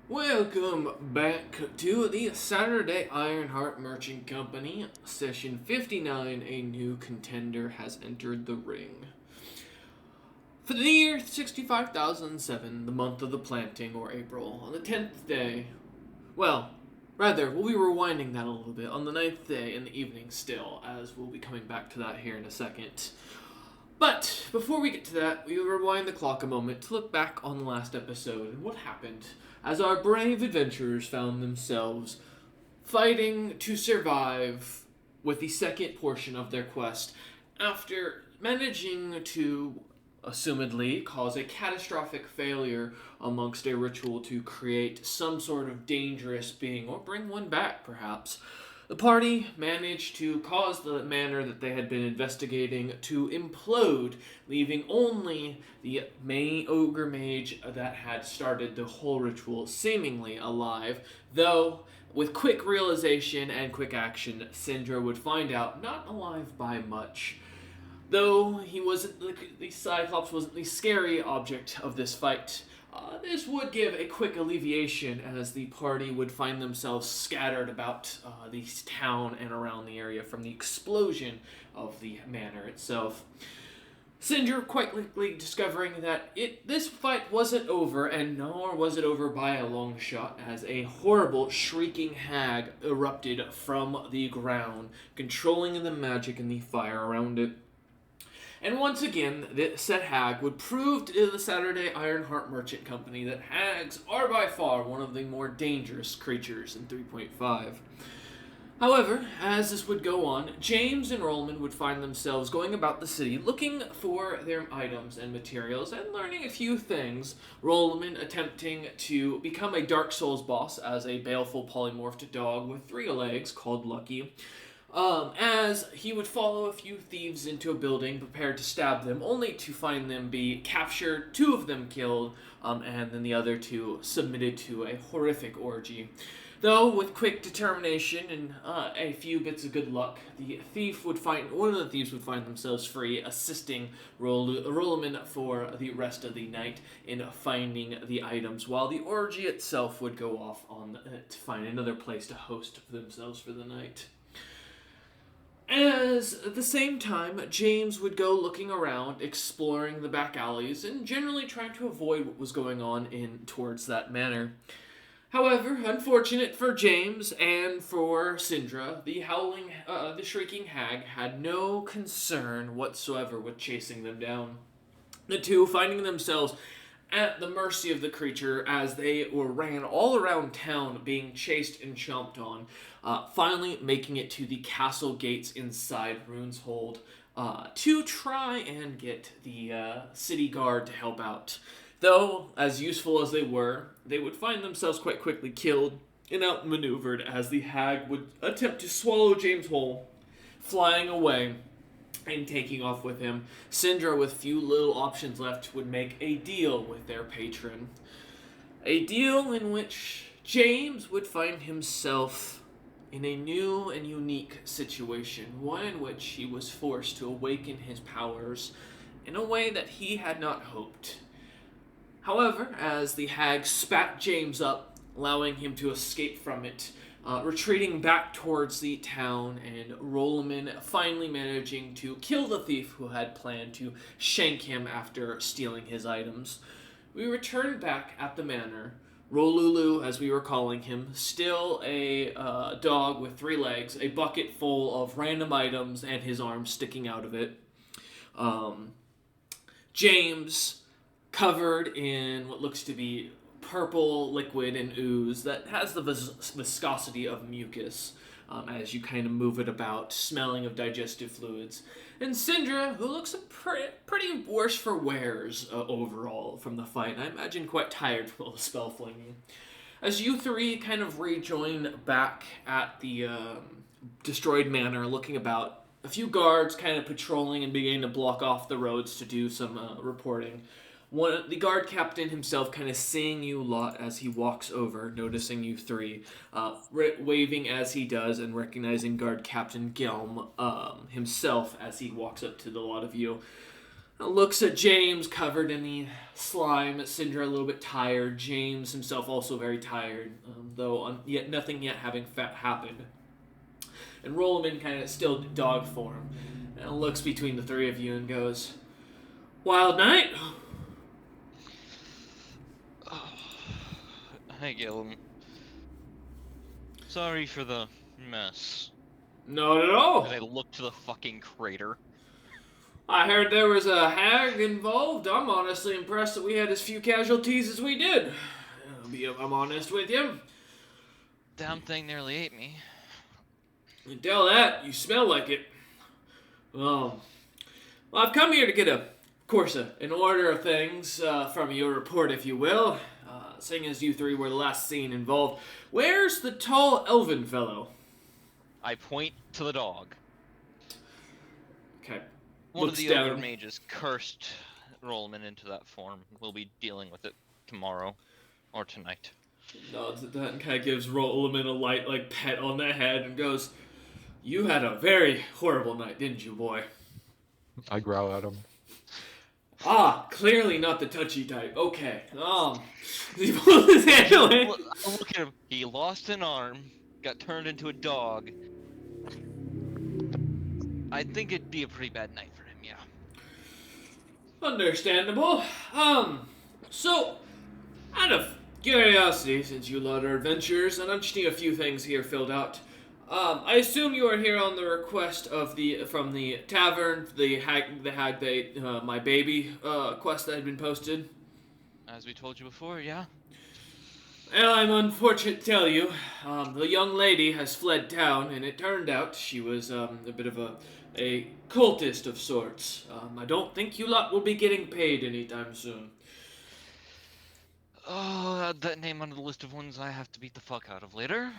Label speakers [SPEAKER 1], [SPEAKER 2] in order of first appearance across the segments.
[SPEAKER 1] Welcome back to the Saturday Ironheart Merchant Company, session 59. A new contender has entered the ring. For the year 65,007, the month of the planting, or April, on the 10th day, we'll be rewinding that a little bit, on the 9th day in the evening still, as we'll be coming back to that here in a second. But before we get to that, we will rewind the clock a moment to look back on the last episode and what happened as our brave adventurers found themselves fighting to survive with the second portion of their quest after managing to assumedly cause a catastrophic failure amongst a ritual to create some sort of dangerous being or bring one back perhaps. The party managed to cause the manor that they had been investigating to implode, leaving only the main ogre mage that had started the whole ritual seemingly alive, though with quick realization and quick action, Syndra would find out not alive by much. Though he wasn't the Cyclops wasn't the scary object of this fight. This would give a quick alleviation as the party would find themselves scattered about the town and around the area from the explosion of the manor itself. Syndra quite quickly discovering that this fight wasn't over, and nor was it over by a long shot, as a horrible shrieking hag erupted from the ground, controlling the magic and the fire around it. And once again, the said hag would prove to the Saturday Ironheart Merchant Company that hags are by far one of the more dangerous creatures in 3.5. However, as this would go on, James and Rollman would find themselves going about the city looking for their items and materials and learning a few things. Rollman attempting to become a Dark Souls boss as a baleful polymorphed dog with 3 legs called Lucky. As he would follow a few thieves into a building prepared to stab them, only to find them be captured, 2 of them killed, and then the other 2 submitted to a horrific orgy. Though, with quick determination and a few bits of good luck, one of the thieves would find themselves free, assisting Rolleman for the rest of the night in finding the items, while the orgy itself would go off to find another place to host themselves for the night. As at the same time, James would go looking around, exploring the back alleys, and generally trying to avoid what was going on towards that manor. However, unfortunate for James and for Syndra, the shrieking hag had no concern whatsoever with chasing them down. The 2 finding themselves at the mercy of the creature as they ran all around town being chased and chomped on, finally making it to the castle gates inside Rune's Hold to try and get the city guard to help out. Though, as useful as they would find themselves quite quickly killed and outmaneuvered as the hag would attempt to swallow James whole, flying away and taking off with him. Syndra, with few little options left, would make a deal with their patron. A deal in which James would find himself in a new and unique situation, one in which he was forced to awaken his powers in a way that he had not hoped. However, as the hag spat James up, allowing him to escape from it, retreating back towards the town, and Rolleman finally managing to kill the thief who had planned to shank him after stealing his items. We returned back at the manor. Rolulu, as we were calling him, still a dog with 3 legs, a bucket full of random items, and his arms sticking out of it. James, covered in what looks to be purple liquid and ooze that has the viscosity of mucus as you kind of move it about, smelling of digestive fluids. And Syndra, who looks pretty worse for wears overall from the fight. I imagine quite tired from all the spell flinging. As you 3 kind of rejoin back at the destroyed manor, looking about, a few guards kind of patrolling and beginning to block off the roads to do some reporting. The guard captain himself kind of seeing you lot as he walks over, noticing you 3, waving as he does and recognizing guard captain Gelm himself as he walks up to the lot of you. Looks at James covered in the slime. Cinder a little bit tired. James himself also very tired, though yet nothing yet having happened. And Rollerman kind of still dog form, and looks between the three of you and goes, "Wild night."
[SPEAKER 2] Hey, Gillen. Sorry for the mess.
[SPEAKER 1] Not at all.
[SPEAKER 2] And I look to the fucking crater.
[SPEAKER 1] I heard there was a hag involved. I'm honestly impressed that we had as few casualties as we did. I'm honest with you.
[SPEAKER 2] Damn thing nearly ate me.
[SPEAKER 1] You tell that, you smell like it. Well, I've come here to get an order of things from your report, if you will. Seeing as you three were the last seen involved, where's the tall elven fellow?
[SPEAKER 2] I point to the dog.
[SPEAKER 1] Okay.
[SPEAKER 2] One
[SPEAKER 1] Looks
[SPEAKER 2] of the
[SPEAKER 1] down.
[SPEAKER 2] ogre mages cursed Rollman into that form. We'll be dealing with it tomorrow or tonight.
[SPEAKER 1] Nods at that and kind of gives Rollerman a light pet on the head and goes, "You had a very horrible night, didn't you, boy?"
[SPEAKER 3] I growl at him.
[SPEAKER 1] Ah, clearly not the touchy type. Okay. He pulls his hand away.
[SPEAKER 2] Look at him. He lost an arm, got turned into a dog. I think it'd be a pretty bad night for him, yeah.
[SPEAKER 1] Understandable. So, out of curiosity, since you lot are adventurers, and I just need a few things here filled out. I assume you are here on the request of from the tavern, the hag bait, my baby quest that had been posted.
[SPEAKER 2] As we told you before, yeah.
[SPEAKER 1] Well, I'm unfortunate to tell you, the young lady has fled town, and it turned out she was a bit of a cultist of sorts. I don't think you lot will be getting paid anytime soon.
[SPEAKER 2] Oh, add that name onto the list of ones I have to beat the fuck out of later.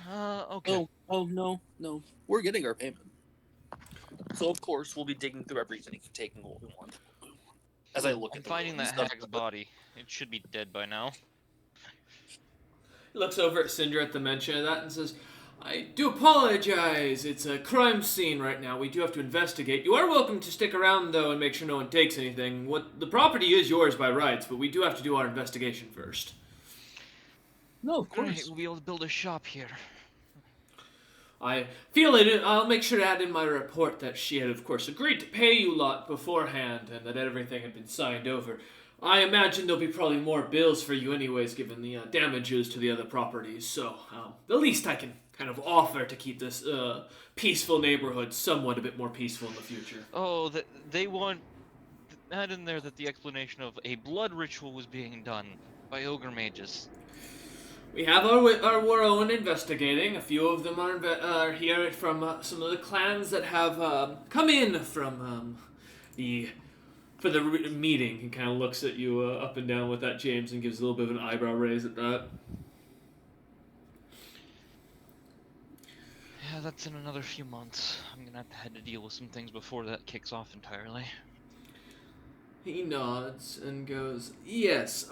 [SPEAKER 2] Okay.
[SPEAKER 4] Oh, no. We're getting our payment. So, of course, we'll be digging through everything and taking what we want. As I look
[SPEAKER 2] I'm
[SPEAKER 4] at the
[SPEAKER 2] finding that
[SPEAKER 4] ruins,
[SPEAKER 2] hag's body. It should be dead by now.
[SPEAKER 1] He looks over at Cinder at the mention of that and says, "I do apologize. It's a crime scene right now. We do have to investigate. You are welcome to stick around, though, and make sure no one takes anything. The property is yours by rights, but we do have to do our investigation first."
[SPEAKER 4] No, of
[SPEAKER 2] Great,
[SPEAKER 4] course.
[SPEAKER 2] we'll be able to build a shop here.
[SPEAKER 1] I feel it. I'll make sure to add in my report that she had, of course, agreed to pay you lot beforehand and that everything had been signed over. I imagine there'll be probably more bills for you anyways, given the damages to the other properties. So, the least I can kind of offer to keep this peaceful neighborhood somewhat a bit more peaceful in the future.
[SPEAKER 2] Oh, they want... Add in there that the explanation of a blood ritual was being done by ogre mages.
[SPEAKER 1] We have our own investigating. A few of them are here from some of the clans that have come in from for the meeting. He kind of looks at you up and down with that, James, and gives a little bit of an eyebrow raise at that.
[SPEAKER 2] Yeah, that's in another few months. I'm gonna have to head to deal with some things before that kicks off entirely.
[SPEAKER 1] He nods and goes, "Yes,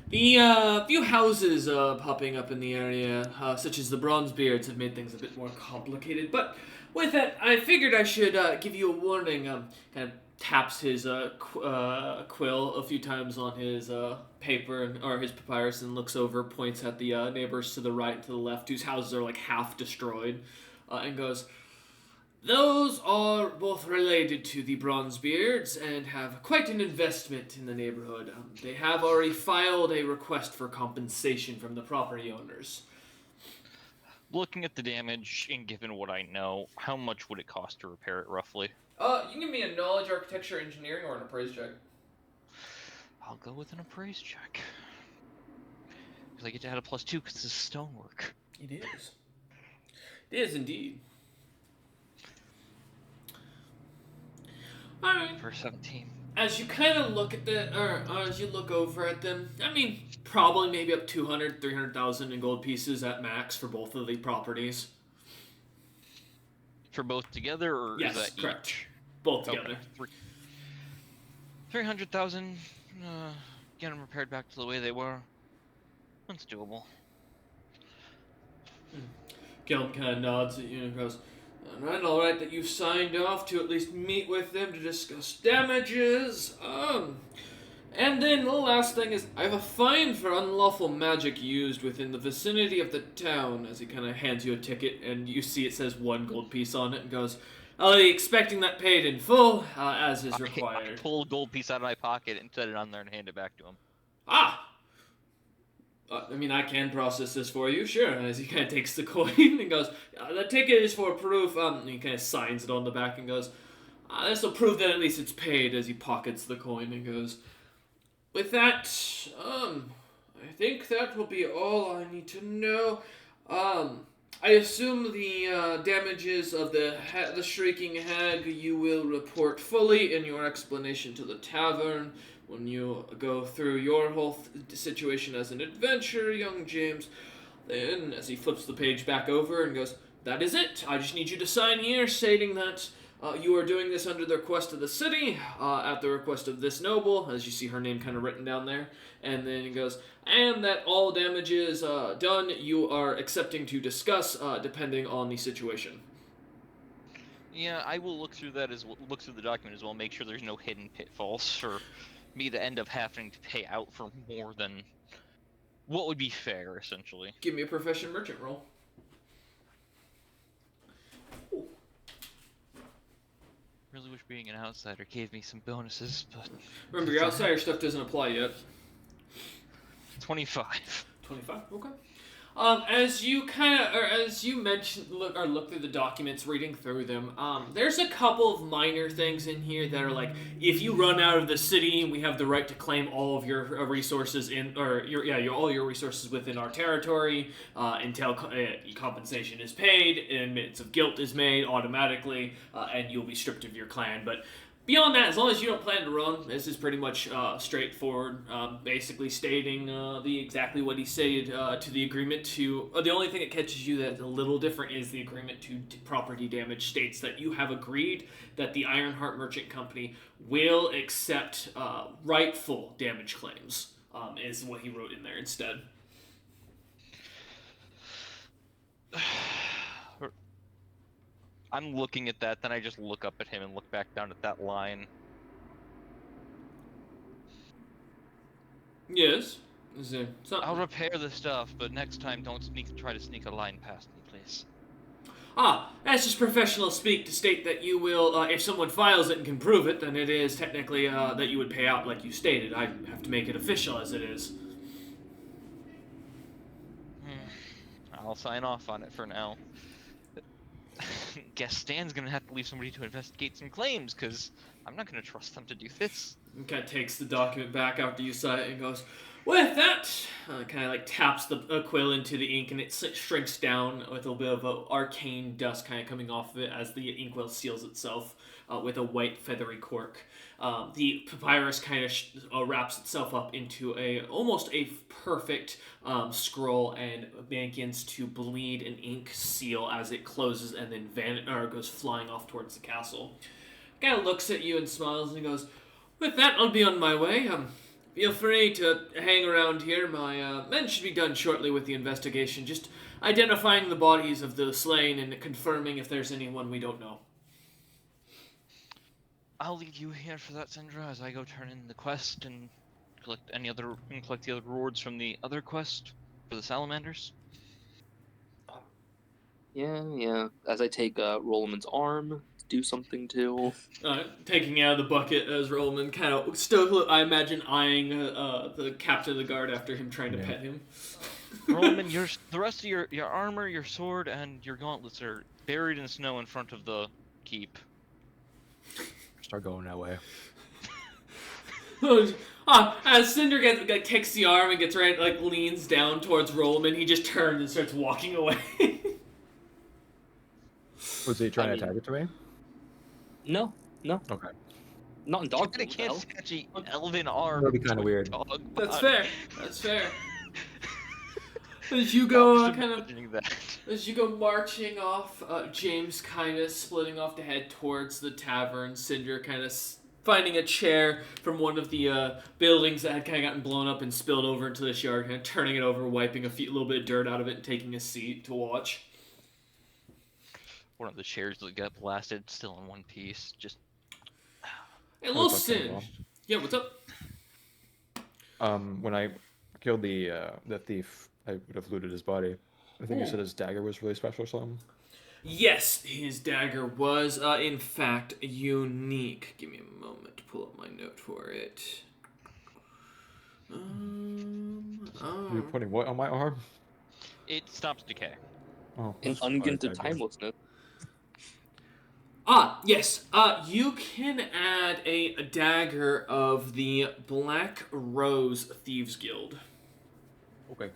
[SPEAKER 1] the few houses popping up in the area, such as the Bronzebeards, have made things a bit more complicated. But with that, I figured I should give you a warning." Kind of taps his quill a few times on his paper or his papyrus and looks over, points at the neighbors to the right and to the left, whose houses are half destroyed, and goes, "Those are both related to the Bronzebeards and have quite an investment in the neighborhood. They have already filed a request for compensation from the property owners."
[SPEAKER 2] Looking at the damage and given what I know, how much would it cost to repair it roughly?
[SPEAKER 1] You can give me a knowledge, architecture, engineering, or an appraise check.
[SPEAKER 2] I'll go with an appraise check. Because I get to add a +2 because this is stonework.
[SPEAKER 1] It is. It is indeed. Alright.
[SPEAKER 2] For 17.
[SPEAKER 1] As you kind of look at as you look over at them, I mean, probably maybe up 200, 300,000 in gold pieces at max for both of the properties.
[SPEAKER 2] For both together, or
[SPEAKER 1] Yes,
[SPEAKER 2] is that
[SPEAKER 1] correct.
[SPEAKER 2] each?
[SPEAKER 1] Both together.
[SPEAKER 2] Okay. 300,000. Get them repaired back to the way they were. That's doable.
[SPEAKER 1] Gilm kind of nods at you and goes, Alright that you've signed off to at least meet with them to discuss damages. And then the last thing is, I have a fine for unlawful magic used within the vicinity of the town. As he kind of hands you a ticket, and you see it says 1 gold piece on it, and goes, I'll be expecting that paid in full, as is
[SPEAKER 2] I
[SPEAKER 1] required.
[SPEAKER 2] pull a gold piece out of my pocket and set it on there and hand it back to him.
[SPEAKER 1] Ah! I can process this for you, sure. As he kind of takes the coin and goes, the ticket is for proof. And he kind of signs it on the back and goes, this will prove that at least it's paid. As he pockets the coin and goes, with that, I think that will be all I need to know. I assume the damages of the Shrieking Hag you will report fully in your explanation to the tavern when you go through your whole situation as an adventurer, young James. Then, as he flips the page back over and goes, that is it. I just need you to sign here stating that you are doing this under the request of the city, at the request of this noble, as you see her name kind of written down there. And then he goes, and that all damages done you are accepting to discuss depending on the situation.
[SPEAKER 2] Yeah, I will look through that look through the document as well, make sure there's no hidden pitfalls for me to end up having to pay out for more than what would be fair, essentially.
[SPEAKER 1] Give me a profession merchant roll. Ooh.
[SPEAKER 2] Really wish being an outsider gave me some bonuses, but...
[SPEAKER 1] Remember, your outsider stuff doesn't apply yet.
[SPEAKER 2] 25.
[SPEAKER 1] 25, okay. As you mentioned, look through the documents, reading through them, there's a couple of minor things in here that are like, if you run out of the city, we have the right to claim all of your resources all your resources within our territory, until compensation is paid, admittance of guilt is made automatically, and you'll be stripped of your clan, but beyond that, as long as you don't plan to run, this is pretty much straightforward. Basically stating exactly what he said to the agreement to... the only thing that catches you that's a little different is the agreement to property damage states that you have agreed that the Ironheart Merchant Company will accept rightful damage claims, is what he wrote in there instead.
[SPEAKER 2] I'm looking at that, then I just look up at him and look back down at that line.
[SPEAKER 1] Yes?
[SPEAKER 2] I'll repair the stuff, but next time don't try to sneak a line past me, please.
[SPEAKER 1] That's just professional speak to state that you will, if someone files it and can prove it, then it is technically that you would pay out like you stated. I have to make it official as it is.
[SPEAKER 2] I'll sign off on it for now. Guess Stan's gonna have to leave somebody to investigate some claims, because I'm not gonna trust them to do this.
[SPEAKER 1] And kind of takes the document back after you sign it and goes, with that, kind of like taps the quill into the ink and it shrinks down with a little bit of arcane dust kind of coming off of it as the inkwell seals itself with a white feathery cork. The papyrus kind of wraps itself up into almost a perfect scroll and begins to bleed an ink seal as it closes and then goes flying off towards the castle. Kind of looks at you and smiles and goes, with that, I'll be on my way. Feel free to hang around here. My men should be done shortly with the investigation, just identifying the bodies of the slain and confirming if there's anyone we don't know.
[SPEAKER 2] I'll leave you here for that, Sindra, as I go turn in the quest and collect the other rewards from the other quest for the salamanders.
[SPEAKER 4] Yeah. As I take Rollman's arm, do something too.
[SPEAKER 1] Taking out of the bucket as Rollman kind of still, I imagine, eyeing the captain of the guard after him trying to pet him.
[SPEAKER 2] Rollman, the rest of your armor, your sword, and your gauntlets are buried in snow in front of the keep.
[SPEAKER 3] Start going that way.
[SPEAKER 1] As Cinder kicks the arm and gets right, leans down towards Rollman, he just turns and starts walking away.
[SPEAKER 3] Was he trying to attack it to me?
[SPEAKER 4] No.
[SPEAKER 3] Okay.
[SPEAKER 4] Not in dog.
[SPEAKER 2] I can't sketchy elven arm.
[SPEAKER 3] That'd be kind of weird.
[SPEAKER 1] That's fair. As you go, as you go marching off, James kind of splitting off to head towards the tavern. Cinder kind of finding a chair from one of the buildings that had kind of gotten blown up and spilled over into this yard, kind of turning it over, wiping a little bit of dirt out of it, and taking a seat to watch.
[SPEAKER 2] one of the chairs that got blasted, still in one piece. Just
[SPEAKER 1] A little
[SPEAKER 3] Quick question,
[SPEAKER 1] singed. Yeah, what's up?
[SPEAKER 3] When I killed the thief, I would have looted his body. I think you
[SPEAKER 1] Ooh.
[SPEAKER 3] said his dagger was really special or something.
[SPEAKER 1] Yes, his dagger was, in fact, unique. Give me a moment to pull up my note for it.
[SPEAKER 3] You're putting what on my arm?
[SPEAKER 2] it stops decay.
[SPEAKER 3] Oh,
[SPEAKER 4] An
[SPEAKER 3] that's quite a
[SPEAKER 4] unginted
[SPEAKER 3] dagger.
[SPEAKER 4] timelessness.
[SPEAKER 1] Yes. You can add a dagger of the Black Rose Thieves Guild.
[SPEAKER 3] Okay,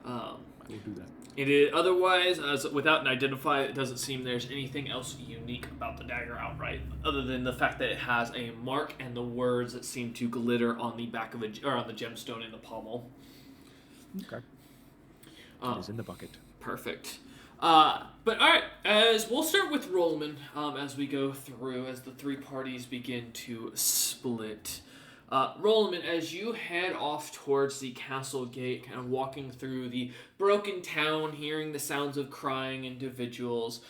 [SPEAKER 1] Um,
[SPEAKER 3] we'll do that.
[SPEAKER 1] It is otherwise, as without an identifier, it doesn't seem there's anything else unique about the dagger outright, other than the fact that it has a mark and the words that seem to glitter on the back of or on the gemstone in the pommel.
[SPEAKER 3] Okay. It is in the bucket.
[SPEAKER 1] Perfect. But all right, as we'll start with Rollman as we go through, as the three parties begin to split. Rollman, as you head off towards the castle gate, kind of walking through the broken town, hearing the sounds of crying individuals,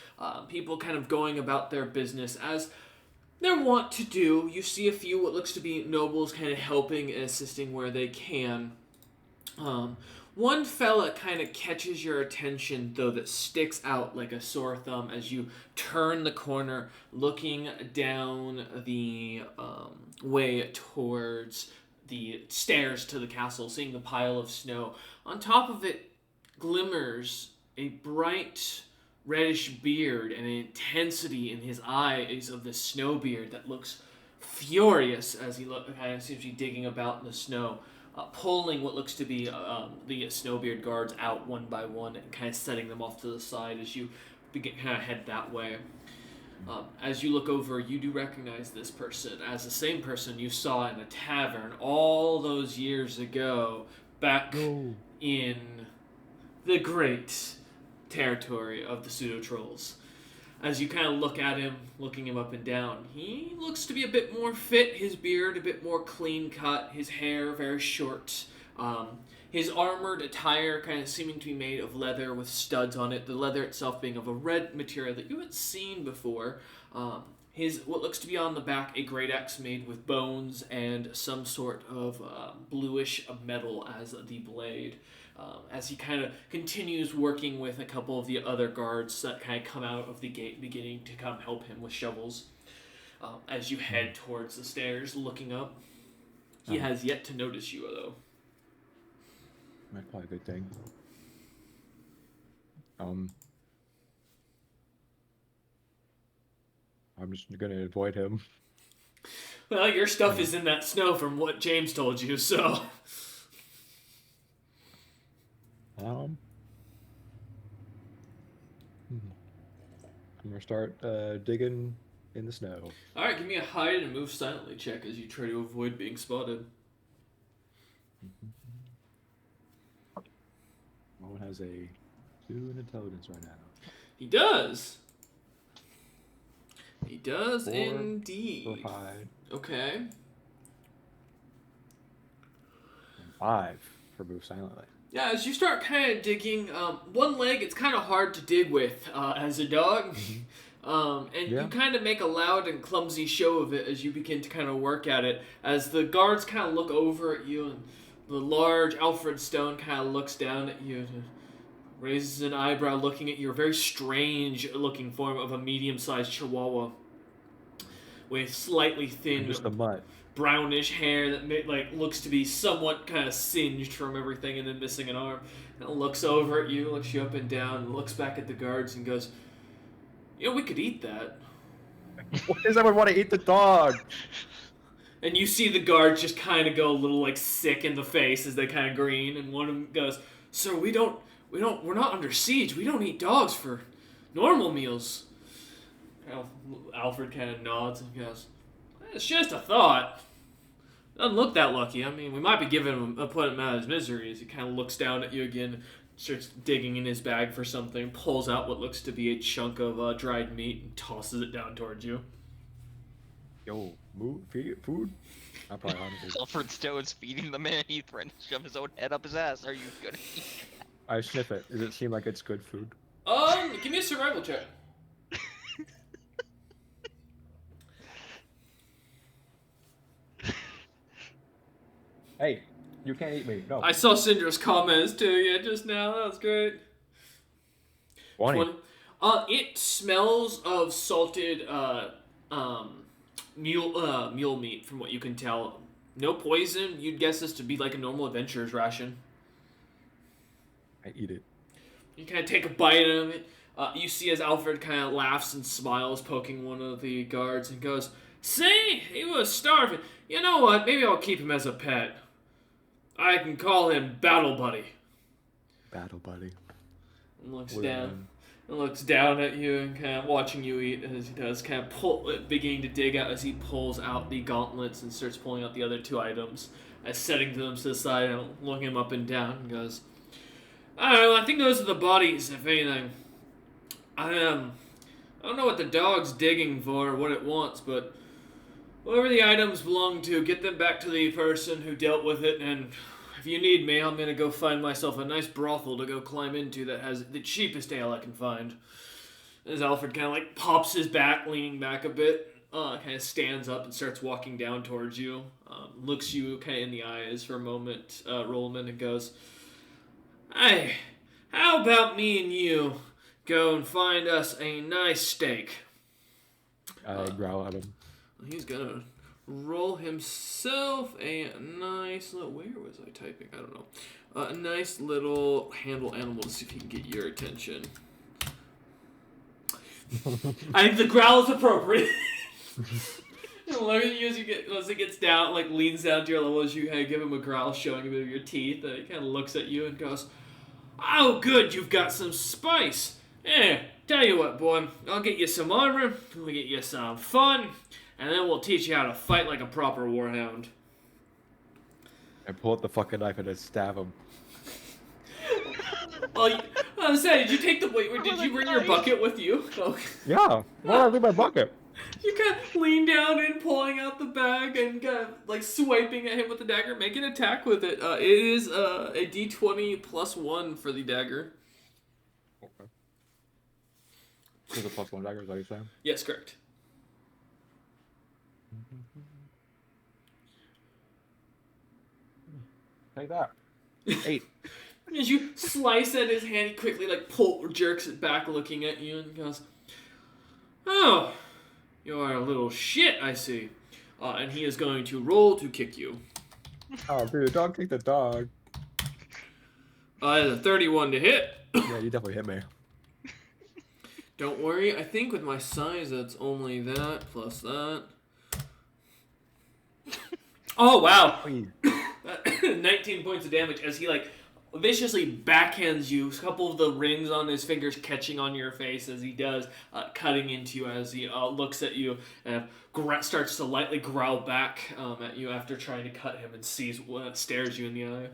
[SPEAKER 1] people kind of going about their business as they're wont to do. You see a few what looks to be nobles kind of helping and assisting where they can. One fella kind of catches your attention, though, that sticks out like a sore thumb as you turn the corner, looking down the way towards the stairs to the castle, seeing the pile of snow. On top of it glimmers a bright reddish beard and an intensity in his eyes of the snow beard that looks furious as he kind of seems to be digging about in the snow. Pulling what looks to be the Snowbeard guards out one by one and kind of setting them off to the side as you kind of head that way. As you look over, you do recognize this person as the same person you saw in a tavern all those years ago, back in the great territory of the pseudo-trolls. As you kind of look at him, looking him up and down, he looks to be a bit more fit, his beard a bit more clean cut, his hair very short. His armored attire kind of seeming to be made of leather with studs on it, the leather itself being of a red material that you haven't seen before. His what looks to be on the back a great axe made with bones and some sort of bluish metal as the blade. As he kind of continues working with a couple of the other guards that kind of come out of the gate, beginning to come help him with shovels. As you head towards the stairs, looking up, he has yet to notice you, though.
[SPEAKER 3] That's probably a good thing. I'm just gonna avoid him.
[SPEAKER 1] Well, your stuff is in that snow from what James told you, so...
[SPEAKER 3] I'm gonna start digging in the snow.
[SPEAKER 1] Alright, give me a hide and move silently check as you try to avoid being spotted.
[SPEAKER 3] Owen has a 2 in intelligence right now.
[SPEAKER 1] He does! He does
[SPEAKER 3] 4
[SPEAKER 1] indeed.
[SPEAKER 3] for hide.
[SPEAKER 1] Okay.
[SPEAKER 3] And 5 for move silently.
[SPEAKER 1] Yeah, as you start kind of digging, one leg it's kind of hard to dig with as a dog. And you kind of make a loud and clumsy show of it as you begin to kind of work at it. As the guards kind of look over at you, and the large Alfred Stone kind of looks down at you and raises an eyebrow looking at your very strange looking form of a medium-sized chihuahua with slightly thin...
[SPEAKER 3] Just a mutt.
[SPEAKER 1] brownish hair that looks to be somewhat kind of singed from everything and then missing an arm. And it looks over at you, looks you up and down, and looks back at the guards and goes, "You know, we could eat that."
[SPEAKER 3] Why does everyone want to eat the dog?
[SPEAKER 1] And you see the guards just kind of go a little sick in the face as they kind of green, and one of them goes, "Sir, we're not under siege. We don't eat dogs for normal meals." Alfred kind of nods and goes, "It's just a thought. Doesn't look that lucky. I mean, we might be putting him out of his misery." As he kind of looks down at you again, starts digging in his bag for something, pulls out what looks to be a chunk of dried meat, and tosses it down towards you.
[SPEAKER 3] Yo, food? I'm probably hungry.
[SPEAKER 2] Alfred Stone's feeding the man. He threatened to shove his own head up his ass. Are you gonna eat?
[SPEAKER 3] I sniff it. Does it seem like it's good food?
[SPEAKER 1] Give me a survival check.
[SPEAKER 3] Hey, you can't eat me. No.
[SPEAKER 1] I saw Syndra's comments to you just now. That was great.
[SPEAKER 3] 20.
[SPEAKER 1] It smells of salted mule meat from what you can tell. No poison. You'd guess this to be like a normal adventurer's ration.
[SPEAKER 3] I eat it.
[SPEAKER 1] You kind of take a bite of it. You see as Alfred kind of laughs and smiles, poking one of the guards, and goes, "See? He was starving. You know what? Maybe I'll keep him as a pet. I can call him Battle Buddy."
[SPEAKER 3] Battle buddy.
[SPEAKER 1] And looks
[SPEAKER 3] We're
[SPEAKER 1] down.
[SPEAKER 3] in.
[SPEAKER 1] And looks down at you and kind of watching you eat as he does, kind of beginning to dig out as he pulls out the gauntlets and starts pulling out the other two items, as setting them to the side and looking him up and down, and goes, "I don't know, I think those are the bodies, if anything. I don't know what the dog's digging for or what it wants, but whatever the items belong to, get them back to the person who dealt with it, and if you need me, I'm gonna go find myself a nice brothel to go climb into that has the cheapest ale I can find." As Alfred kind of like pops his back, leaning back a bit, kind of stands up and starts walking down towards you, looks you kind of in the eyes for a moment, Rollman, and goes, "Hey, how about me and you go and find us a nice steak?"
[SPEAKER 3] I growl at him.
[SPEAKER 1] He's gonna roll himself a nice little... Where was I typing? I don't know. A nice little handle animal to see if he can get your attention. I think the growl is appropriate. Look at you as it gets down, like leans down to your level as you kind of give him a growl, showing a bit of your teeth. And he kind of looks at you and goes, "Oh, good, you've got some spice. Yeah, tell you what, boy, I'll get you some armor, we'll get you some fun, and then we'll teach you how to fight like a proper warhound."
[SPEAKER 3] I pull out the fucking knife and I stab him.
[SPEAKER 1] Well, I'm saying, did you take the... Wait, did you bring your bucket with you? Oh.
[SPEAKER 3] Yeah. Why did I leave my bucket?
[SPEAKER 1] You kind of lean down in, pulling out the bag, and kind of like swiping at him with the dagger. Make an attack with it. It is a d20 plus 1 for the dagger.
[SPEAKER 3] Okay. There's a +1 dagger, is that what you're saying?
[SPEAKER 1] Yes, correct.
[SPEAKER 3] Take that. 8.
[SPEAKER 1] As you slice at his hand, he quickly jerks it back, looking at you, and goes, "Oh, you are a little shit, I see." And he is going to roll to kick you.
[SPEAKER 3] Oh, dude, dog kick the dog.
[SPEAKER 1] That's a 31 to hit.
[SPEAKER 3] Yeah, you definitely hit me.
[SPEAKER 1] Don't worry, I think with my size, that's only that plus that. Oh, wow. 19 points of damage as he, viciously backhands you. A couple of the rings on his fingers catching on your face as he does, cutting into you as he looks at you and starts to lightly growl back at you after trying to cut him and stares you in the eye.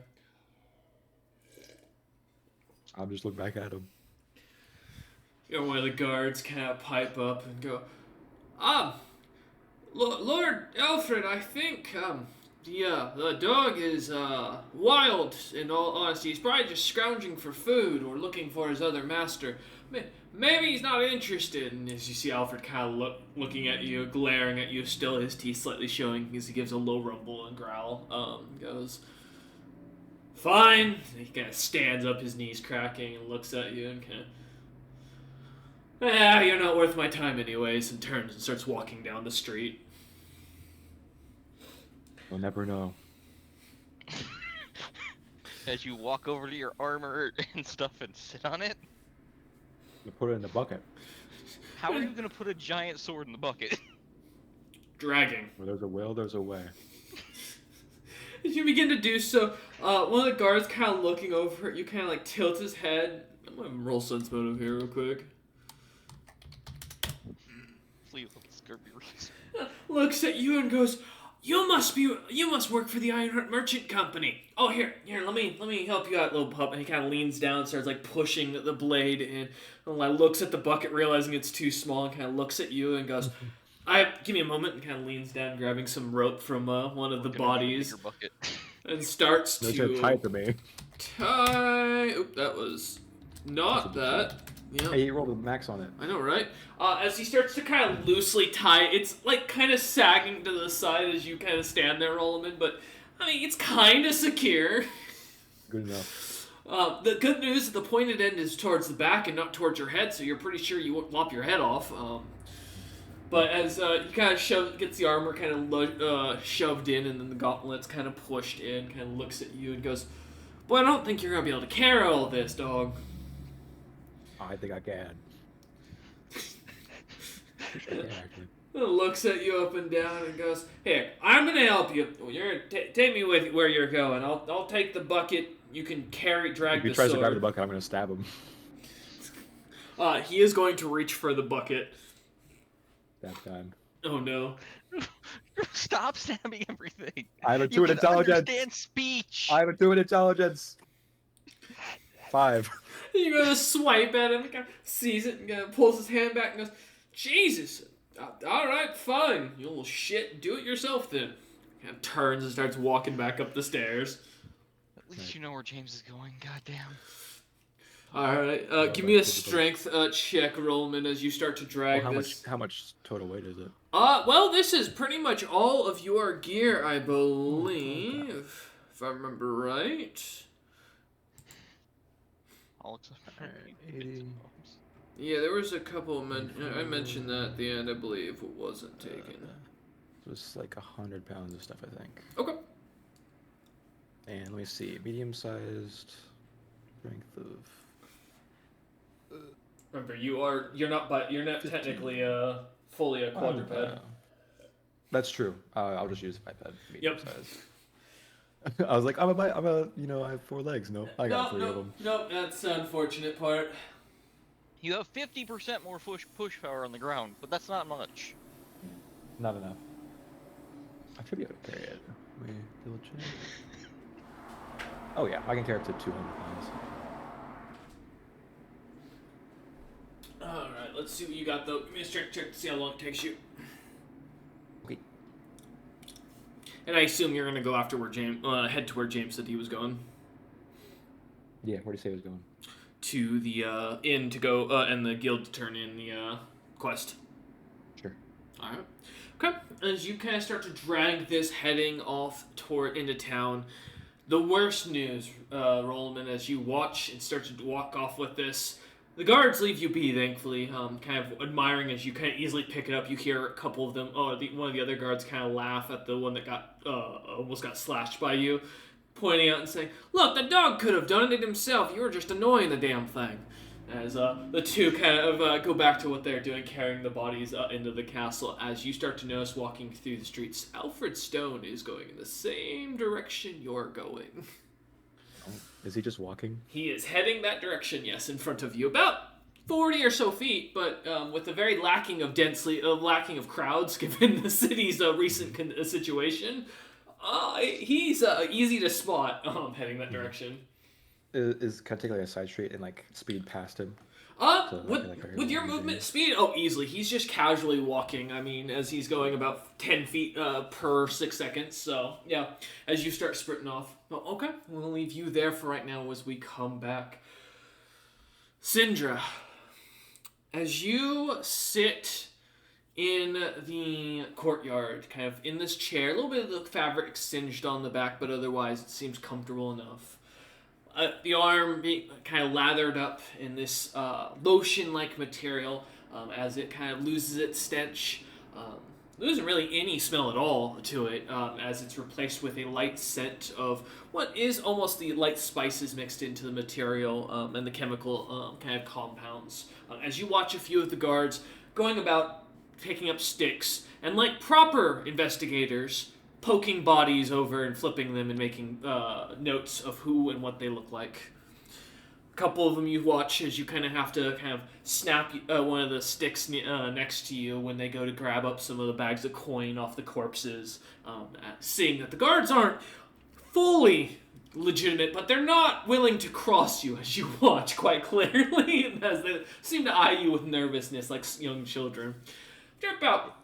[SPEAKER 3] I'll just look back at him.
[SPEAKER 1] One of the guards kind of pipe up and go, Lord Alfred, I think, the dog is, wild, in all honesty. He's probably just scrounging for food or looking for his other master. Maybe he's not interested." And as you see Alfred kind of looking at you, glaring at you, still his teeth slightly showing as he gives a low rumble and growl, goes, "Fine." And he kind of stands up, his knees cracking, and looks at you and kind of, "You're not worth my time anyways," and turns and starts walking down the street.
[SPEAKER 3] You'll never know.
[SPEAKER 2] As you walk over to your armor and stuff and sit on it?
[SPEAKER 3] You put it in the bucket.
[SPEAKER 2] How are you going to put a giant sword in the bucket?
[SPEAKER 1] Dragging.
[SPEAKER 3] Where there's a will, there's a way.
[SPEAKER 1] As you begin to do so, one of the guards kind of looking over at you, kind of tilts his head. I'm going to roll sense motive here real quick.
[SPEAKER 2] Flee with a scurvy release.
[SPEAKER 1] Looks at you and goes, You must work for the Ironheart Merchant Company. Oh, here, let me help you out, little pup." And he kind of leans down and starts pushing the blade in, and looks at the bucket, realizing it's too small, and kind of looks at you and goes, "Give me a moment," and kind of leans down, grabbing some rope from one of the bodies, and starts to
[SPEAKER 3] tie to me.
[SPEAKER 1] Oop, that was not that. Yeah.
[SPEAKER 3] Hey, you rolled a max on it.
[SPEAKER 1] I know, right? As he starts to kind of loosely tie, it's kind of sagging to the side as you kind of stand there, Rollerman, but I mean, it's kind of secure.
[SPEAKER 3] Good enough.
[SPEAKER 1] The good news is the pointed end is towards the back and not towards your head, so you're pretty sure you won't lop your head off. But as he kind of gets the armor kind of shoved in, and then the gauntlets kind of pushed in, kind of looks at you and goes, "Boy, I don't think you're gonna be able to carry all this, dog."
[SPEAKER 3] I think I can.
[SPEAKER 1] Looks at you up and down and goes, "Here, I'm gonna help you. You're gonna take me with where you're going. I'll take the bucket. You can drag
[SPEAKER 3] If
[SPEAKER 1] the
[SPEAKER 3] he tries
[SPEAKER 1] sword."
[SPEAKER 3] to grab the bucket, I'm gonna stab him.
[SPEAKER 1] He is going to reach for the bucket.
[SPEAKER 3] That time.
[SPEAKER 1] Oh no!
[SPEAKER 2] Stop stabbing everything.
[SPEAKER 3] I have a 2
[SPEAKER 2] You
[SPEAKER 3] in
[SPEAKER 2] can
[SPEAKER 3] intelligence.
[SPEAKER 2] understand speech.
[SPEAKER 3] I have a 2 in intelligence. 5.
[SPEAKER 1] You're gonna swipe at him. The guy sees it and pulls his hand back and goes, "Jesus! All right, fine. You little shit. Do it yourself then." Kind of turns and starts walking back up the stairs.
[SPEAKER 2] At least you know where James is going. Goddamn.
[SPEAKER 1] All right. Give me a strength check, Rollman, as you start to drag this.
[SPEAKER 3] How much total weight is it?
[SPEAKER 1] Well, this is pretty much all of your gear, I believe, if I remember right.
[SPEAKER 2] All except for
[SPEAKER 3] 80.
[SPEAKER 1] Yeah, there was a couple. I mentioned that at the end. I believe it wasn't taken.
[SPEAKER 3] It was like 100 pounds of stuff, I think.
[SPEAKER 1] Okay.
[SPEAKER 3] And let me see, medium-sized strength of.
[SPEAKER 1] Remember, you're not technically fully a quadruped.
[SPEAKER 3] That's true. I'll just use biped. Medium
[SPEAKER 1] Yep.
[SPEAKER 3] size. I was like, I have 4 legs. No, I got 3 of them.
[SPEAKER 1] Nope, that's the unfortunate part.
[SPEAKER 2] You have 50% more push power on the ground, but that's not much.
[SPEAKER 3] Not enough. I should be able to carry it. Let me double check. Oh yeah, I can carry up to 200 pounds.
[SPEAKER 1] Alright, let's see what you got though. Give me a strength check to see how long it takes you.
[SPEAKER 3] Okay.
[SPEAKER 1] And I assume you're gonna go after where head to where James said he was going.
[SPEAKER 3] Yeah, where do you say it was going?
[SPEAKER 1] To the inn to go and the guild to turn in the quest.
[SPEAKER 3] Sure.
[SPEAKER 1] Alright. Okay. As you kind of start to drag this heading off into town, the worst news, Rollman, as you watch and start to walk off with this, the guards leave you be, thankfully, kind of admiring as you kind of easily pick it up. You hear a couple of them, one of the other guards kind of laugh at the one that almost got slashed by you, pointing out and saying, "Look, the dog could have done it himself. You were just annoying the damn thing." As the two kind of go back to what they're doing, carrying the bodies into the castle, as you start to notice walking through the streets, Alfred Stone is going in the same direction you're going.
[SPEAKER 3] Oh, is he just walking?
[SPEAKER 1] He is heading that direction, yes, in front of you. About 40 or so feet, but with a very lacking of crowds, given the city's recent situation. He's easy to spot heading that direction.
[SPEAKER 3] Can I take like a side street and like speed past him?
[SPEAKER 1] With your movement speed, easily. He's just casually walking. I mean, as he's going about 10 feet per 6 seconds. So, yeah, as you start sprinting off. Well, okay, we'll leave you there for right now as we come back. Syndra, as you sit in the courtyard, kind of in this chair, a little bit of the fabric singed on the back, but otherwise it seems comfortable enough. The arm being kind of lathered up in this lotion-like material as it kind of loses its stench. Losing really any smell at all to it as it's replaced with a light scent of what is almost the light spices mixed into the material and the chemical kind of compounds. As you watch a few of the guards going about picking up sticks and like proper investigators, poking bodies over and flipping them and making notes of who and what they look like. A couple of them you watch as you kind of have to snap one of the sticks next to you when they go to grab up some of the bags of coin off the corpses, seeing that the guards aren't fully legitimate, but they're not willing to cross you as you watch quite clearly, as they seem to eye you with nervousness like young children. They're about...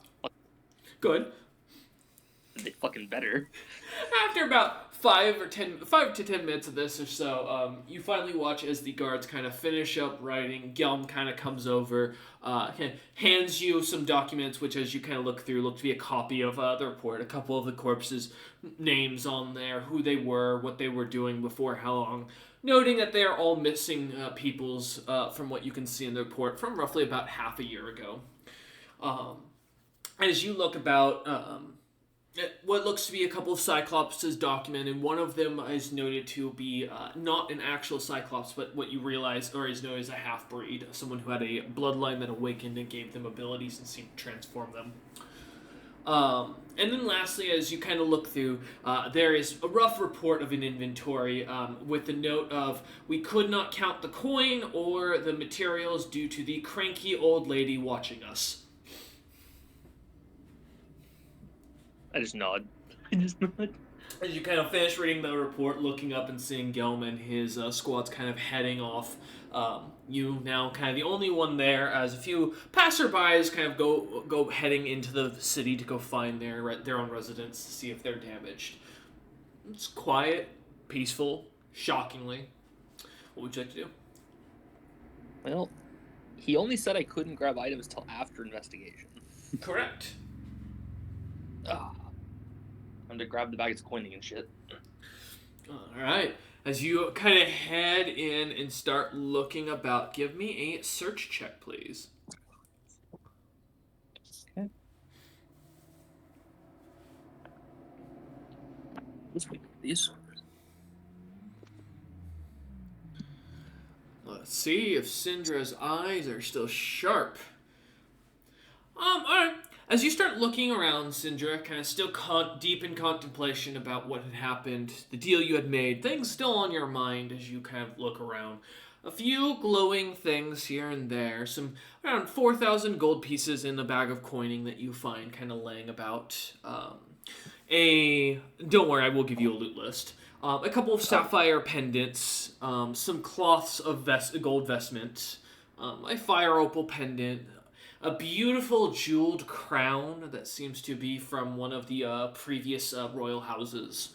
[SPEAKER 1] Good.
[SPEAKER 4] They fucking better.
[SPEAKER 1] After about 5 to 10 minutes of this or so, you finally watch as the guards kind of finish up writing. Gelm kind of comes over, hands you some documents, which as you kind of look through, look to be a copy of the report. A couple of the corpses' names on there, who they were, what they were doing before, how long. Noting that they are all missing peoples, from what you can see in the report, from roughly about half a year ago. As you look about what looks to be a couple of Cyclops' document, and one of them is noted to be not an actual Cyclops, but what you realize, or is known as a half-breed, someone who had a bloodline that awakened and gave them abilities and seemed to transform them. And then lastly, as you kind of look through, there is a rough report of an inventory with the note of, we could not count the coin or the materials due to the cranky old lady watching us.
[SPEAKER 4] I just nod. As
[SPEAKER 1] you kind of finish reading the report, looking up and seeing Gelman and his squad's kind of heading off, you now kind of the only one there, as a few passerbys kind of go heading into the city to go find their own residence to see if they're damaged. It's quiet, peaceful, shockingly. What would you like to do?
[SPEAKER 4] Well, he only said I couldn't grab items till after investigation.
[SPEAKER 1] Correct.
[SPEAKER 4] I'm to grab the bags of coining and shit.
[SPEAKER 1] Alright. As you kind of head in and start looking about, give me a search check, please.
[SPEAKER 4] Okay. Let's wait for these.
[SPEAKER 1] Let's see if Syndra's eyes are still sharp. Alright. As you start looking around, Syndra, kind of still deep in contemplation about what had happened, the deal you had made, things still on your mind as you kind of look around. A few glowing things here and there, some around 4,000 gold pieces in the bag of coining that you find kind of laying about. Don't worry, I will give you a loot list. A couple of sapphire pendants, some cloths of gold vestment, a fire opal pendant, a beautiful jeweled crown that seems to be from one of the previous royal houses.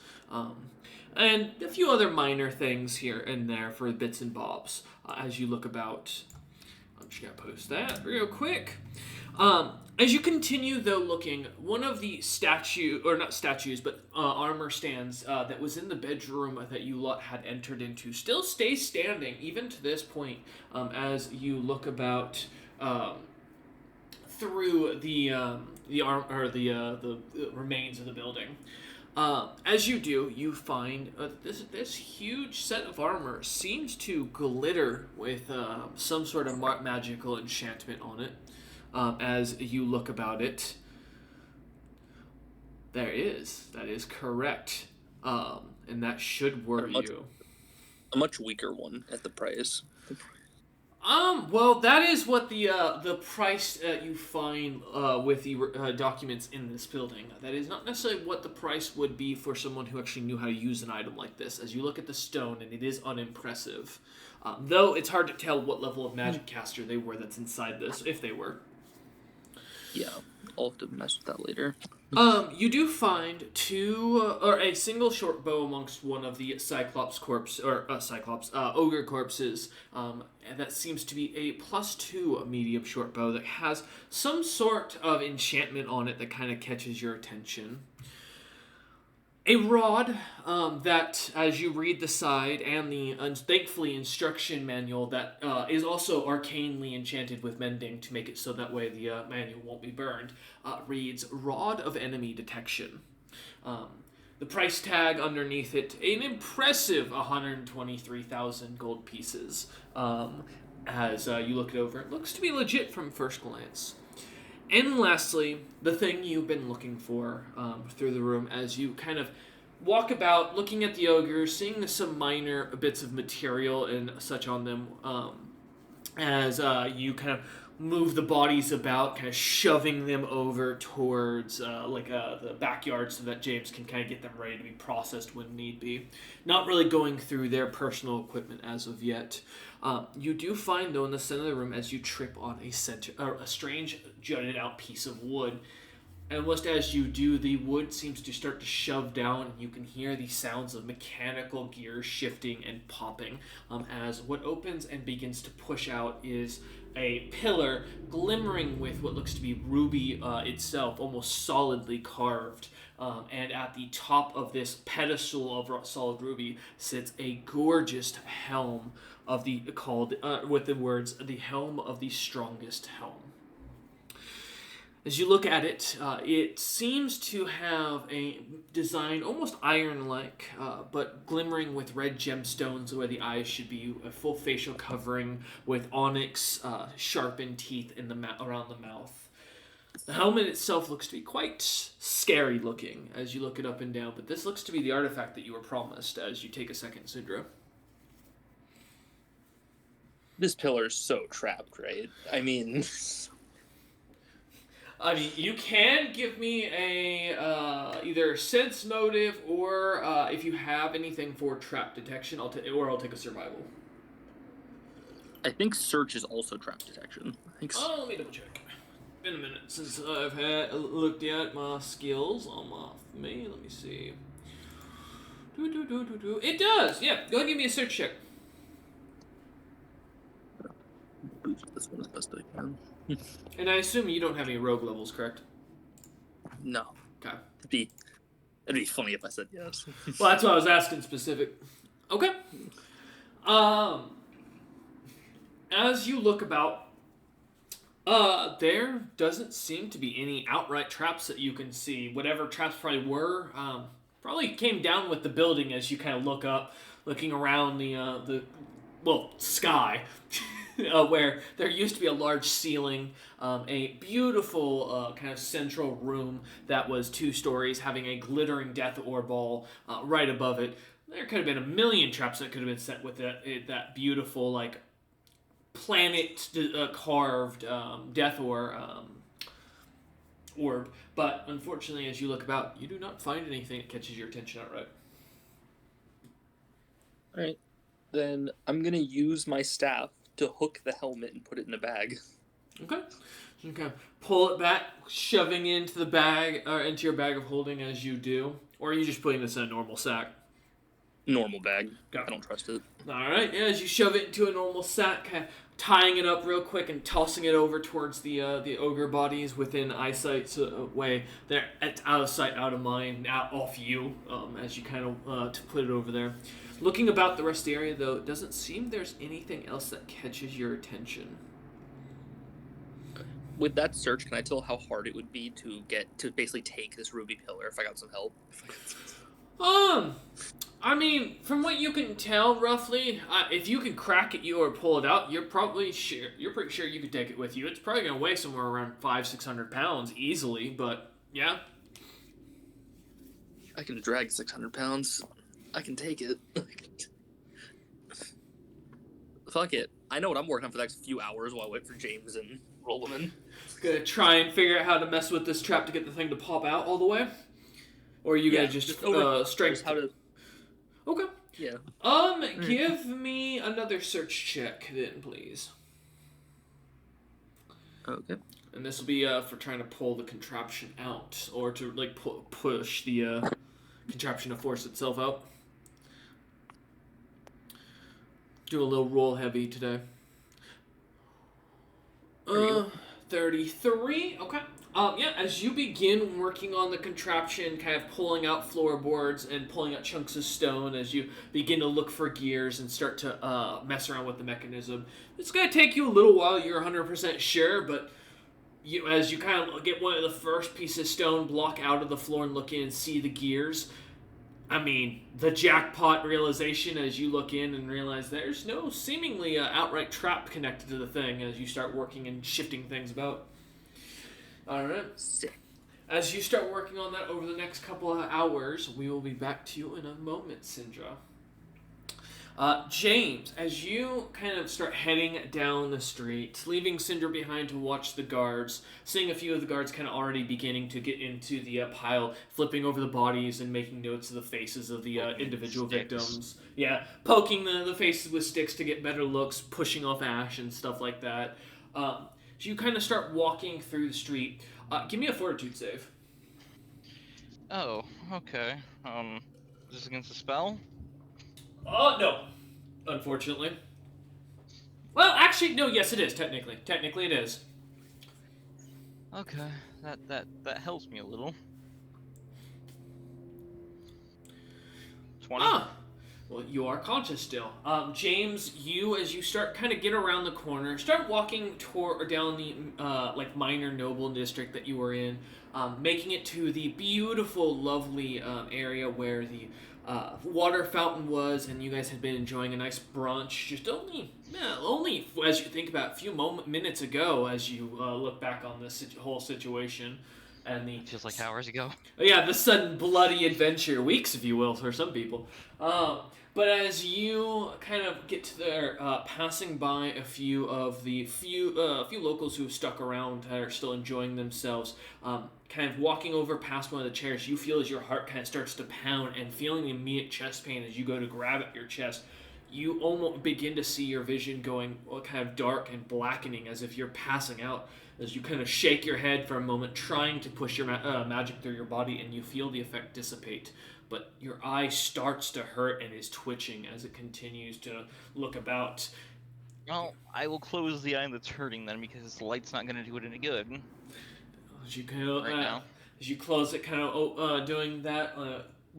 [SPEAKER 1] And a few other minor things here and there for bits and bobs as you look about. I'm just going to post that real quick. As you continue, though, looking, one of the armor stands that was in the bedroom that you lot had entered into still stays standing, even to this point, as you look about through the remains of the building. As you do, you find this huge set of armor seems to glitter with some sort of magical enchantment on it. As you look about it, that is correct, and that should worry you.
[SPEAKER 4] A much weaker one at the price.
[SPEAKER 1] Well, that is what the price you find with the documents in this building. That is not necessarily what the price would be for someone who actually knew how to use an item like this. As you look at the stone, and it is unimpressive. Though it's hard to tell what level of magic caster they were that's inside this, if they were.
[SPEAKER 4] Yeah, I'll have to mess with that later.
[SPEAKER 1] You do find a single short bow amongst one of the ogre corpses. That seems to be a +2 medium short bow that has some sort of enchantment on it that kind of catches your attention. A rod that, as you read the side and the thankfully instruction manual that is also arcanely enchanted with mending to make it so that way the manual won't be burned, reads Rod of Enemy Detection. The price tag underneath it, an impressive 123,000 gold pieces. As you look it over, it looks to be legit from first glance. And lastly, the thing you've been looking for through the room as you kind of walk about, looking at the ogre, seeing some minor bits of material and such on them, as you kind of move the bodies about, kind of shoving them over towards the backyard so that James can kind of get them ready to be processed when need be. Not really going through their personal equipment as of yet. You do find, though, in the center of the room, as you trip on a strange jutted out piece of wood, And just as you do, the wood seems to start to shove down, and you can hear the sounds of mechanical gears shifting and popping as what opens and begins to push out is a pillar glimmering with what looks to be ruby itself, almost solidly carved. And at the top of this pedestal of solid ruby sits a gorgeous helm of the called with the words "the helm of the strongest helm." As you look at it, it seems to have a design almost iron-like, but glimmering with red gemstones where the eyes should be, a full facial covering with onyx sharpened teeth in around the mouth. The helmet itself looks to be quite scary looking as you look it up and down, but this looks to be the artifact that you were promised as you take a second, Syndra.
[SPEAKER 4] This pillar is so trapped, right? I mean,
[SPEAKER 1] you can give me a either sense motive or if you have anything for trap detection, I'll take a survival.
[SPEAKER 4] I think search is also trap detection.
[SPEAKER 1] Let me double check. Been a minute since I've looked at my skills on me. Let me see. It does. Yeah, go ahead and give me a search check.
[SPEAKER 4] Boost this one as best I can.
[SPEAKER 1] And I assume you don't have any rogue levels, correct?
[SPEAKER 4] No.
[SPEAKER 1] Okay.
[SPEAKER 4] It'd be funny if I said yes.
[SPEAKER 1] Well, that's why I was asking specific. Okay. As you look about, there doesn't seem to be any outright traps that you can see. Whatever traps probably were, probably came down with the building as you kind of look up, looking around the sky. Where there used to be a large ceiling, a beautiful kind of central room that was 2 stories, having a glittering death ore ball right above it. There could have been a million traps that could have been set with that beautiful, like, planet carved death ore orb. But unfortunately, as you look about, you do not find anything that catches your attention outright.
[SPEAKER 4] All right. Then I'm going to use my staff to hook the helmet and put it in a bag.
[SPEAKER 1] Okay. You can pull it back, shoving into the bag, or into your bag of holding as you do. Or are you just putting this in a normal sack?
[SPEAKER 4] Normal bag.
[SPEAKER 1] Got it.
[SPEAKER 4] I don't trust it.
[SPEAKER 1] Alright, yeah, as you shove it into a normal sack, kind of tying it up real quick and tossing it over towards the ogre bodies within eyesight way. They're out of sight, out of mind, out off you, as you kind of to put it over there. Looking about the rest of the area, though, it doesn't seem there's anything else that catches your attention.
[SPEAKER 4] With that search, can I tell how hard it would be to basically take this ruby pillar if I got some help?
[SPEAKER 1] I mean, from what you can tell, roughly, if you can crack it or pull it out, you're pretty sure you could take it with you. It's probably going to weigh somewhere around 500-600 pounds easily, but yeah.
[SPEAKER 4] I can drag 600 pounds. I can take it. Fuck it. I know what I'm working on for the next few hours while I wait for James and Rolleman.
[SPEAKER 1] Gonna try and figure out how to mess with this trap to get the thing to pop out all the way? Or are you gonna just strength?
[SPEAKER 4] How to...
[SPEAKER 1] Okay.
[SPEAKER 4] Yeah.
[SPEAKER 1] Give me another search check then, please.
[SPEAKER 4] Okay.
[SPEAKER 1] And this will be for trying to pull the contraption out, or to like push the contraption to force itself out. Do a little roll heavy today. 33. Okay. Yeah, as you begin working on the contraption, kind of pulling out floorboards and pulling out chunks of stone, as you begin to look for gears and start to mess around with the mechanism, it's going to take you a little while, you're 100% sure, but as you kind of get one of the first pieces of stone, block out of the floor and look in and see the gears, I mean, the jackpot realization as you look in and realize there's no seemingly outright trap connected to the thing as you start working and shifting things about. Alright. As you start working on that over the next couple of hours, we will be back to you in a moment, Syndra. James, as you kind of start heading down the street, leaving Syndra behind to watch the guards, seeing a few of the guards kind of already beginning to get into the pile, flipping over the bodies and making notes of the faces of the individual victims. Yeah, poking the faces with sticks to get better looks, pushing off ash and stuff like that. So you kind of start walking through the street. Give me a fortitude save.
[SPEAKER 2] Oh, okay. Is this against a spell?
[SPEAKER 1] Oh, no. Unfortunately. Well, actually, no, yes, it is, technically. Technically, it is.
[SPEAKER 2] Okay, that helps me a little. 20.
[SPEAKER 1] Ah, well, you are conscious still. James, you, as you start kind of get around the corner, start walking toward or down the like minor noble district that you were in, making it to the beautiful, lovely area where the water fountain was, and you guys had been enjoying a nice brunch. Just only as you think about a few minutes ago, as you look back on this whole situation, and the
[SPEAKER 2] It feels like hours ago.
[SPEAKER 1] yeah, the sudden bloody adventure, weeks, if you will, for some people. But as you kind of get to there, passing by a few of the few locals who have stuck around that are still enjoying themselves, kind of walking over past one of the chairs, you feel as your heart kind of starts to pound and feeling the immediate chest pain as you go to grab at your chest. You almost begin to see your vision going kind of dark and blackening as if you're passing out as you kind of shake your head for a moment, trying to push your magic through your body, and you feel the effect dissipate. But your eye starts to hurt and is twitching as it continues to look about.
[SPEAKER 2] Well, I will close the eye that's hurting then because the light's not gonna do it any good
[SPEAKER 1] As you kind of,
[SPEAKER 2] right now.
[SPEAKER 1] as you close it, kind of doing that,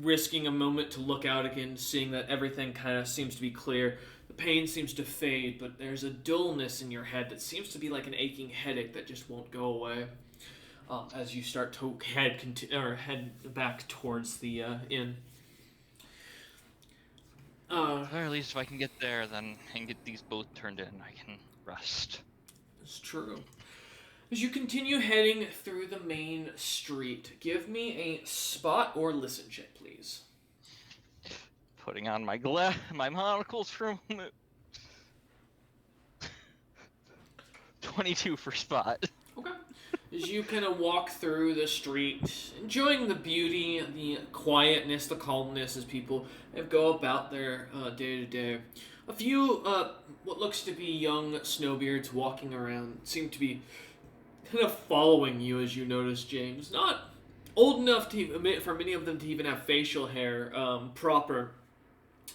[SPEAKER 1] risking a moment to look out again, seeing that everything kind of seems to be clear. The pain seems to fade, but there's a dullness in your head that seems to be like an aching headache that just won't go away. As you start to head back towards the inn.
[SPEAKER 2] At the very least, if I can get there, then and get these both turned in, I can rest.
[SPEAKER 1] It's true. As you continue heading through the main street, give me a spot or listen check, please.
[SPEAKER 2] Putting on my my monocles for a moment. 22 for spot.
[SPEAKER 1] Okay. As you kind of walk through the street, enjoying the beauty, the quietness, the calmness as people go about their day to day. A few, what looks to be young snowbeards walking around seem to be kind of following you as you notice, James. Not old enough to for many of them to even have facial hair proper,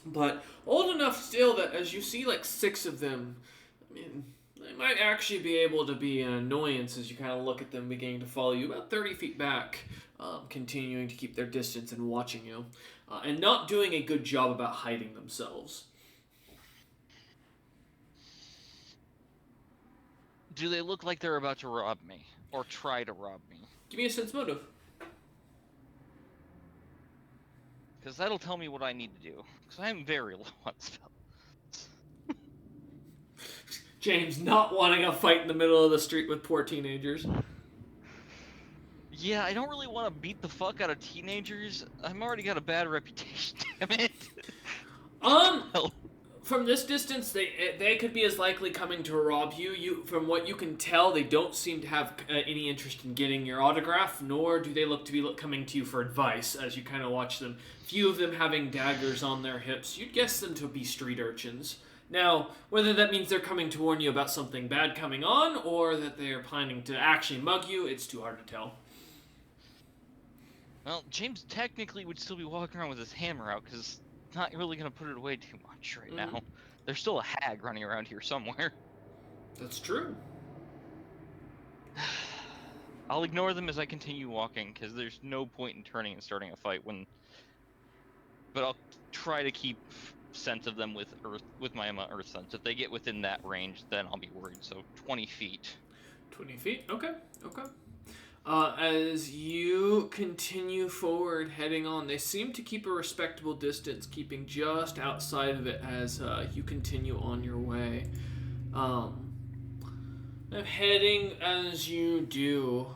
[SPEAKER 1] but old enough still that as you see like 6 of them, I mean, they might actually be able to be an annoyance as you kind of look at them beginning to follow you about 30 feet back, continuing to keep their distance and watching you, and not doing a good job about hiding themselves.
[SPEAKER 2] Do they look like they're about to rob me? Or try to rob me?
[SPEAKER 1] Give me a sense motive.
[SPEAKER 2] Because that'll tell me what I need to do. Because I am very low on spell.
[SPEAKER 1] James not wanting a fight in the middle of the street with poor teenagers.
[SPEAKER 2] Yeah, I don't really want to beat the fuck out of teenagers. I've already got a bad reputation, damn it.
[SPEAKER 1] From this distance, they could be as likely coming to rob you. From what you can tell, they don't seem to have any interest in getting your autograph, nor do they look to be coming to you for advice. As you kind of watch them, few of them having daggers on their hips, you'd guess them to be street urchins. Now, whether that means they're coming to warn you about something bad coming on, or that they're planning to actually mug you, it's too hard to tell.
[SPEAKER 2] Well, James technically would still be walking around with his hammer out, because not really going to put it away too much right now. There's still a hag running around here somewhere.
[SPEAKER 1] That's true.
[SPEAKER 2] I'll ignore them as I continue walking, because there's no point in turning and starting a fight when... But I'll try to keep sense of them with my earth sense. If they get within that range, then I'll be worried. So 20 feet.
[SPEAKER 1] 20 feet? Okay. As you continue forward, heading on, they seem to keep a respectable distance, keeping just outside of it as you continue on your way. Heading as you do,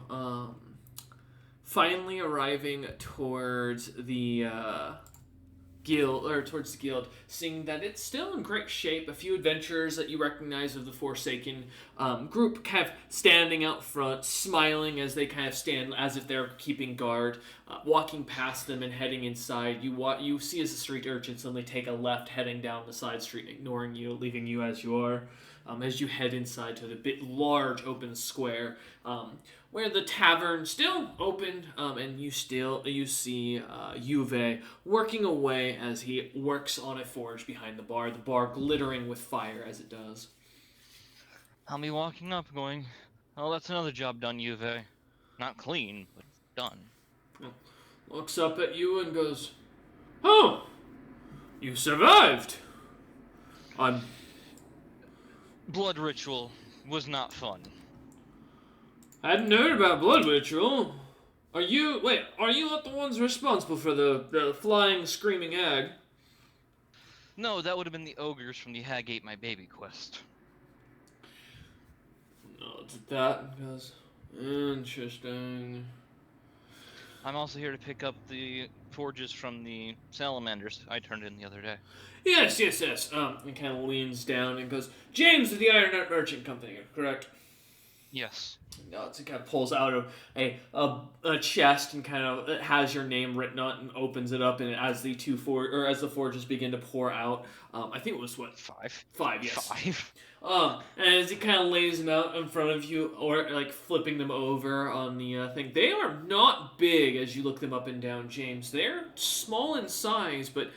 [SPEAKER 1] finally arriving towards the guild, seeing that it's still in great shape. A few adventurers that you recognize of the Forsaken group kind of standing out front, smiling as they kind of stand as if they're keeping guard. Walking past them and heading inside, you see as the street urchin suddenly take a left, heading down the side street, ignoring you, leaving you as you are. As you head inside to the large open square, where the tavern still open, and you see Juve working away as he works on a forge behind the bar glittering with fire as it does.
[SPEAKER 2] I'll be walking up, going, "Oh, that's another job done, Juve. Not clean, but done."
[SPEAKER 1] Looks up at you and goes, "Oh, you survived. I'm
[SPEAKER 2] Blood ritual was not fun.
[SPEAKER 1] hadn't heard about blood ritual. Are you not the ones responsible for the flying screaming hag?"
[SPEAKER 2] No, that would have been the ogres from the Hag Ate My Baby quest.
[SPEAKER 1] Nods at that and goes, "Interesting."
[SPEAKER 2] I'm also here to pick up the forges from the salamanders I turned in the other day.
[SPEAKER 1] Yes. And kind of leans down and goes, "James of the Ironheart Merchant Company, correct?"
[SPEAKER 2] Yes.
[SPEAKER 1] Nods and kind of pulls out a chest and kind of it has your name written on it and opens it up, and as the as the forges begin to pour out, I think it was what
[SPEAKER 2] 5.
[SPEAKER 1] 5, yes.
[SPEAKER 2] 5.
[SPEAKER 1] And as he kind of lays them out in front of you, or like flipping them over on the thing, they are not big as you look them up and down, James. They're small in size, but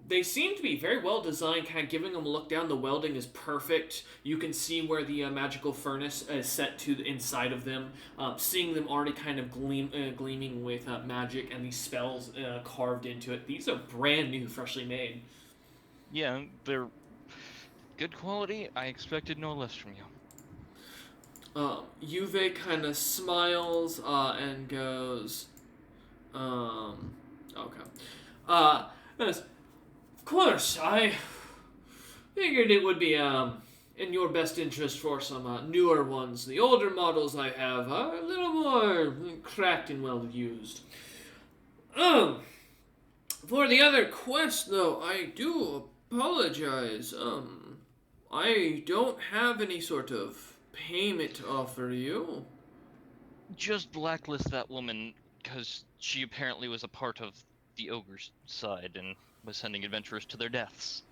[SPEAKER 1] they seem to be very well designed, kind of giving them a look down. The welding is perfect. You can see where the magical furnace is set to the inside of them. Seeing them already kind of gleaming with magic and these spells carved into it. These are brand new, freshly made.
[SPEAKER 2] Yeah, they're good quality. I expected no less from you.
[SPEAKER 1] Juve kind of smiles and goes, okay. Yes, of course, I figured it would be in your best interest for some newer ones. The older models I have are a little more cracked and well used. For the other quest, though, I do apologize. I don't have any sort of payment to offer you.
[SPEAKER 2] Just blacklist that woman, because she apparently was a part of the ogre's side and was sending adventurers to their deaths.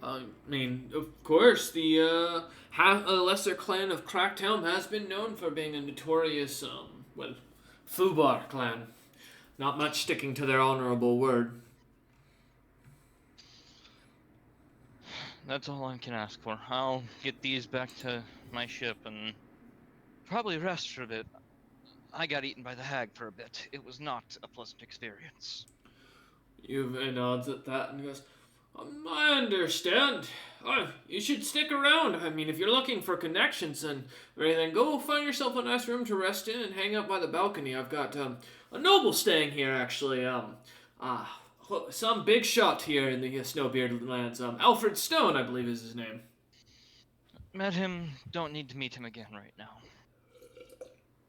[SPEAKER 1] I mean, of course, the lesser clan of Cracktown has been known for being a notorious, Fubar clan. Not much sticking to their honorable word.
[SPEAKER 2] That's all I can ask for. I'll get these back to my ship and probably rest for a bit. I got eaten by the hag for a bit. It was not a pleasant experience.
[SPEAKER 1] Juve nods at that and goes, I understand. You should stick around. I mean, if you're looking for connections and everything, go find yourself a nice room to rest in and hang out by the balcony. I've got a noble staying here, actually. Some big shot here in the Snowbeard lands. Alfred Stone, I believe is his name.
[SPEAKER 2] Met him. Don't need to meet him again right now.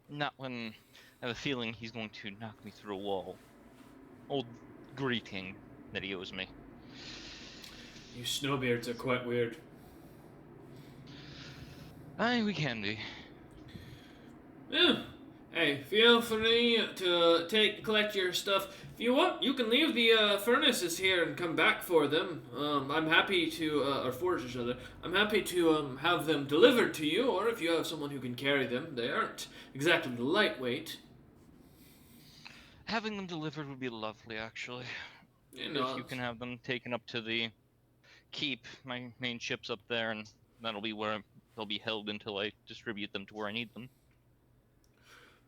[SPEAKER 2] Not when I have a feeling he's going to knock me through a wall. Old greeting that he owes me.
[SPEAKER 1] You Snowbeards are quite weird.
[SPEAKER 2] Aye, we can be.
[SPEAKER 1] Yeah. Hey, feel free to collect your stuff. If you want, you can leave the furnaces here and come back for them. I'm happy to, or forges rather. I'm happy to have them delivered to you, or if you have someone who can carry them. They aren't exactly lightweight.
[SPEAKER 2] Having them delivered would be lovely, actually.
[SPEAKER 1] You know,
[SPEAKER 2] If you can have them taken up to the keep, my main ship's up there, and that'll be where they'll be held until I distribute them to where I need them.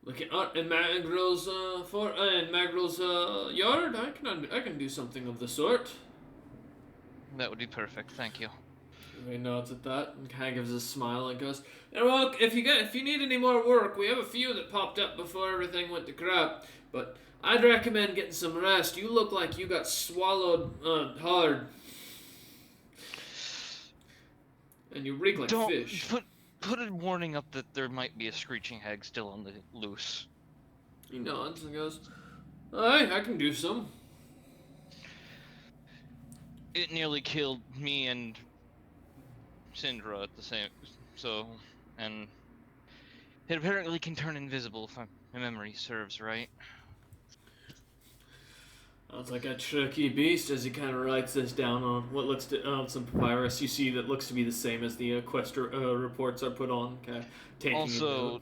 [SPEAKER 1] Look at in Magrill's yard. I can do something of the sort.
[SPEAKER 2] That would be perfect, thank you.
[SPEAKER 1] He nods at that and kind of gives a smile and goes, "Well, if you need any more work, we have a few that popped up before everything went to crap. But I'd recommend getting some rest. You look like you got swallowed hard, and you reek like fish."
[SPEAKER 2] Put a warning up that there might be a screeching hag still on the loose.
[SPEAKER 1] He nods and goes, "Aye, I can do some."
[SPEAKER 2] It nearly killed me and Syndra at the same. And it apparently can turn invisible if my memory serves right.
[SPEAKER 1] Sounds like a tricky beast. As he kind of writes this down on what looks to some papyrus, you see that looks to be the same as the quest reports are put on. Okay, taking
[SPEAKER 2] Also,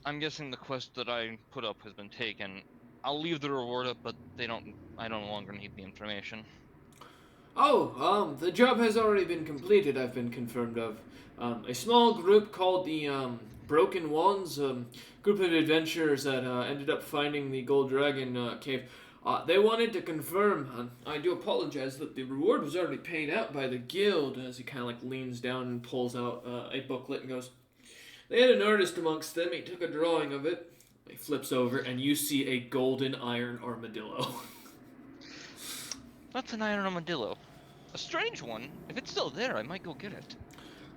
[SPEAKER 2] I'm guessing the quest that I put up has been taken. I'll leave the reward up, but I no longer need the information.
[SPEAKER 1] Oh, the job has already been completed, I've been confirmed of. A small group called the, Broken Ones, group of adventurers that, ended up finding the Gold Dragon, cave. They wanted to confirm, I do apologize, that the reward was already paid out by the guild, as he kind of, like, leans down and pulls out, a booklet and goes, they had an artist amongst them, he took a drawing of it. He flips over, and you see a golden iron armadillo.
[SPEAKER 2] That's an iron armadillo. A strange one. If it's still there, I might go get it.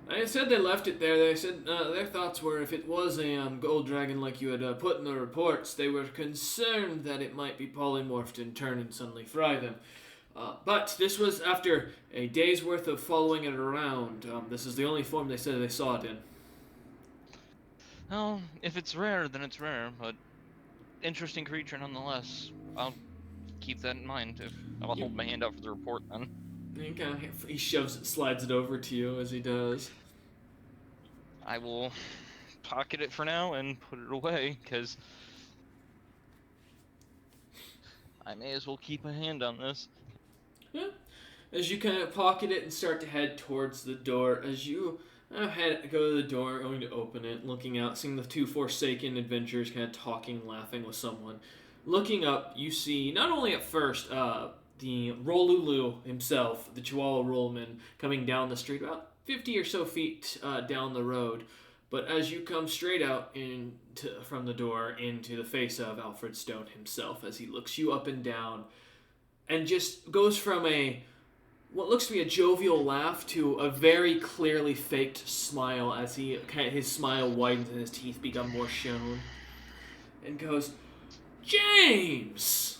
[SPEAKER 1] I said they left it there. They said their thoughts were if it was a gold dragon like you had put in the reports, they were concerned that it might be polymorphed and turn and suddenly fry them. But this was after a day's worth of following it around. This is the only form they said they saw it in.
[SPEAKER 2] Well, if it's rare, then it's rare, but interesting creature nonetheless. I'll keep that in mind. I'll hold my hand out for the report then.
[SPEAKER 1] He shoves it, slides it over to you as he does.
[SPEAKER 2] I will pocket it for now and put it away, because I may as well keep a hand on this.
[SPEAKER 1] Yeah. As you kind of pocket it and start to head towards the door, as you go to the door, going to open it, looking out, seeing the two Forsaken adventurers kind of talking, laughing with someone. Looking up, you see not only at first the Rolulu himself, the Chihuahua Rollman, coming down the street about 50 or so feet down the road. But as you come straight out from the door into the face of Alfred Stone himself, as he looks you up and down, and just goes from what looks to be a jovial laugh to a very clearly faked smile as his smile widens and his teeth become more shown, and goes, James!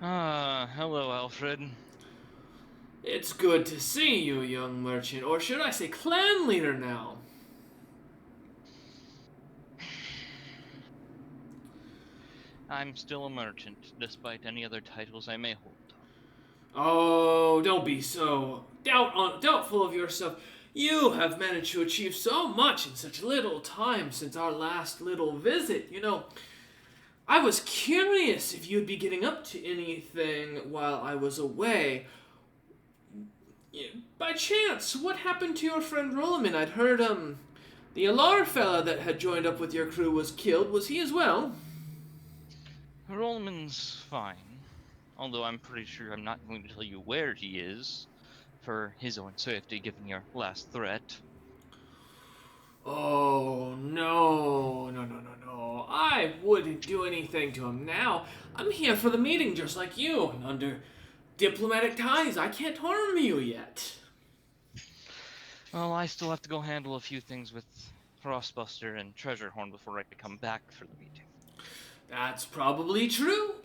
[SPEAKER 2] Hello, Alfred.
[SPEAKER 1] It's good to see you, young merchant, or should I say clan leader now?
[SPEAKER 2] I'm still a merchant, despite any other titles I may hold.
[SPEAKER 1] Oh, don't be so doubtful of yourself. You have managed to achieve so much in such little time since our last little visit. I was curious if you'd be getting up to anything while I was away. By chance, what happened to your friend Rolliman? I'd heard, the Alar fella that had joined up with your crew was killed. Was he as well?
[SPEAKER 2] Rollman's fine, although I'm pretty sure I'm not going to tell you where he is, for his own safety given your last threat.
[SPEAKER 1] Oh, no. I wouldn't do anything to him now. I'm here for the meeting just like you, and under diplomatic ties, I can't harm you yet.
[SPEAKER 2] Well, I still have to go handle a few things with Frostbuster and Treasure-Horn before I come back for the meeting.
[SPEAKER 1] That's probably true.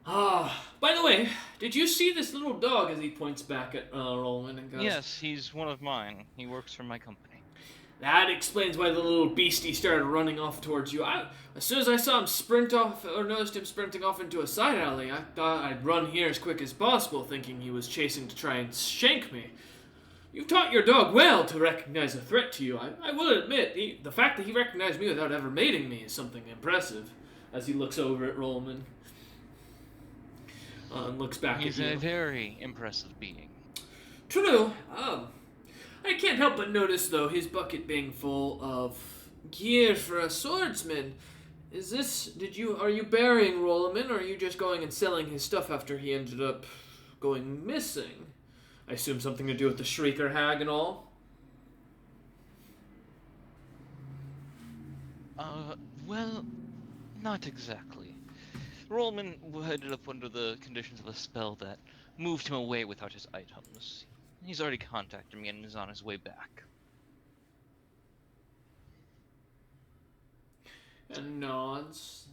[SPEAKER 1] By the way, did you see this little dog as he points back at Roland and goes,
[SPEAKER 2] Yes, he's one of mine. He works for my company.
[SPEAKER 1] That explains why the little beastie started running off towards you. As soon as I saw him sprint off, or noticed him sprinting off into a side alley, I thought I'd run here as quick as possible, thinking he was chasing to try and shank me. You've taught your dog well to recognize a threat to you. I will admit, the fact that he recognized me without ever mating me is something impressive, as he looks over at Rollman. And looks back
[SPEAKER 2] He's
[SPEAKER 1] at you.
[SPEAKER 2] a very impressive being.
[SPEAKER 1] True. I can't help but notice, though, his bucket being full of gear for a swordsman. Are you burying Rolliman, or are you just going and selling his stuff after he ended up going missing? I assume something to do with the Shrieker Hag and all?
[SPEAKER 2] Well, not exactly. Rollman ended up under the conditions of a spell that moved him away without his items. He's already contacted me and is on his way back.
[SPEAKER 1] And nods.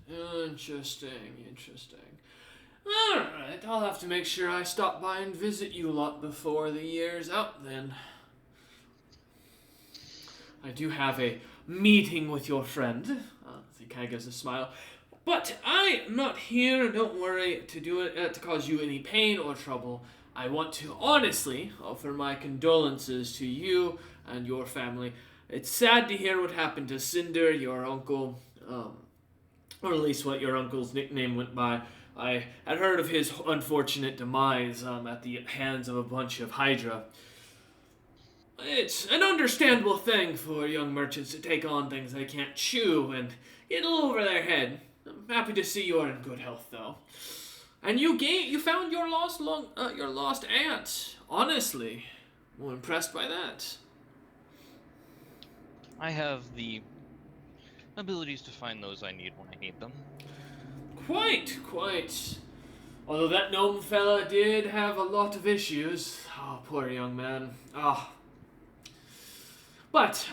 [SPEAKER 1] Interesting. Alright, I'll have to make sure I stop by and visit you lot before the year's out then. I do have a meeting with your friend. He kind of gives a smile. But I'm not here, don't worry, to do it to cause you any pain or trouble. I want to honestly offer my condolences to you and your family. It's sad to hear what happened to Cinder, your uncle, or at least what your uncle's nickname went by. I had heard of his unfortunate demise at the hands of a bunch of Hydra. It's an understandable thing for young merchants to take on things they can't chew and get a little over their head. I'm happy to see you're in good health, though. And you found your lost aunt. Honestly, I'm impressed by that.
[SPEAKER 2] I have the abilities to find those I need when I need them.
[SPEAKER 1] Quite. Although that gnome fella did have a lot of issues. Oh, poor young man. But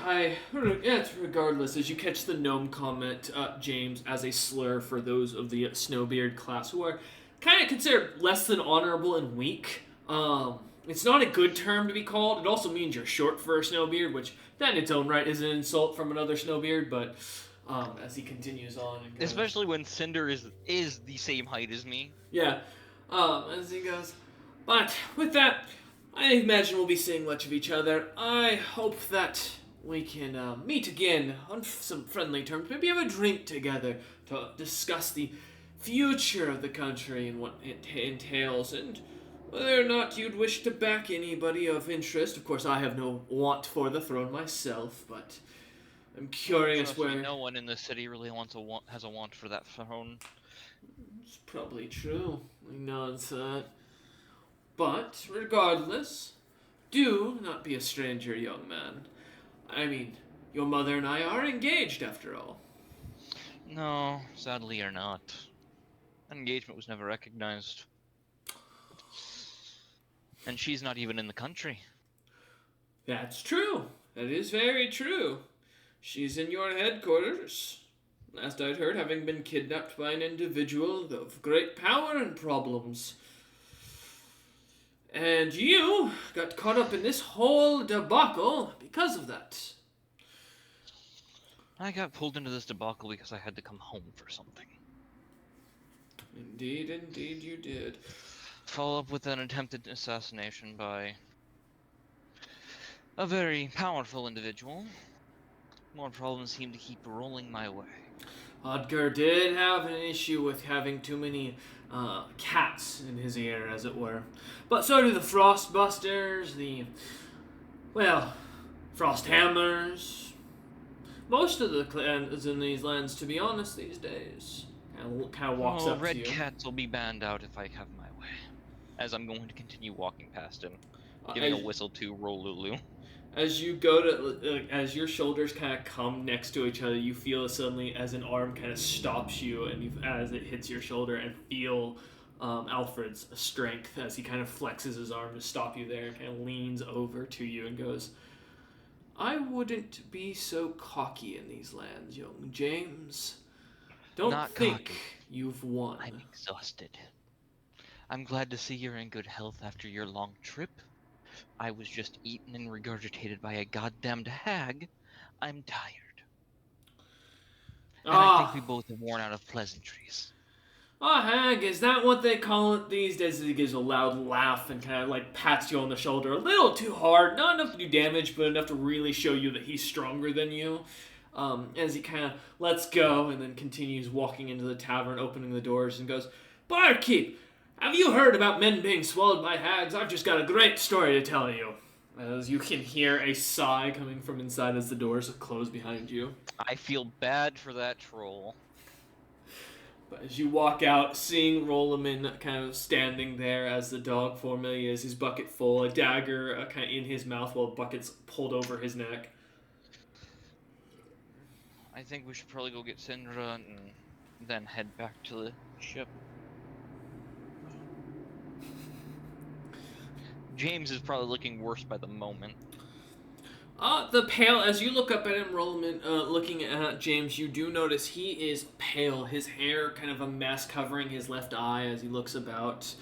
[SPEAKER 1] regardless, as you catch the gnome comment, James, as a slur for those of the Snowbeard class who are kind of considered less than honorable and weak. It's not a good term to be called. It also means you're short for a Snowbeard, which that in its own right is an insult from another Snowbeard, but as he continues on. And
[SPEAKER 2] especially when Cinder is the same height as me.
[SPEAKER 1] Yeah. As he goes, but with that, I imagine we'll be seeing much of each other. I hope that we can meet again on some friendly terms. Maybe have a drink together to discuss the future of the country and what it entails, and whether or not you'd wish to back anybody of interest. Of course, I have no want for the throne myself, but I'm curious
[SPEAKER 2] Trust me,
[SPEAKER 1] where...
[SPEAKER 2] no one in the city really has a want for that throne.
[SPEAKER 1] It's probably true. He nods that. But, regardless, do not be a stranger, young man. I mean, your mother and I are engaged, after all.
[SPEAKER 2] No, sadly you're not. Engagement was never recognized. And she's not even in the country.
[SPEAKER 1] That's true. That is very true. She's in your headquarters. Last I'd heard, having been kidnapped by an individual of great power and problems. And you got caught up in this whole debacle because of that.
[SPEAKER 2] I got pulled into this debacle because I had to come home for something.
[SPEAKER 1] Indeed you did.
[SPEAKER 2] Follow up with an attempted assassination by a very powerful individual. More problems seem to keep rolling my way.
[SPEAKER 1] Odger did have an issue with having too many cats in his ear, as it were. But so do the Frostbusters, Frosthammers. Most of the clans in these lands, to be honest, these days. Kind of walks up to you.
[SPEAKER 2] Red cats will be banned out if I have my way. As I'm going to continue walking past him, giving a whistle to Rolulu.
[SPEAKER 1] As you go to, as your shoulders kind of come next to each other, you feel suddenly as an arm kind of stops you, and as it hits your shoulder, and feel Alfred's strength as he kind of flexes his arm to stop you there, and kind of leans over to you and goes, "I wouldn't be so cocky in these lands, young James. Don't
[SPEAKER 2] Not
[SPEAKER 1] think
[SPEAKER 2] cocky.
[SPEAKER 1] you've won."
[SPEAKER 2] I'm exhausted. I'm glad to see you're in good health after your long trip. I was just eaten and regurgitated by a goddamned hag. I'm tired. And I think we both have worn out of pleasantries.
[SPEAKER 1] A hag, is that what they call it these days? He gives a loud laugh and kind of like pats you on the shoulder a little too hard. Not enough to do damage, but enough to really show you that he's stronger than you. As he kind of lets go and then continues walking into the tavern, opening the doors, and goes, "Barkeep, have you heard about men being swallowed by hags? I've just got a great story to tell you." As you can hear a sigh coming from inside as the doors close behind you.
[SPEAKER 2] I feel bad for that troll.
[SPEAKER 1] But as you walk out, seeing Rolliman kind of standing there as the dog formerly is, his bucket full, a dagger kind of in his mouth while the bucket's pulled over his neck.
[SPEAKER 2] I think we should probably go get Syndra and then head back to the ship. James is probably looking worse by the moment.
[SPEAKER 1] As you look up at him, Rolliman, looking at James, you do notice he is pale. His hair kind of a mess covering his left eye as he looks about.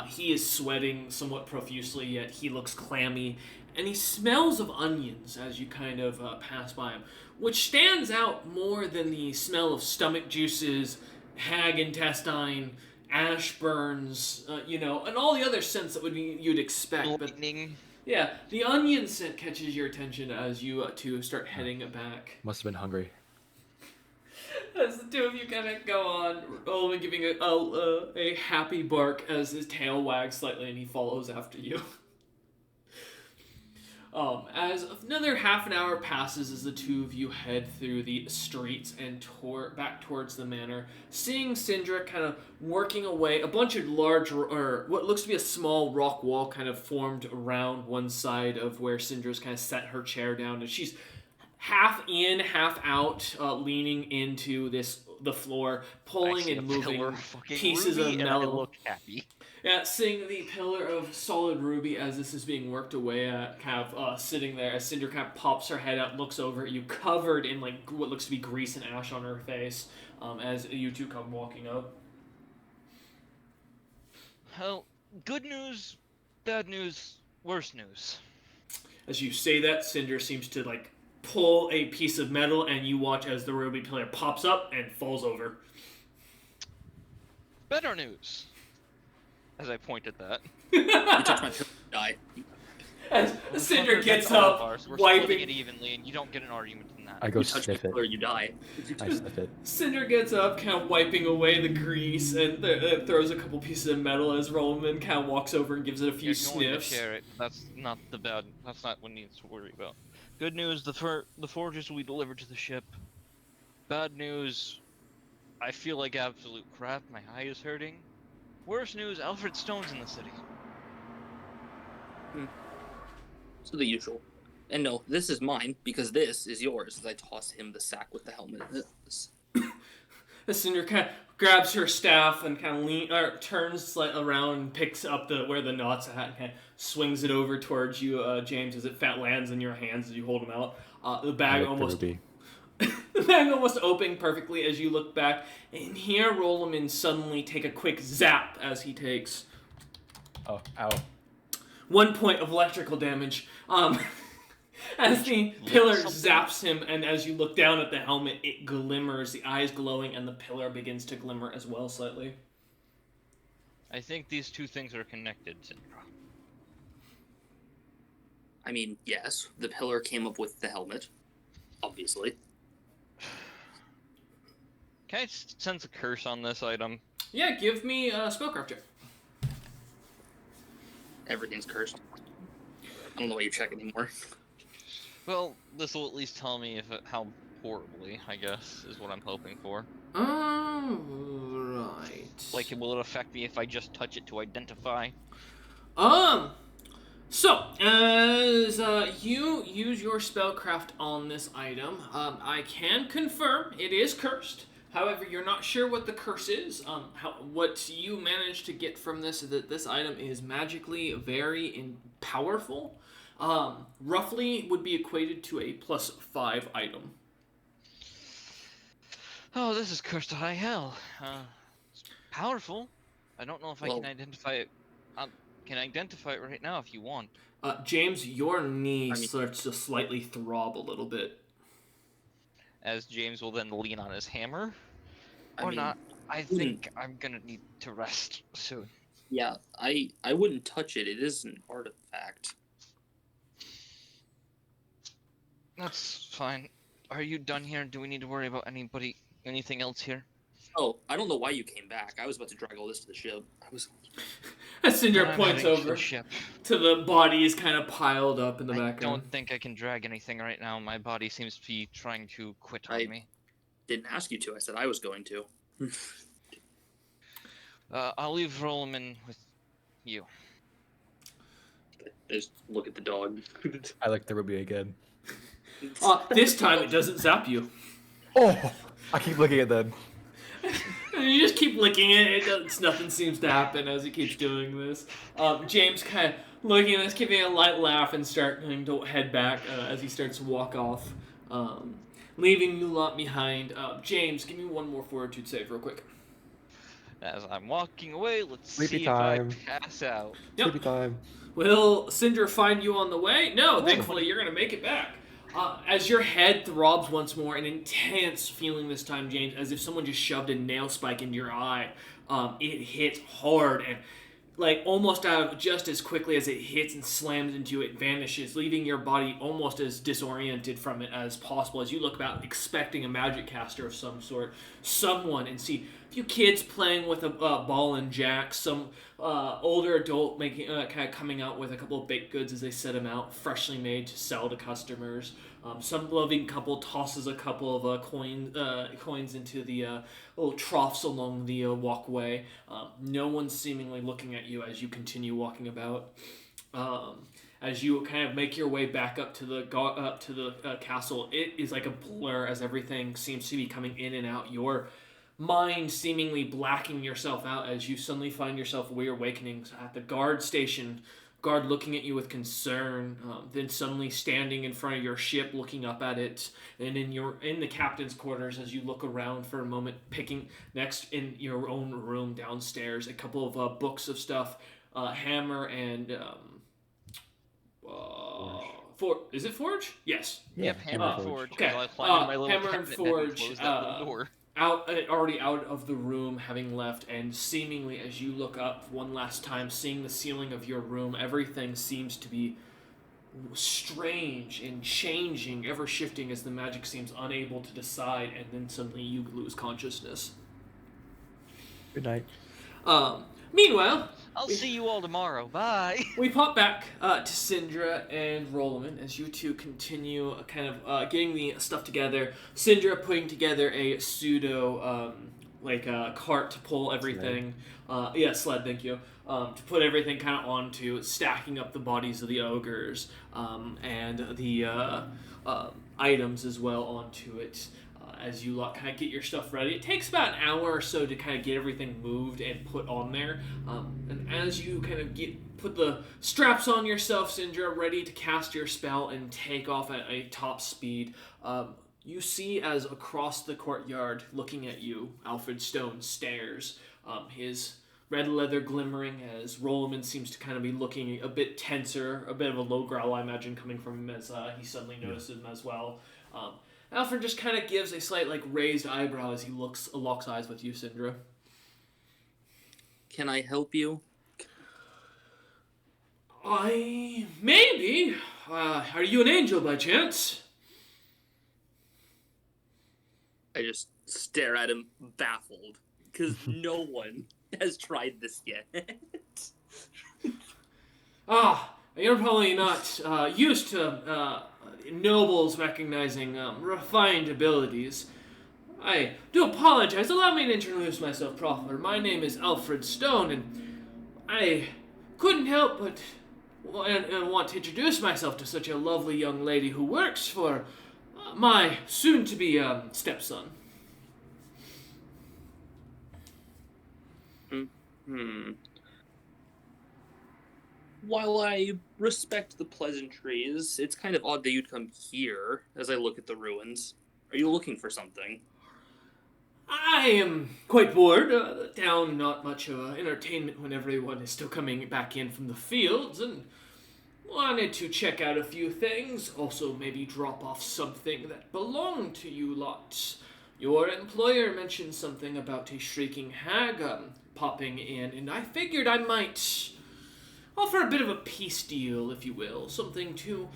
[SPEAKER 1] He is sweating somewhat profusely, yet he looks clammy. And he smells of onions as you kind of pass by him, which stands out more than the smell of stomach juices, hag intestine, ash burns, and all the other scents that you'd expect. But
[SPEAKER 2] Lightning.
[SPEAKER 1] yeah, the onion scent catches your attention as you two start heading back.
[SPEAKER 3] Must have been hungry.
[SPEAKER 1] As the two of you kind of go on, Roland giving a happy bark as his tail wags slightly and he follows after you. As another half an hour passes as the two of you head through the streets and back towards the manor, seeing Syndra kind of working away, a bunch of large, or what looks to be a small rock wall kind of formed around one side of where Syndra's kind of set her chair down, and she's half in, half out, leaning into the floor, pulling and moving pieces of metal.
[SPEAKER 2] I look happy.
[SPEAKER 1] Yeah, seeing the pillar of solid ruby as this is being worked away at, kind of sitting there as Syndra kind of pops her head out, looks over at you, covered in like what looks to be grease and ash on her face, as you two come walking up.
[SPEAKER 2] Well, good news, bad news, worse news.
[SPEAKER 1] As you say that, Syndra seems to like pull a piece of metal, and you watch as the ruby pillar pops up and falls over.
[SPEAKER 2] Better news. As I point at that.
[SPEAKER 4] You touch my pillow, die.
[SPEAKER 1] As Syndra gets up,
[SPEAKER 2] We're
[SPEAKER 1] wiping
[SPEAKER 2] splitting it evenly, and you don't get an argument in that.
[SPEAKER 3] I go
[SPEAKER 4] You touch my
[SPEAKER 3] sniff it.
[SPEAKER 4] pillar, you die.
[SPEAKER 3] I sniff it.
[SPEAKER 1] Cinder gets up, kind of wiping away the grease, and throws a couple pieces of metal as Roman kind of walks over and gives it a few
[SPEAKER 2] You're going to
[SPEAKER 1] sniffs.
[SPEAKER 2] share it. That's not what needs to worry about. Good news, the forges will be delivered to the ship. Bad news, I feel like absolute crap. My eye is hurting. Worse news, Alfred Stone's in the city.
[SPEAKER 4] So the usual. And no, this is mine, because this is yours, as I toss him the sack with the helmet.
[SPEAKER 1] Cinder kind of grabs her staff and kind of turns around and picks up where the knot's at and kind of swings it over towards you, James, as it lands in your hands as you hold him out. The bag almost... The bag almost opening perfectly as you look back, and hear Rolleman suddenly take a quick zap as he takes...
[SPEAKER 3] Oh, ow.
[SPEAKER 1] 1 point of electrical damage. As the pillar zaps him, and as you look down at the helmet, it glimmers, the eyes glowing, and the pillar begins to glimmer as well slightly.
[SPEAKER 2] I think these two things are connected, Syndra.
[SPEAKER 4] I mean, yes, the pillar came up with the helmet, obviously.
[SPEAKER 2] Can I sense a curse on this item?
[SPEAKER 1] Yeah, give me a spellcraft check.
[SPEAKER 4] Everything's cursed. I don't know why you check anymore.
[SPEAKER 2] Well, this will at least tell me how horribly, I guess, is what I'm hoping for.
[SPEAKER 1] Right.
[SPEAKER 2] Like, will it affect me if I just touch it to identify?
[SPEAKER 1] So, as you use your spellcraft on this item, I can confirm it is cursed. However, you're not sure what the curse is. What you managed to get from this is that this item is magically very powerful. Roughly would be equated to a +5 item.
[SPEAKER 2] Oh, this is cursed to high hell. It's powerful. I don't know if I can identify it. Can identify it right now if you want.
[SPEAKER 1] James, your knee starts to slightly throb a little bit.
[SPEAKER 2] As James will then lean on his hammer. Not. I think I'm gonna need to rest soon.
[SPEAKER 4] Yeah, I wouldn't touch it. It is an artifact.
[SPEAKER 2] That's fine. Are you done here? Do we need to worry about anything else here?
[SPEAKER 4] Oh, I don't know why you came back. I was about to drag all this to the ship.
[SPEAKER 1] Cinder points over to the bodies kind of piled up in the background.
[SPEAKER 2] I don't think I can drag anything right now. My body seems to be trying to quit on me.
[SPEAKER 4] Didn't ask you to. I said I was going to.
[SPEAKER 2] I'll leave Rolleman with you.
[SPEAKER 4] Just look at the dog.
[SPEAKER 3] I like the ruby again.
[SPEAKER 1] This time it doesn't zap you.
[SPEAKER 3] Oh! I keep looking at them.
[SPEAKER 1] You just keep licking it. Nothing seems to happen as he keeps doing this. James kind of looking at this, giving a light laugh and starting to head back as he starts to walk off, leaving you lot behind. James, give me one more fortitude save real quick.
[SPEAKER 2] As I'm walking away, let's
[SPEAKER 3] Sleepy
[SPEAKER 2] see
[SPEAKER 3] time.
[SPEAKER 2] if I pass out.
[SPEAKER 1] Yep.
[SPEAKER 3] Sleepy time.
[SPEAKER 1] Will Cinder find you on the way? No, thankfully you're going to make it back. As your head throbs once more, an intense feeling this time, James, as if someone just shoved a nail spike into your eye. it hits hard and like almost out of just as quickly as it hits and slams into you, it vanishes, leaving your body almost as disoriented from it as possible as you look about expecting a magic caster of some sort, someone, and see a few kids playing with a ball and jack, some older adult making kind of coming out with a couple of baked goods as they set them out, freshly made to sell to customers. Some loving couple tosses a couple of coins into the little troughs along the walkway. No one's seemingly looking at you as you continue walking about. As you kind of make your way back up to the castle, it is like a blur as everything seems to be coming in and out. Your mind seemingly blacking yourself out as you suddenly find yourself reawakening at the guard station. Guard looking at you with concern, then suddenly standing in front of your ship, looking up at it, and in the captain's quarters as you look around for a moment, picking next in your own room downstairs a couple of books of stuff, hammer and is it forge? Yes.
[SPEAKER 2] Yep, hammer and
[SPEAKER 3] Forge.
[SPEAKER 2] forge.
[SPEAKER 1] Okay.
[SPEAKER 2] I'll climb into my little
[SPEAKER 1] Hammer and
[SPEAKER 2] cabinet
[SPEAKER 1] forge.
[SPEAKER 2] close that little door.
[SPEAKER 1] Already out of the room, having left, and seemingly as you look up one last time, seeing the ceiling of your room, everything seems to be strange and changing, ever shifting as the magic seems unable to decide, and then suddenly you lose consciousness.
[SPEAKER 3] Good night.
[SPEAKER 1] Meanwhile,
[SPEAKER 2] I'll see you all tomorrow. Bye.
[SPEAKER 1] we pop back to Syndra and Roloman as you two continue kind of getting the stuff together. Syndra putting together a pseudo cart to pull everything. Sled, thank you. To put everything kind of onto, stacking up the bodies of the ogres and the items as well onto it. As you kind of get your stuff ready. It takes about an hour or so to kind of get everything moved and put on there. And as you kind of put the straps on yourself, Syndra, ready to cast your spell and take off at a top speed, you see as across the courtyard, looking at you, Alfred Stone stares, his red leather glimmering as Roloman seems to kind of be looking a bit tenser, a bit of a low growl, I imagine, coming from him as he suddenly notices him as well. Alfred just kind of gives a slight, raised eyebrow as he locks eyes with you, Syndra.
[SPEAKER 4] Can I help you?
[SPEAKER 1] Maybe. Are you an angel by chance?
[SPEAKER 4] I just stare at him, baffled, because no one has tried this yet.
[SPEAKER 1] You're probably not used to nobles recognizing refined abilities. I do apologize. Allow me to introduce myself proper. My name is Alfred Stone, and I couldn't help but want to introduce myself to such a lovely young lady who works for my soon-to-be stepson.
[SPEAKER 4] While I respect the pleasantries, it's kind of odd that you'd come here as I look at the ruins. Are you looking for something?
[SPEAKER 1] I am quite bored. The town, not much of entertainment when everyone is still coming back in from the fields, and wanted to check out a few things. Also, maybe drop off something that belonged to you lot. Your employer mentioned something about a shrieking hag popping in, and I figured I might offer a bit of a peace deal, if you will, something to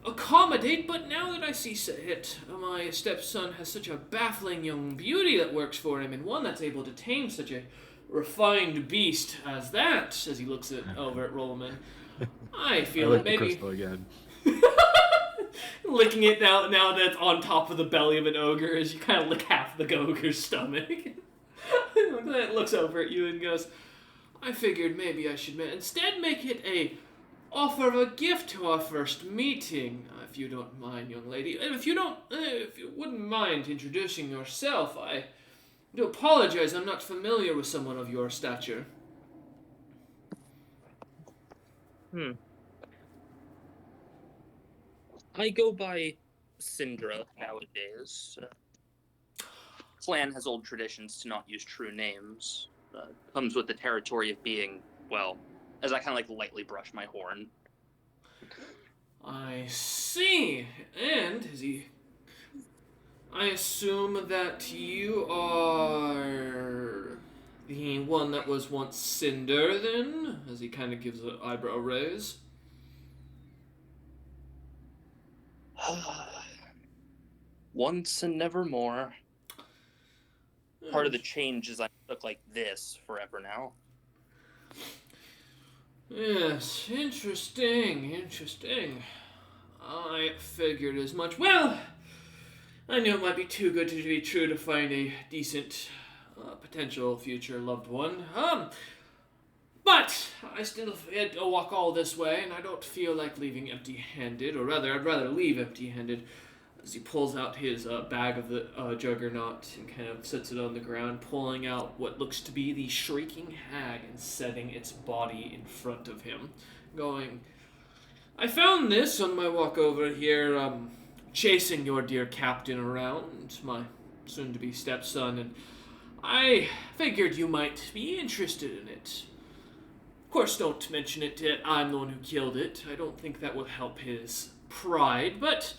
[SPEAKER 1] accommodate, but now that I see it, my stepson has such a baffling young beauty that works for him, and one that's able to tame such a refined beast as that, as he looks over at Roloman. I feel that maybe...
[SPEAKER 3] the crystal again.
[SPEAKER 1] Licking it now that it's on top of the belly of an ogre, as you kind of lick half the ogre's stomach. It looks over at you and goes, I figured maybe I should instead make it a offer of a gift to our first meeting, if you don't mind, young lady. And if you wouldn't mind introducing yourself, I do apologize. I'm not familiar with someone of your stature.
[SPEAKER 4] I go by Syndra nowadays. Clan has old traditions to not use true names. Comes with the territory of being, well, as I kind of lightly brush my horn.
[SPEAKER 1] I see. And I assume that you are The one that was once Cinder, then? As he kind of gives an eyebrow raise.
[SPEAKER 4] Once and never more. Part of the change is I look like this forever now.
[SPEAKER 1] Yes, interesting. I figured as much. Well, I knew it might be too good to be true to find a decent potential future loved one. But I still had to walk all this way, and I don't feel like leaving empty-handed, or rather, I'd rather leave empty-handed. As he pulls out his bag of the juggernaut and kind of sets it on the ground, pulling out what looks to be the shrieking hag and setting its body in front of him, going, I found this on my walk over here, chasing your dear captain around, my soon-to-be stepson, and I figured you might be interested in it. Of course, don't mention it that I'm the one who killed it. I don't think that will help his pride, but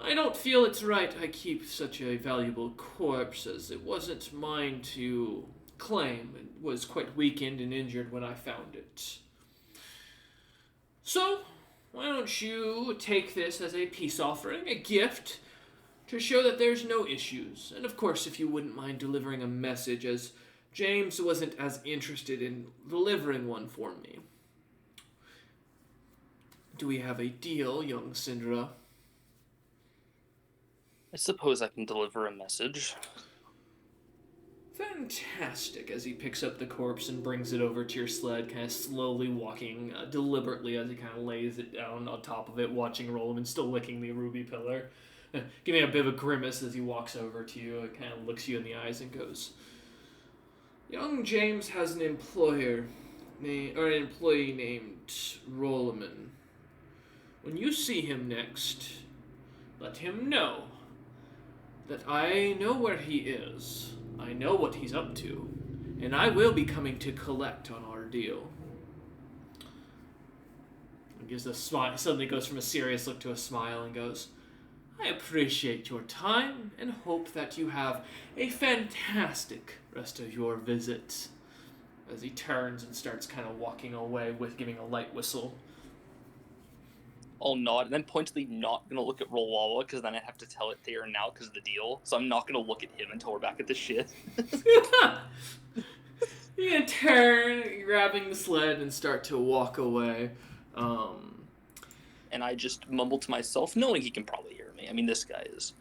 [SPEAKER 1] I don't feel it's right I keep such a valuable corpse, as it wasn't mine to claim. It was quite weakened and injured when I found it. So, why don't you take this as a peace offering, a gift, to show that there's no issues. And of course, if you wouldn't mind delivering a message, as James wasn't as interested in delivering one for me. Do we have a deal, young Syndra?
[SPEAKER 4] I suppose I can deliver a message.
[SPEAKER 1] Fantastic, as he picks up the corpse and brings it over to your sled, kind of slowly walking deliberately as he kind of lays it down on top of it, watching Roland still licking the ruby pillar. Giving a bit of a grimace as he walks over to you and kind of looks you in the eyes and goes, young James has an employee named Rolleman. When you see him next, let him know that I know where he is, I know what he's up to, and I will be coming to collect on our deal. He gives a smile, suddenly goes from a serious look to a smile and goes, I appreciate your time and hope that you have a fantastic rest of your visit. As he turns and starts kind of walking away with giving a light whistle.
[SPEAKER 4] I'll nod and then pointedly not going to look at Rolwalla because then I have to tell it there and now because of the deal. So I'm not going to look at him until we're back at the shit.
[SPEAKER 1] You're going to turn, grabbing the sled, and start to walk away.
[SPEAKER 4] And I just mumble to myself, knowing he can probably hear me. I mean, this guy is.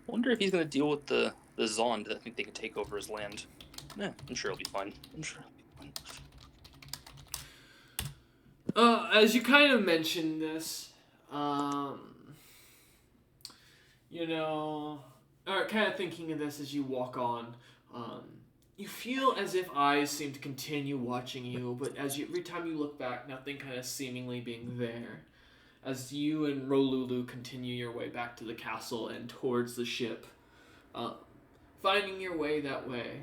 [SPEAKER 4] Wonder if he's going to deal with the Zond that think they can take over his land. Yeah, I'm sure he'll be fine.
[SPEAKER 1] As you kind of mentioned this, or kind of thinking of this as you walk on, you feel as if eyes seem to continue watching you, but every time you look back, nothing kind of seemingly being there. As you and Rolulu continue your way back to the castle and towards the ship, finding your way that way,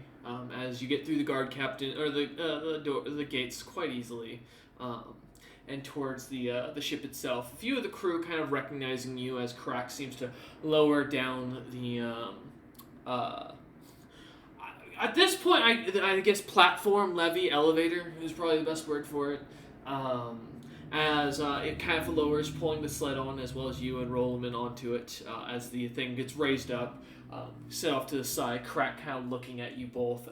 [SPEAKER 1] as you get through the guard captain or the gates quite easily, and towards the ship itself. A few of the crew kind of recognizing you as Crack seems to lower down the at this point, I guess platform, levee, elevator is probably the best word for it. As it kind of lowers, pulling the sled on, as well as you and Rolleman onto it, as the thing gets raised up, set off to the side, Crack kind of looking at you both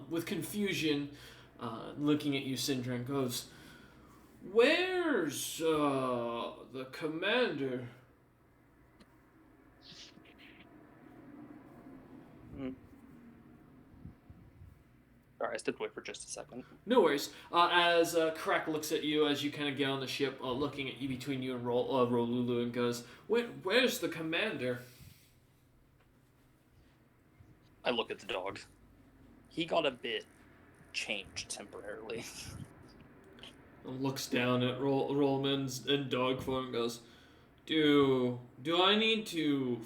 [SPEAKER 1] with confusion, looking at you, Syndra, and goes, where's the commander?
[SPEAKER 4] Sorry, I stepped away for just a second.
[SPEAKER 1] No worries. As Crack looks at you as you kind of get on the ship, looking at you between you and Rolulu, and goes, where's the commander?
[SPEAKER 4] I look at the dog. He got a bit changed temporarily.
[SPEAKER 1] Looks down at Rollman's in dog form and goes, Do I need to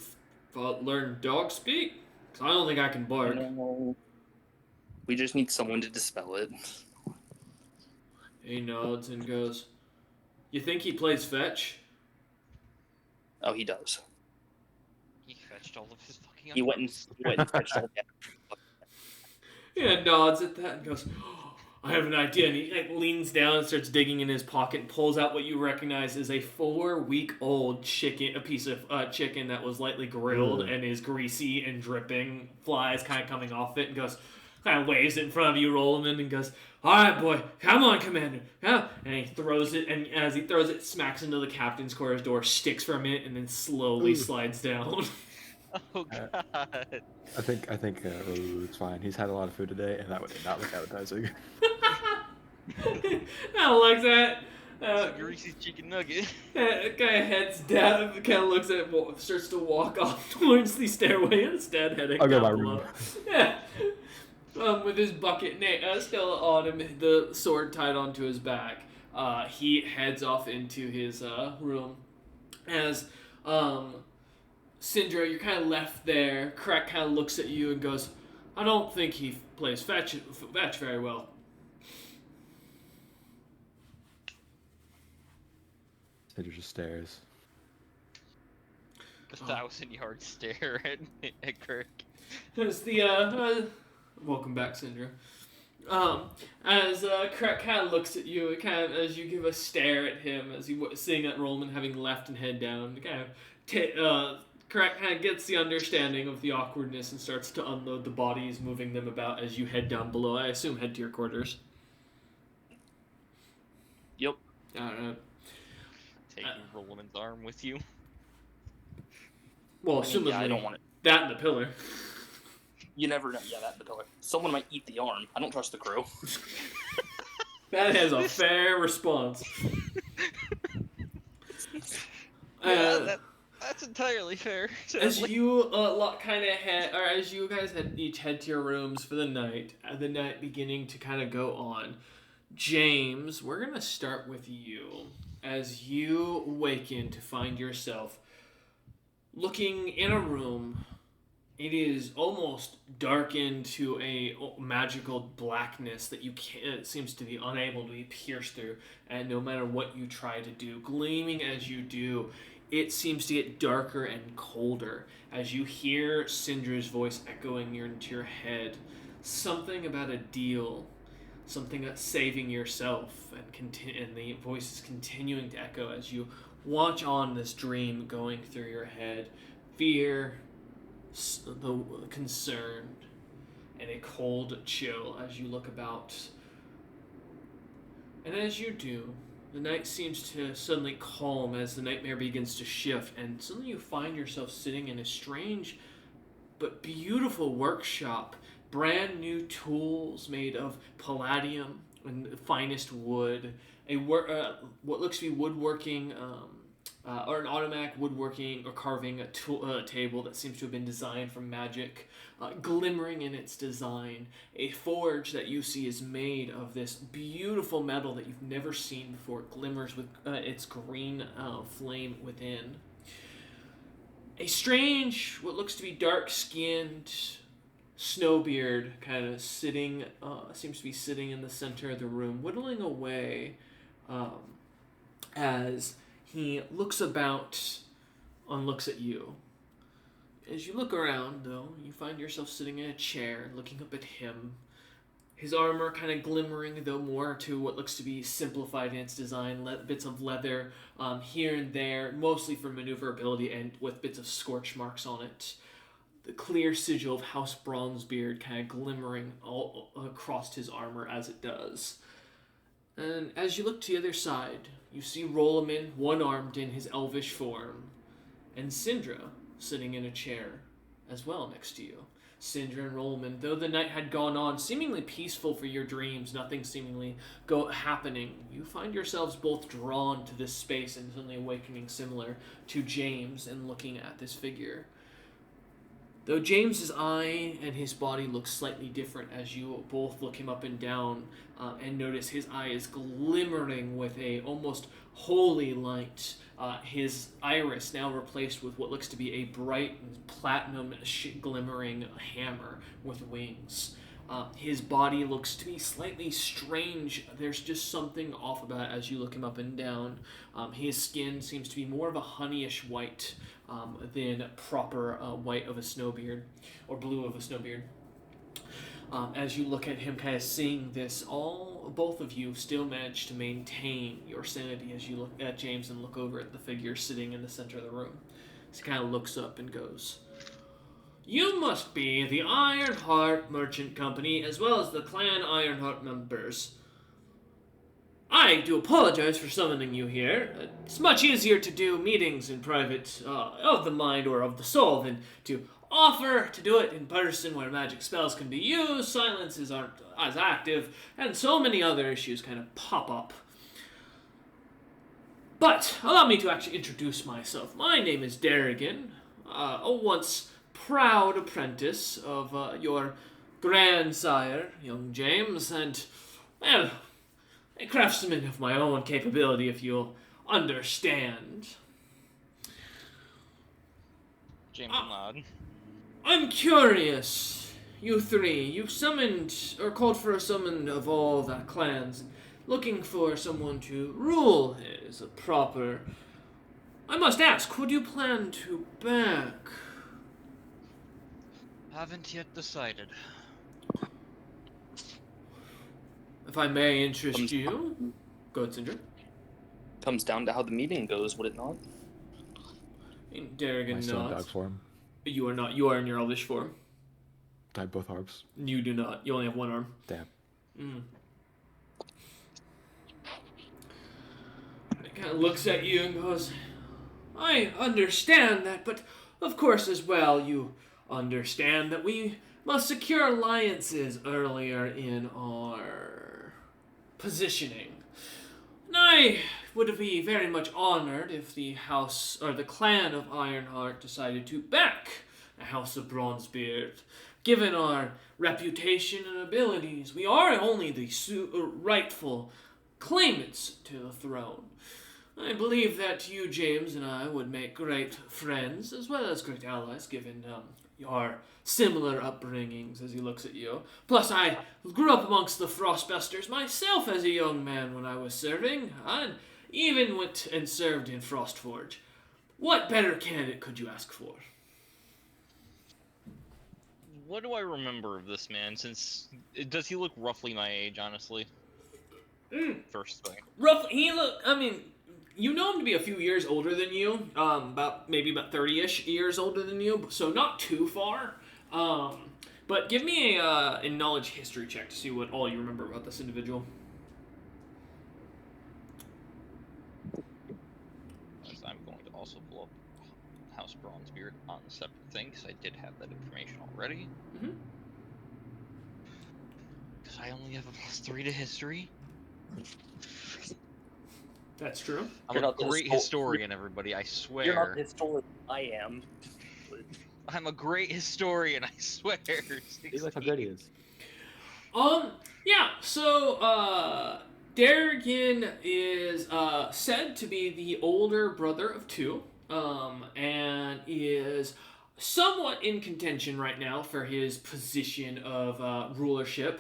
[SPEAKER 1] learn dog speak? 'Cause I don't think I can bark.
[SPEAKER 4] No. We just need someone to dispel it.
[SPEAKER 1] He nods and goes, you think he plays fetch?
[SPEAKER 4] Oh, he does.
[SPEAKER 2] He fetched all of his fucking
[SPEAKER 4] He went and fetched all that.
[SPEAKER 1] nods at that and goes, "Oh, I have an idea." And he leans down and starts digging in his pocket and pulls out what you recognize as a 4-week-old chicken, a piece of chicken that was lightly grilled and is greasy and dripping, flies kind of coming off it, and goes, kind of waves it in front of you, Roland, and goes, "All right, boy, come on, Commander." Yeah. And he throws it, and as he throws it, smacks into the captain's quarters door, sticks for a minute, and then slowly slides down.
[SPEAKER 2] Oh god.
[SPEAKER 3] I think it's fine. He's had a lot of food today, and that would not look appetizing.
[SPEAKER 1] I like that.
[SPEAKER 2] It's a greasy chicken nugget.
[SPEAKER 1] Kind of heads down, kind of looks at it, starts to walk off towards the stairway instead, heading
[SPEAKER 3] I'll go
[SPEAKER 1] down
[SPEAKER 3] to my
[SPEAKER 1] below.
[SPEAKER 3] room.
[SPEAKER 1] Yeah. With his bucket still on him, the sword tied onto his back, he heads off into his room. As Syndra, you're kind of left there. Crack kind of looks at you and goes, "I don't think he plays fetch very well."
[SPEAKER 3] Syndra just stares.
[SPEAKER 2] The 1,000-yard stare at Kirk.
[SPEAKER 1] As the welcome back, Syndra. As Crack kind of looks at you, kind of as you give a stare at him, as he seeing that Rollman having left and head down, kind of Crack kind of gets the understanding of the awkwardness and starts to unload the bodies, moving them about as you head down below. I assume head to your quarters.
[SPEAKER 4] Yep.
[SPEAKER 1] Alright.
[SPEAKER 2] Taking Roland's arm with you.
[SPEAKER 1] Well,
[SPEAKER 4] I mean,
[SPEAKER 1] assumably
[SPEAKER 4] yeah, I don't want it.
[SPEAKER 1] that and the pillar.
[SPEAKER 4] You never know. Yeah, that the pillar. Someone might eat the arm. I don't trust the crew.
[SPEAKER 1] That has a fair response.
[SPEAKER 2] That's entirely fair.
[SPEAKER 1] As you as you guys each head to your rooms for the night beginning to kind of go on, James, we're gonna start with you. As you waken to find yourself looking in a room, it is almost darkened to a magical blackness that it seems to be unable to be pierced through, and no matter what you try to do, gleaming as you do, it seems to get darker and colder as you hear Syndra's voice echoing into your head. Something about a deal, something about saving yourself, and the voice is continuing to echo as you watch on this dream going through your head. Fear, the concern, and a cold chill as you look about. And as you do, the night seems to suddenly calm as the nightmare begins to shift, and suddenly you find yourself sitting in a strange but beautiful workshop. Brand new tools made of palladium and the finest wood. What looks to be woodworking, or an automatic woodworking or carving table that seems to have been designed from magic, glimmering in its design. A forge that you see is made of this beautiful metal that you've never seen before. It glimmers with its green flame within. A strange, what looks to be dark-skinned Snowbeard kind of sitting, seems to be sitting in the center of the room, whittling away as he looks about and looks at you. As you look around, though, you find yourself sitting in a chair, looking up at him. His armor kind of glimmering, though more to what looks to be simplified in its design, bits of leather here and there, mostly for maneuverability and with bits of scorch marks on it. The clear sigil of House Bronzebeard kind of glimmering all across his armor as it does. And as you look to the other side, you see Rolliman, one-armed in his elvish form, and Syndra sitting in a chair as well next to you. Syndra and Rolliman, though the night had gone on, seemingly peaceful for your dreams, nothing seemingly happening, you find yourselves both drawn to this space and suddenly awakening similar to James and looking at this figure. Though James's eye and his body look slightly different as you both look him up and down and notice his eye is glimmering with a almost holy light. His iris now replaced with what looks to be a bright platinum glimmering hammer with wings. His body looks to be slightly strange. There's just something off about it as you look him up and down. His skin seems to be more of a honeyish white than proper white of a snowbeard, or blue of a snowbeard. as you look at him kind of seeing this, both of you still manage to maintain your sanity as you look at James and look over at the figure sitting in the center of the room. He kind of looks up and goes, "You must be the Ironheart Merchant Company as well as the Clan Ironheart members. I do apologize for summoning you here. It's much easier to do meetings in private of the mind or of the soul than to offer to do it in person where magic spells can be used, silences aren't as active, and so many other issues kind of pop up. But allow me to actually introduce myself. My name is Darrigan, a once proud apprentice of your grandsire, young James, and, well, a craftsman of my own capability, if you'll understand.
[SPEAKER 2] James will nod.
[SPEAKER 1] I'm curious, you three. You summoned, or called for a summon of all the clans, looking for someone to rule as a proper... I must ask, who do you plan to back?
[SPEAKER 2] Haven't yet decided.
[SPEAKER 1] If I may interest you... Go ahead, Cinder.
[SPEAKER 4] Comes down to how the meeting goes, would it not?
[SPEAKER 1] Darrigan
[SPEAKER 3] Am I still in dog
[SPEAKER 1] nods.
[SPEAKER 3] form?
[SPEAKER 1] You are not. You are in your elvish form.
[SPEAKER 3] Do I have both arms?
[SPEAKER 1] You do not. You only have one arm.
[SPEAKER 3] Damn.
[SPEAKER 1] He kind of looks at you and goes, I understand that, but of course as well you understand that we must secure alliances earlier in our positioning. And I would be very much honored if the house, or the clan of Ironheart decided to back the House of Bronzebeard. Given our reputation and abilities, we are only the rightful claimants to the throne. I believe that you, James, and I would make great friends, as well as great allies, given your similar upbringings, as he looks at you. Plus, I grew up amongst the Frostbusters myself as a young man when I was serving, and even went and served in Frostforge. What better candidate could you ask for?
[SPEAKER 2] What do I remember of this man? Does he look roughly my age, honestly? First thing.
[SPEAKER 1] He you know him to be a few years older than you, maybe about 30-ish years older than you, so not too far. But give me a knowledge history check to see what all you remember about this individual.
[SPEAKER 2] As I'm going to also pull up House Bronzebeard on a separate thing, because I did have that information already. Because I only have a +3 to history.
[SPEAKER 1] That's true.
[SPEAKER 2] I'm a great historian, everybody, I swear.
[SPEAKER 4] You're not the historian I am.
[SPEAKER 2] I'm a great historian, I swear.
[SPEAKER 3] He's like how good he is.
[SPEAKER 1] Yeah, so, Darrigan is, said to be the older brother of two, and is somewhat in contention right now for his position of, rulership,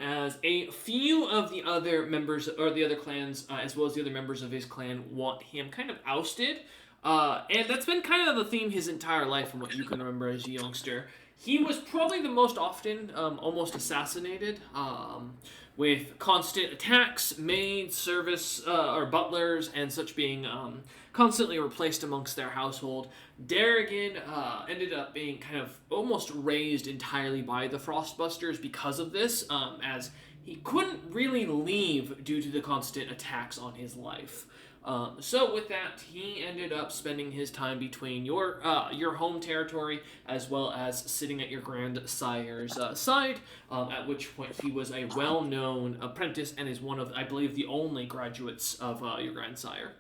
[SPEAKER 1] as a few of the other members, or the other clans, as well as the other members of his clan want him kind of ousted. And that's been kind of the theme his entire life from what you can remember as a youngster. He was probably the most often almost assassinated, with constant attacks, maids, service, or butlers, and such being constantly replaced amongst their household. Darrigan ended up being kind of almost raised entirely by the Frostbusters because of this, as he couldn't really leave due to the constant attacks on his life. So with that, he ended up spending his time between your home territory as well as sitting at your grandsire's side, at which point he was a well-known apprentice and is one of, I believe, the only graduates of your grandsire.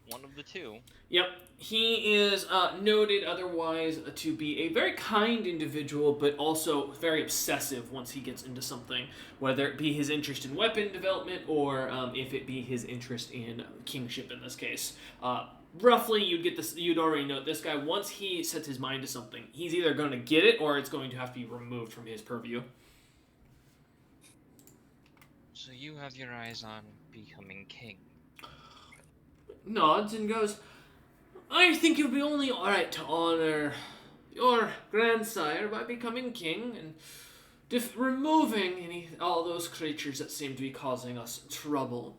[SPEAKER 2] One of the two.
[SPEAKER 1] Yep. He is noted otherwise to be a very kind individual, but also very obsessive once he gets into something, whether it be his interest in weapon development or if it be his interest in kingship in this case. Roughly, you'd already know this guy, once he sets his mind to something, he's either going to get it or it's going to have to be removed from his purview.
[SPEAKER 2] So you have your eyes on becoming king.
[SPEAKER 1] Nods and goes, I think it would be only alright to honor your grandsire by becoming king, and removing all those creatures that seem to be causing us trouble.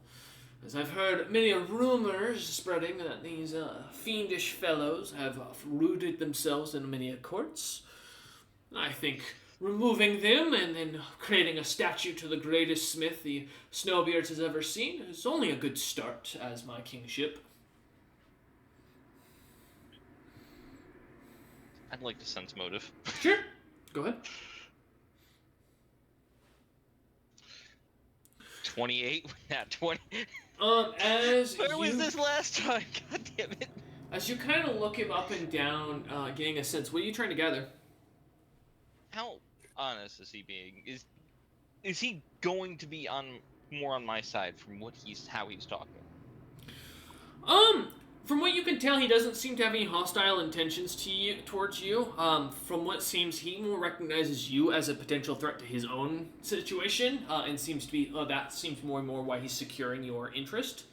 [SPEAKER 1] As I've heard many rumors spreading that these fiendish fellows have rooted themselves in many courts. I think removing them and then creating a statue to the greatest smith the Snowbeards has ever seen is only a good start as my kingship.
[SPEAKER 2] I'd like to sense motive.
[SPEAKER 1] Sure, go ahead.
[SPEAKER 2] 28? Not 20.
[SPEAKER 1] As
[SPEAKER 2] Where
[SPEAKER 1] you,
[SPEAKER 2] was this last time? God damn it.
[SPEAKER 1] as you kind of look him up and down, getting a sense, what are you trying to gather?
[SPEAKER 2] How honest is he being? Is he going to be more on my side from how he's talking?
[SPEAKER 1] From what you can tell, he doesn't seem to have any hostile intentions towards you. From what seems, he more recognizes you as a potential threat to his own situation, and seems to be that seems more and more why he's securing your interest,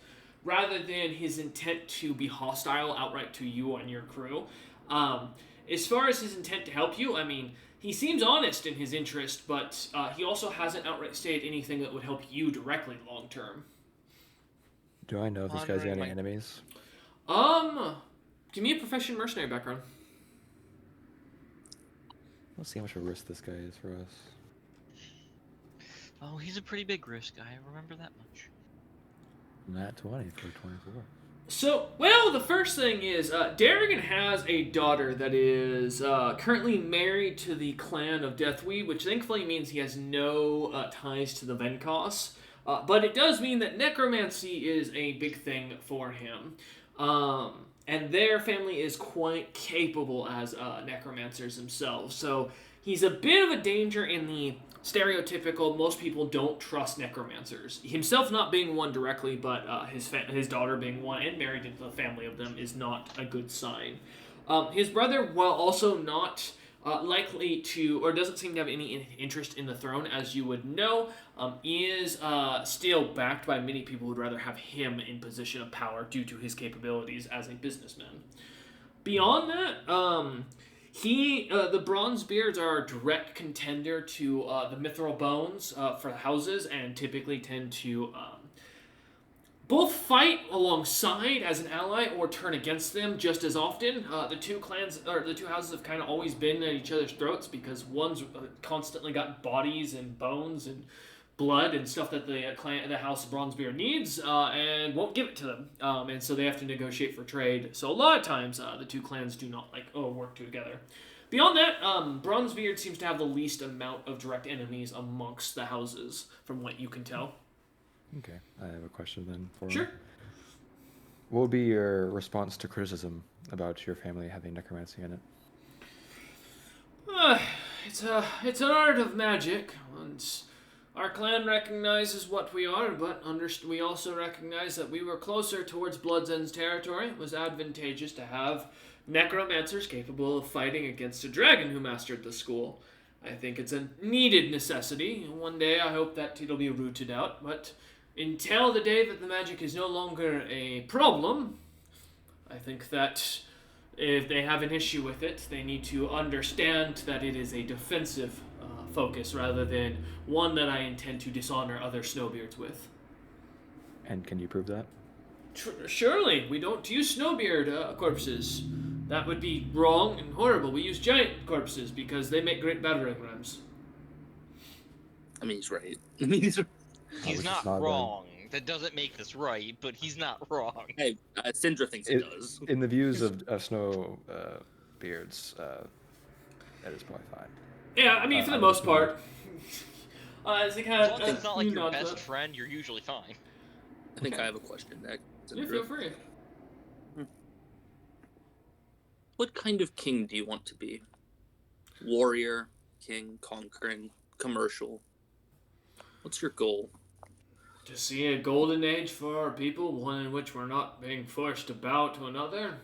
[SPEAKER 1] rather than his intent to be hostile outright to you and your crew. As far as his intent to help you, I mean, he seems honest in his interest, but he also hasn't outright stated anything that would help you directly long term.
[SPEAKER 3] Do I know if this guy's got any enemies?
[SPEAKER 1] Give me a profession mercenary background.
[SPEAKER 3] Let's see how much of a risk this guy is for us.
[SPEAKER 2] Oh, he's a pretty big risk. I remember that much.
[SPEAKER 3] Nat 20 for 24.
[SPEAKER 1] So, well, the first thing is, Darrigan has a daughter that is currently married to the clan of Deathweed, which thankfully means he has no ties to the Venkos. But it does mean that necromancy is a big thing for him. And their family is quite capable as necromancers themselves. So he's a bit of a danger in the stereotypical, most people don't trust necromancers. Himself not being one directly, but his daughter being one and married into the family of them is not a good sign. His brother, while also not likely to, or doesn't seem to have any interest in the throne, as you would know, is still backed by many people who would rather have him in position of power due to his capabilities as a businessman. Beyond that, the Bronzebeards are a direct contender to the Mithril Bones for the houses, and typically tend to both fight alongside as an ally or turn against them just as often. The two houses have kind of always been at each other's throats because one's constantly got bodies and bones and blood and stuff that the House of Bronzebeard needs and won't give it to them. And so they have to negotiate for trade. So a lot of times the two clans do not work together. Beyond that, Bronzebeard seems to have the least amount of direct enemies amongst the houses, from what you can tell.
[SPEAKER 3] Okay, I have a question then for
[SPEAKER 1] Sure.
[SPEAKER 3] him. What would be your response to criticism about your family having necromancy in it?
[SPEAKER 1] It's an art of magic. Once our clan recognizes what we are, but we also recognize that we were closer towards Blood's End's territory. It was advantageous to have necromancers capable of fighting against a dragon who mastered the school. I think it's a needed necessity. One day I hope that it'll be rooted out, but until the day that the magic is no longer a problem, I think that if they have an issue with it, they need to understand that it is a defensive focus rather than one that I intend to dishonor other Snowbeards with.
[SPEAKER 3] And can you prove that?
[SPEAKER 1] Surely, we don't use Snowbeard corpses. That would be wrong and horrible. We use giant corpses because they make great battering rams.
[SPEAKER 4] I mean, he's right.
[SPEAKER 2] He's not wrong. That doesn't make this right, but he's not wrong.
[SPEAKER 4] Hey, Syndra thinks it does.
[SPEAKER 3] In the views of Snow Beards, that is probably fine.
[SPEAKER 1] Yeah, I mean, for the most part. As
[SPEAKER 2] long as it's not like your best friend, you're usually fine.
[SPEAKER 4] I think I have a question next.
[SPEAKER 1] Yeah, feel free.
[SPEAKER 4] What kind of king do you want to be? Warrior, king, conquering, commercial? What's your goal?
[SPEAKER 1] To see a golden age for our people, one in which we're not being forced to bow to another,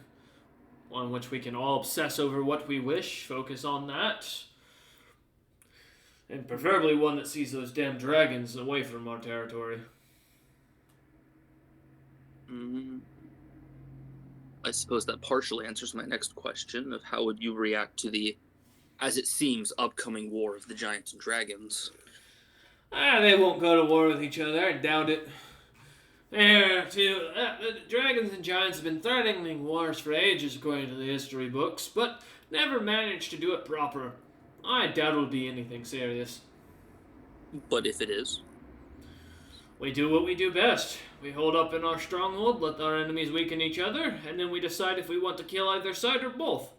[SPEAKER 1] one in which we can all obsess over what we wish, focus on that, and preferably one that sees those damn dragons away from our territory.
[SPEAKER 4] I suppose that partially answers my next question of how would you react to the as it seems, upcoming war of the giants and dragons.
[SPEAKER 1] They won't go to war with each other. I doubt it. The dragons and giants have been threatening wars for ages, according to the history books, but never managed to do it proper. I doubt it'll be anything serious.
[SPEAKER 4] But if it is,
[SPEAKER 1] We do what we do best. We hold up in our stronghold, let our enemies weaken each other, and then we decide if we want to kill either side or both.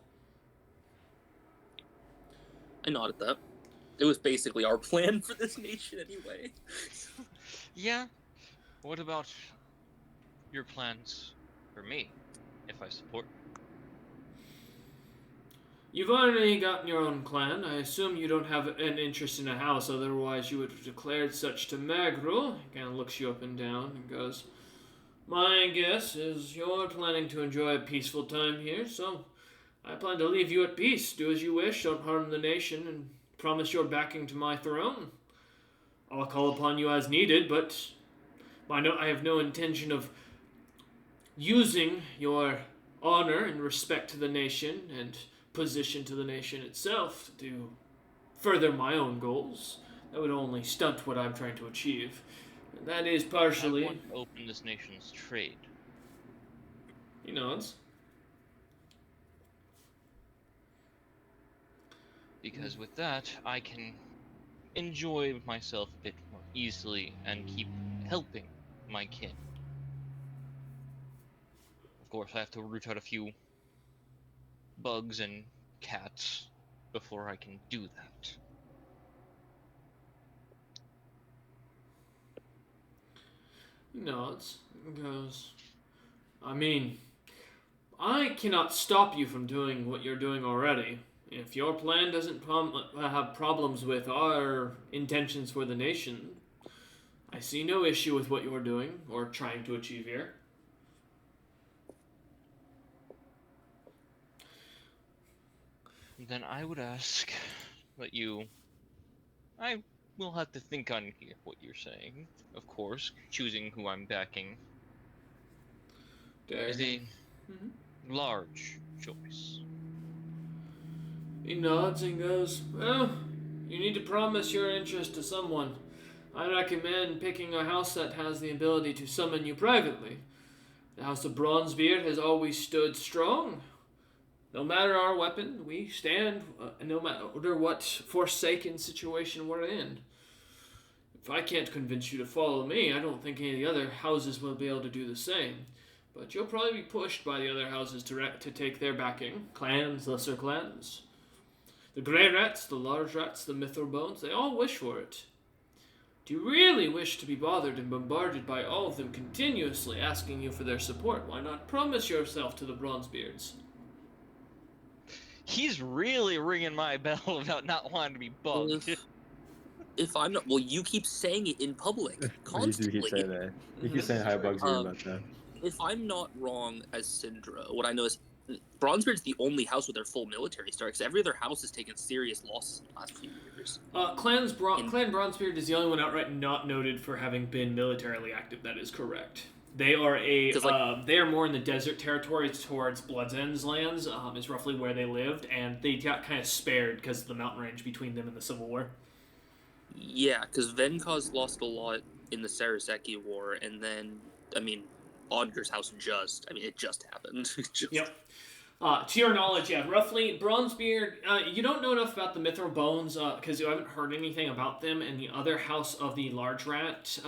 [SPEAKER 4] I nod at that. It was basically our plan for this nation anyway.
[SPEAKER 2] Yeah. What about your plans for me, if I support?
[SPEAKER 1] You've already gotten your own clan. I assume you don't have an interest in a house, otherwise you would have declared such to Magrul. He kind of looks you up and down and goes, my guess is you're planning to enjoy a peaceful time here, so I plan to leave you at peace. Do as you wish, don't harm the nation, and promise your backing to my throne. I'll call upon you as needed, but I have no intention of using your honor and respect to the nation and position to the nation itself to further my own goals. That would only stunt what I'm trying to achieve. And that is partially...
[SPEAKER 2] I want to open this nation's trade.
[SPEAKER 1] He nods.
[SPEAKER 2] Because with that, I can enjoy myself a bit more easily and keep helping my kin. Of course, I have to root out a few bugs and cats before I can do that.
[SPEAKER 1] He nods and goes, I mean, I cannot stop you from doing what you're doing already. If your plan doesn't have problems with our intentions for the nation, I see no issue with what you're doing or trying to achieve here.
[SPEAKER 2] Then I would ask that I will have to think on what you're saying. Of course, choosing who I'm backing is a large choice.
[SPEAKER 1] He nods and goes, well, you need to promise your interest to someone. I recommend picking a house that has the ability to summon you privately. The House of Bronzebeard has always stood strong. No matter our weapon, we stand, no matter what forsaken situation we're in. If I can't convince you to follow me, I don't think any of the other houses will be able to do the same. But you'll probably be pushed by the other houses to take their backing. Clans, lesser clans. The Grey Rats, the Large Rats, the Mithril they all wish for it. Do you really wish to be bothered and bombarded by all of them continuously asking you for their support? Why not promise yourself to the Bronzebeards?
[SPEAKER 2] He's really ringing my bell about not wanting to be bugged.
[SPEAKER 4] If I'm not, well, you keep saying it in public constantly.
[SPEAKER 3] You do keep saying that. You keep saying how it bugs you about that.
[SPEAKER 4] If I'm not wrong, as Syndra, what I know is Bronzebeard's the only house with their full military star, because every other house has taken serious losses in the last few years.
[SPEAKER 1] Clan Bronzebeard is the only one outright not noted for having been militarily active. That is correct. They are they are more in the desert territories towards Blood's End's lands. Is roughly where they lived, and they got kind of spared because of the mountain range between them and the Civil War.
[SPEAKER 4] Yeah, because Venkaz lost a lot in the Saraseki War, and then, I mean, Odger's house it just happened.
[SPEAKER 1] Yep. To your knowledge, yeah, roughly, Bronzebeard, you don't know enough about the Mithril Bones, because you haven't heard anything about them in the other house of the Large Rat,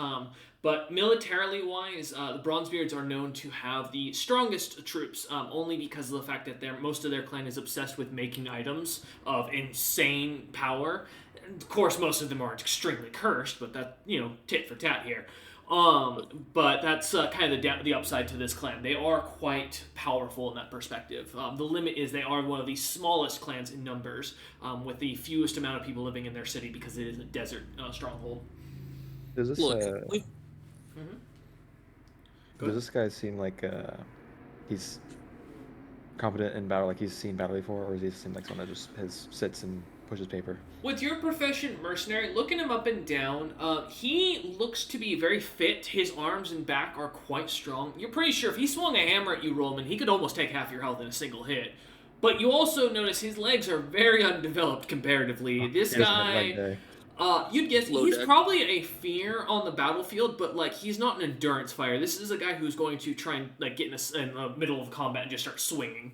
[SPEAKER 1] but militarily wise, the Bronzebeards are known to have the strongest troops, only because of the fact that most of their clan is obsessed with making items of insane power. And of course, most of them are extremely cursed, but that, tit for tat here. But that's kind of the upside to this clan. They are quite powerful in that perspective. The limit is they are one of the smallest clans in numbers, with the fewest amount of people living in their city because it is a desert stronghold.
[SPEAKER 3] Does this does this guy seem like he's competent in battle, like he's seen battle before, or does he seem like someone that just sits and pushes paper?
[SPEAKER 1] With your proficient mercenary, looking him up and down, he looks to be very fit. His arms and back are quite strong. You're pretty sure if he swung a hammer at you, Roman, he could almost take half your health in a single hit. But you also notice his legs are very undeveloped comparatively. This
[SPEAKER 3] He doesn't have leg
[SPEAKER 1] guy,
[SPEAKER 3] day.
[SPEAKER 1] you'd guess
[SPEAKER 4] Low
[SPEAKER 1] he's
[SPEAKER 4] deck.
[SPEAKER 1] probably a fear on the battlefield, but like he's not an endurance fighter. This is a guy who's going to try and like get in the middle of combat and just start swinging.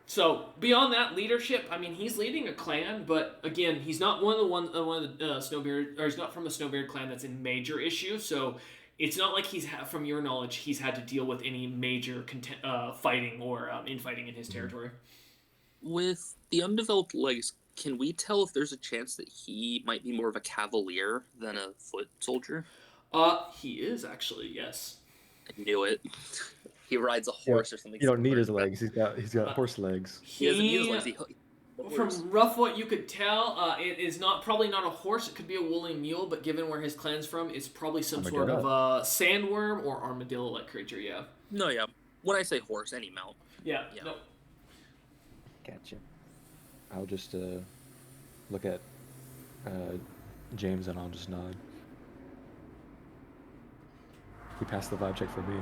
[SPEAKER 1] So beyond that leadership, I mean, he's leading a clan, but again, he's not one of the Snowbeard, or he's not from the Snowbeard clan that's in major issue. So it's not like from your knowledge, he's had to deal with any major fighting or infighting in his territory.
[SPEAKER 4] With the undeveloped legs, can we tell if there's a chance that he might be more of a cavalier than a foot soldier?
[SPEAKER 1] He is actually, yes.
[SPEAKER 4] I knew it. He rides a horse or something.
[SPEAKER 3] You don't need his
[SPEAKER 4] similar,
[SPEAKER 3] legs. He's got horse legs.
[SPEAKER 4] He doesn't need his legs. He
[SPEAKER 1] From rough what you could tell, it is probably not a horse. It could be a woolly mule, but given where his clan's from, it's probably some sort of sandworm or armadillo-like creature. Yeah.
[SPEAKER 4] No, yeah. When I say horse, any mount.
[SPEAKER 1] Yeah.
[SPEAKER 4] Yeah.
[SPEAKER 1] No.
[SPEAKER 3] Gotcha. I'll just look at James and I'll just nod. He passed the vibe check for me.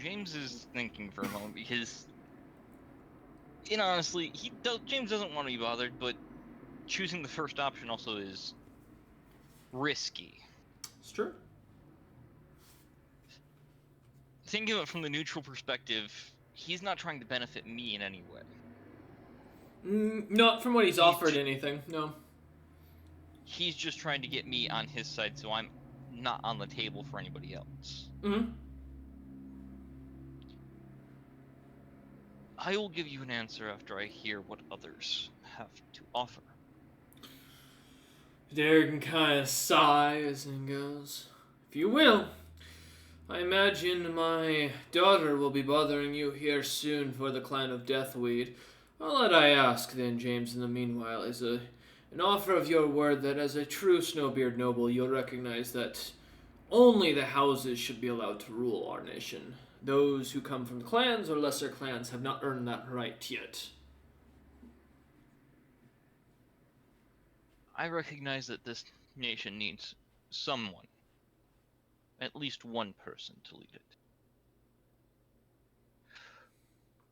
[SPEAKER 2] James is thinking for a moment because, honestly, James doesn't want to be bothered, but choosing the first option also is risky.
[SPEAKER 1] It's true.
[SPEAKER 2] Thinking of it from the neutral perspective, he's not trying to benefit me in any way.
[SPEAKER 1] Not from what he's offered anything, no.
[SPEAKER 2] He's just trying to get me on his side so I'm not on the table for anybody else.
[SPEAKER 1] Mm-hmm.
[SPEAKER 2] I will give you an answer after I hear what others have to offer.
[SPEAKER 1] Derek kind of sighs and goes, "If you will. I imagine my daughter will be bothering you here soon for the clan of Deathweed. All that I ask then, James, in the meanwhile, is an offer of your word that as a true Snowbeard noble, you'll recognize that only the houses should be allowed to rule our nation. Those who come from clans or lesser clans have not earned that right yet."
[SPEAKER 2] I recognize that this nation needs someone, at least one person, to lead it.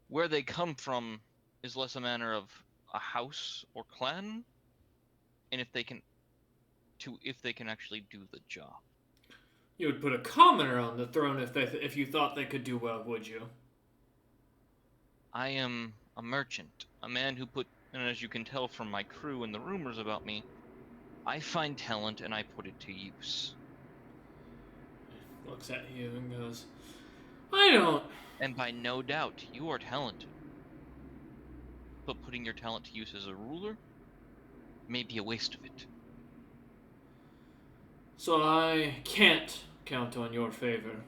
[SPEAKER 2] Where they come from is less a matter of a house or clan, and if they can actually do the job.
[SPEAKER 1] You would put a commoner on the throne if you thought they could do well, would you?
[SPEAKER 2] I am a merchant, a man who and as you can tell from my crew and the rumors about me, I find talent and I put it to use.
[SPEAKER 1] Looks at you and goes, "I don't."
[SPEAKER 2] And by no doubt, you are talented. But putting your talent to use as a ruler may be a waste of it.
[SPEAKER 1] So I can't count on your favor.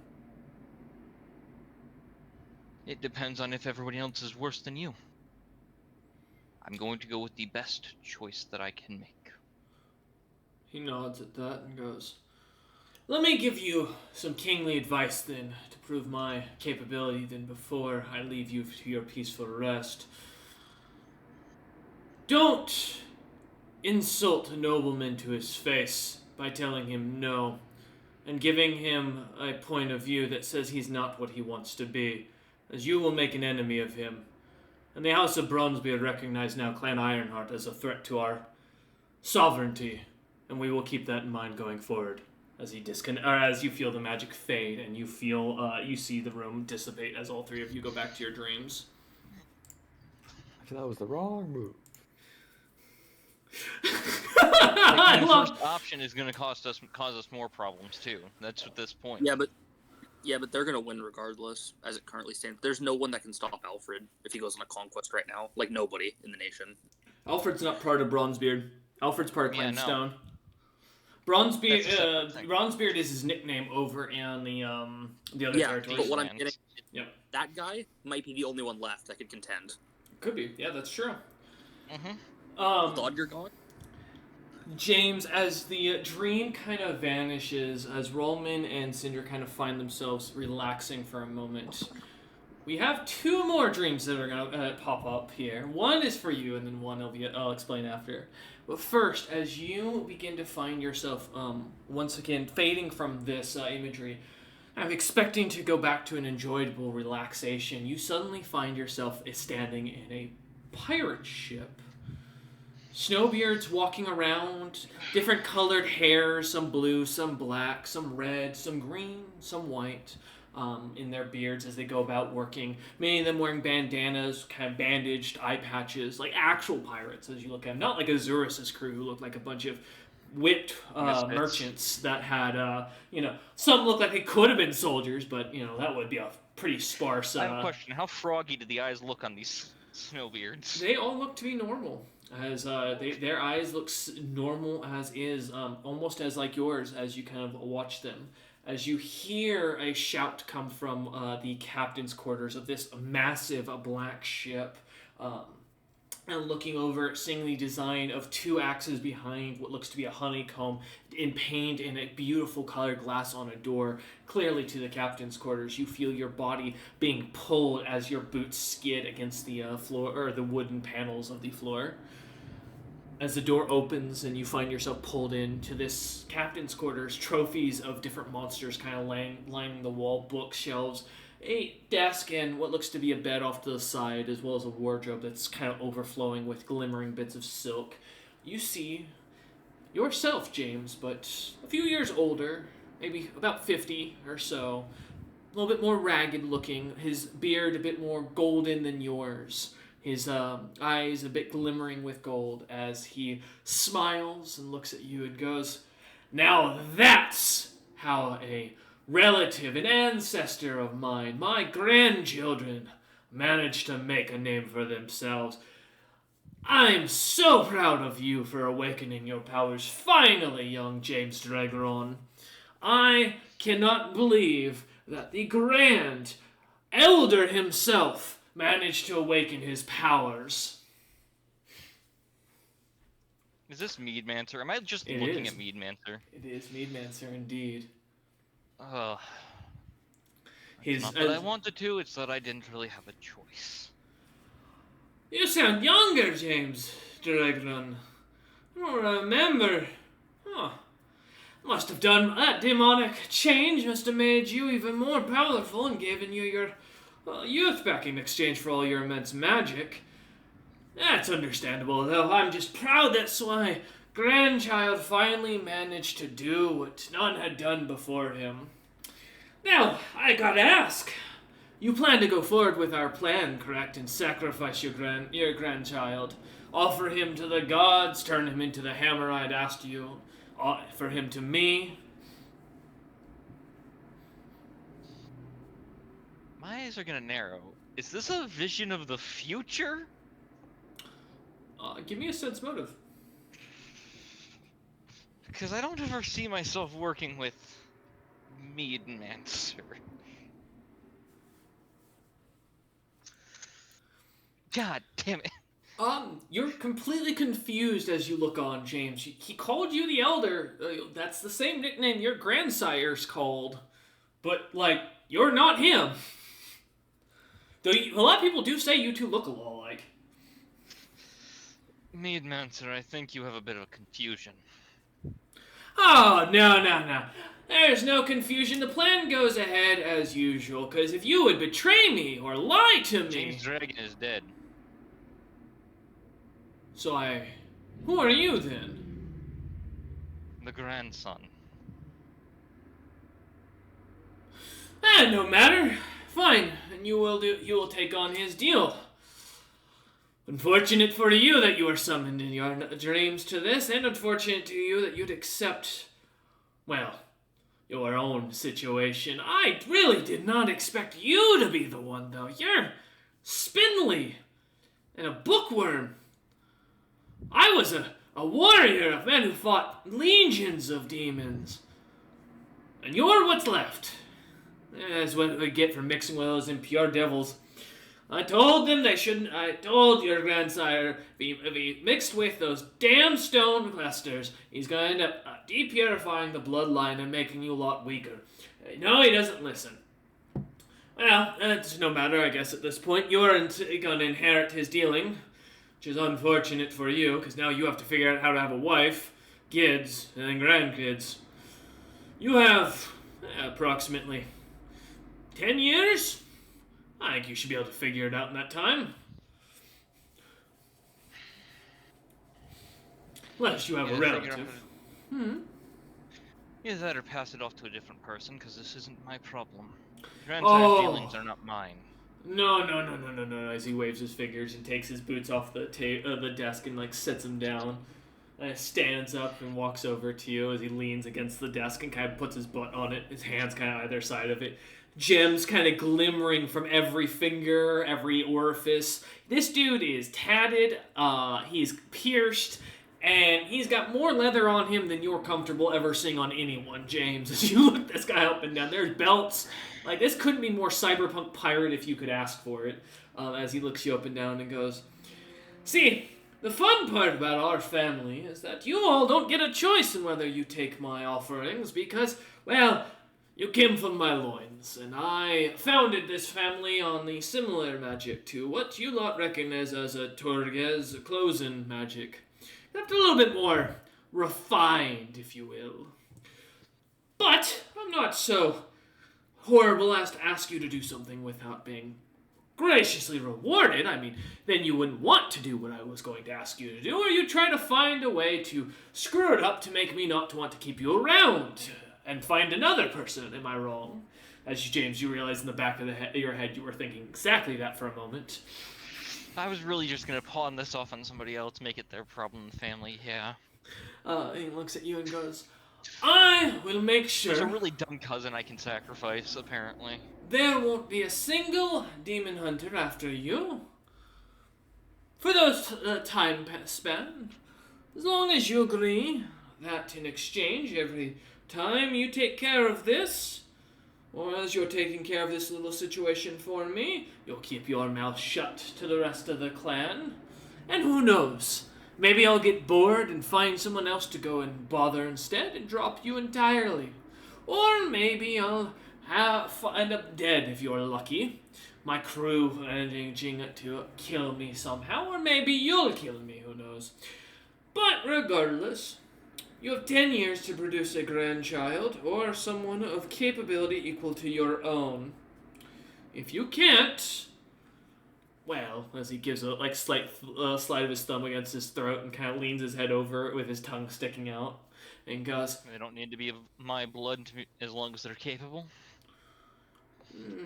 [SPEAKER 2] It depends on if everybody else is worse than you. I'm going to go with the best choice that I can make.
[SPEAKER 1] He nods at that and goes, "Let me give you some kingly advice then, to prove my capability then before I leave you to your peaceful rest. Don't insult a nobleman to his face by telling him no, and giving him a point of view that says he's not what he wants to be, as you will make an enemy of him. And the House of Bronzebeard recognize now Clan Ironheart as a threat to our sovereignty, and we will keep that in mind going forward." As as you feel the magic fade, and you see the room dissipate as all three of you go back to your dreams.
[SPEAKER 3] I feel that was the wrong move.
[SPEAKER 1] I
[SPEAKER 2] The
[SPEAKER 1] love.
[SPEAKER 2] first option is going to cause us more problems too. That's at this point.
[SPEAKER 4] Yeah, but they're gonna win regardless, as it currently stands. There's no one that can stop Alfred if he goes on a conquest right now. Like nobody in the nation.
[SPEAKER 1] Alfred's not part of Bronzebeard. Alfred's part of
[SPEAKER 2] Yeah,
[SPEAKER 1] Clan
[SPEAKER 2] no.
[SPEAKER 1] Stone.
[SPEAKER 2] That's a separate thing.
[SPEAKER 1] Bronzebeard is his nickname over in the other
[SPEAKER 4] Yeah,
[SPEAKER 1] territories.
[SPEAKER 4] but what I'm
[SPEAKER 2] Lands.
[SPEAKER 4] getting,
[SPEAKER 1] Yep.
[SPEAKER 4] that guy might be the only one left that could contend.
[SPEAKER 1] Could be. Yeah, that's true.
[SPEAKER 2] Mm-hmm.
[SPEAKER 4] Thought you're gone.
[SPEAKER 1] James, as the dream kind of vanishes, as Rollman and Cinder kind of find themselves relaxing for a moment, we have two more dreams that are going to pop up here. One is for you, and then one I'll explain after. But first, as you begin to find yourself, once again, fading from this imagery, I'm expecting to go back to an enjoyable relaxation, you suddenly find yourself standing in a pirate ship. Snowbeards walking around, different colored hair, some blue, some black, some red, some green, some white, in their beards as they go about working. Many of them wearing bandanas, kind of bandaged eye patches, like actual pirates as you look at them. Not like Azurus' crew who looked like a bunch of whipped merchants that had, some look like they could have been soldiers, but, that would be a pretty sparse...
[SPEAKER 2] I have a question. How froggy do the eyes look on these snowbeards?
[SPEAKER 1] They all look to be normal. As their eyes look normal as is, almost as like yours as you kind of watch them. As you hear a shout come from the captain's quarters of this massive black ship, and looking over, seeing the design of two axes behind what looks to be a honeycomb, painted in a beautiful colored glass on a door, clearly to the captain's quarters. You feel your body being pulled as your boots skid against the floor, or the wooden panels of the floor. As the door opens and you find yourself pulled into this captain's quarters, trophies of different monsters kind of lining the wall, bookshelves, a desk, and what looks to be a bed off to the side, as well as a wardrobe that's kind of overflowing with glimmering bits of silk. You see yourself, James, but a few years older, maybe about 50 or so, a little bit more ragged looking, his beard a bit more golden than yours. His eyes a bit glimmering with gold as he smiles and looks at you and goes, "Now that's how a relative, an ancestor of mine, my grandchildren, managed to make a name for themselves. I'm so proud of you for awakening your powers finally, young James Dragron. I cannot believe that the Grand Elder himself managed to awaken his powers."
[SPEAKER 2] Is this Meadmancer? Am I just
[SPEAKER 1] It
[SPEAKER 2] looking
[SPEAKER 1] is.
[SPEAKER 2] at Meadmancer?
[SPEAKER 1] It is Meadmancer indeed.
[SPEAKER 2] Ugh.
[SPEAKER 1] His,
[SPEAKER 2] Not that I wanted to, it's that I didn't really have a choice.
[SPEAKER 1] You sound younger, James Dragron. I don't remember. Huh. Must have done that demonic change. Must have made you even more powerful and given you your youth back in exchange for all your immense magic. That's understandable, though. I'm just proud that my grandchild finally managed to do what none had done before him. Now, I gotta ask. You plan to go forward with our plan, correct, and sacrifice your grandchild, offer him to the gods, turn him into the hammer I'd asked you, for him to me?
[SPEAKER 2] My eyes are gonna narrow. Is this a vision of the future?
[SPEAKER 1] Give me a sense motive.
[SPEAKER 2] Because I don't ever see myself working with Meadmancer. God damn it.
[SPEAKER 1] You're completely confused as you look on, James. He called you the Elder. That's the same nickname your grandsire's called. But, you're not him. Though a lot of people do say you two look a lot alike.
[SPEAKER 2] Meadmancer, I think you have a bit of confusion.
[SPEAKER 1] Oh, no. There's no confusion. The plan goes ahead as usual, because if you would betray me or lie to me...
[SPEAKER 2] James Dragon is dead.
[SPEAKER 1] So who are you, then?
[SPEAKER 2] The grandson.
[SPEAKER 1] No matter. Fine, and you will take on his deal. Unfortunate for you that you were summoned in your dreams to this, and unfortunate to you that you'd accept, your own situation. I really did not expect you to be the one, though. You're spindly and a bookworm. I was a warrior, a man who fought legions of demons. And you're what's left. That's what we get for mixing with those impure devils. I told them they shouldn't. I told your grandsire if he mixed with those damn stone clusters, he's going to end up depurifying the bloodline and making you a lot weaker. No, he doesn't listen. Well, it's no matter, I guess, at this point. You're gonna inherit his dealing, which is unfortunate for you, because now you have to figure out how to have a wife, kids, and then grandkids. You have approximately 10 years? I think you should be able to figure it out in that time. Unless you have a
[SPEAKER 2] Figure out
[SPEAKER 1] relative.
[SPEAKER 2] Either that or pass it off to a different person, because this isn't my problem. Grandsire's dealings are not mine.
[SPEAKER 1] No, as he waves his fingers and takes his boots off the desk and, like, sets them down. And stands up and walks over to you as he leans against the desk and kind of puts his butt on it, his hands kind of either side of it. Gems kind of glimmering from every finger, every orifice. This dude is tatted, he's pierced, and he's got more leather on him than you're comfortable ever seeing on anyone, James. As you look this guy up and down, there's belts. Like, this couldn't be more cyberpunk pirate if you could ask for it. As he looks you up and down and goes, "See, the fun part about our family is that you all don't get a choice in whether you take my offerings because, well, you came from my loins, and I founded this family on the similar magic to what you lot recognize as a Torges closing magic. Except a little bit more refined, if you will. But I'm not so horrible as to ask you to do something without being graciously rewarded. I mean, then you wouldn't want to do what I was going to ask you to do, or you'd try to find a way to screw it up to make me not want to keep you around and find another person. Am I wrong?" As James, you realize in the back of your head you were thinking exactly that for a moment.
[SPEAKER 2] I was really just gonna pawn this off on somebody else, make it their problem in the family, yeah.
[SPEAKER 1] He looks at you and goes, "I will make sure
[SPEAKER 2] There's a really dumb cousin I can sacrifice, apparently.
[SPEAKER 1] there won't be a single demon hunter after you. For those time span, as long as you agree that in exchange, every time you take care of this, or as you're taking care of this little situation for me, you'll keep your mouth shut to the rest of the clan. And who knows, maybe I'll get bored and find someone else to go and bother instead and drop you entirely. Or maybe I'll end up dead if you're lucky. My crew managing to kill me somehow, or maybe you'll kill me, who knows. But regardless, you have 10 years to produce a grandchild, or someone of capability equal to your own. If you can't, well, as he gives a slight slide of his thumb against his throat and kind of leans his head over it with his tongue sticking out, and goes,
[SPEAKER 2] They don't need to be of my blood as long as they're capable.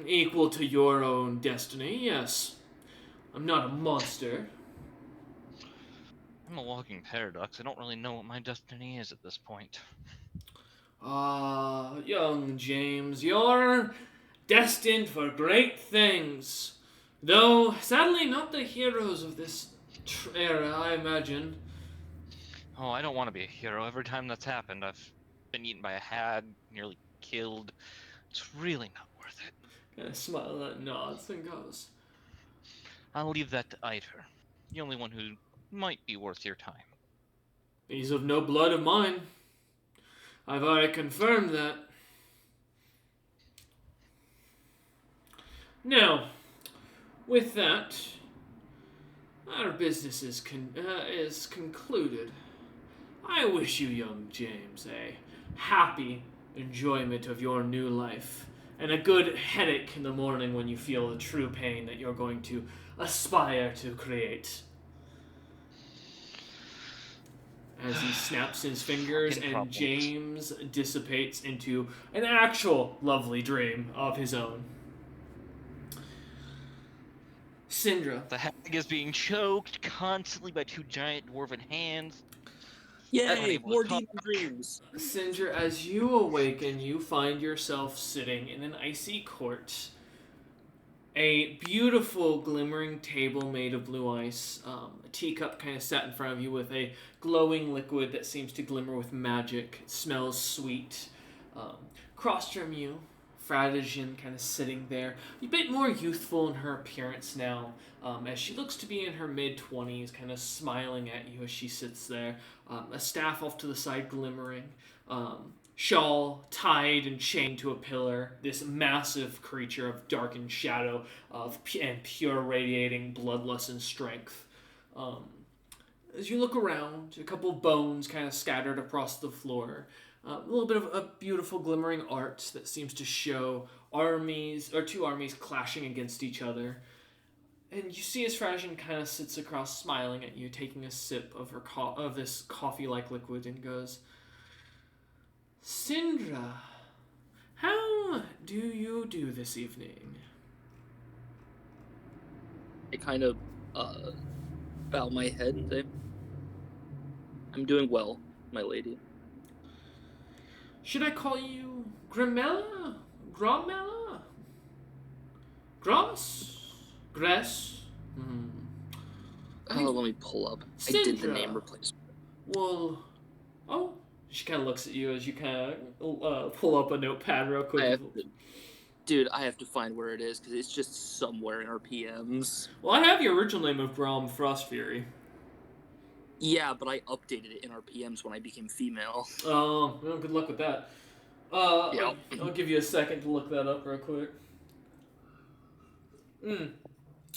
[SPEAKER 1] "Equal to your own destiny, yes. I'm not a monster."
[SPEAKER 2] I'm a walking paradox. I don't really know what my destiny is at this point.
[SPEAKER 1] Young James, you're destined for great things. Though, sadly, not the heroes of this era, I imagine.
[SPEAKER 2] Oh, I don't want to be a hero. Every time that's happened, I've been eaten by a hag, nearly killed. It's really not worth it.
[SPEAKER 1] Kind of smiles and nods and goes,
[SPEAKER 2] I'll leave that to Iter, the only one who might be worth your time.
[SPEAKER 1] "He's of no blood of mine. I've already confirmed that. Now, with that, our business is concluded. I wish you, young James, a happy enjoyment of your new life, and a good headache in the morning when you feel the true pain that you're going to aspire to create." As he snaps his fingers
[SPEAKER 2] Fucking
[SPEAKER 1] and
[SPEAKER 2] problems.
[SPEAKER 1] James dissipates into an actual lovely dream of his own. Syndra.
[SPEAKER 2] The hag is being choked constantly by two giant dwarven hands.
[SPEAKER 4] Yay!
[SPEAKER 2] unable to
[SPEAKER 4] More
[SPEAKER 2] talk.
[SPEAKER 4] demon dreams.
[SPEAKER 1] Syndra, as you awaken, you find yourself sitting in an icy court. A beautiful glimmering table made of blue ice. A teacup kind of sat in front of you with a glowing liquid that seems to glimmer with magic. It smells sweet. Across from you, Fradijan kind of sitting there. A bit more youthful in her appearance now, as she looks to be in her mid-20s, kind of smiling at you as she sits there. A staff off to the side glimmering. shawl tied and chained to a pillar. This massive creature of darkened shadow and pure radiating bloodlust and strength. Um, as you look around, a couple of bones kind of scattered across the floor. A little bit of a beautiful glimmering art that seems to show armies, or two armies clashing against each other. And you see as Frasian kind of sits across, smiling at you, taking a sip of of this coffee-like liquid, and goes, "Syndra, how do you do this evening?"
[SPEAKER 4] I kind of bow my head and say, "I'm doing well, my lady."
[SPEAKER 1] Should I call you Grimella? Gromella? Gross? Gress? Hmm.
[SPEAKER 4] Let me pull up. I did the name
[SPEAKER 1] Syndra.
[SPEAKER 4] replacement.
[SPEAKER 1] Well, oh. She kind of looks at you as you kind of pull up a notepad real quick.
[SPEAKER 4] Dude, I have to find where it is because it's just somewhere in our PMs.
[SPEAKER 1] Well, I have your original name of Grom Frost Fury.
[SPEAKER 4] Yeah, but I updated it in our PMs when I became female.
[SPEAKER 1] Oh, well, good luck with that.
[SPEAKER 4] Yep.
[SPEAKER 1] I'll give you a second to look that up real quick.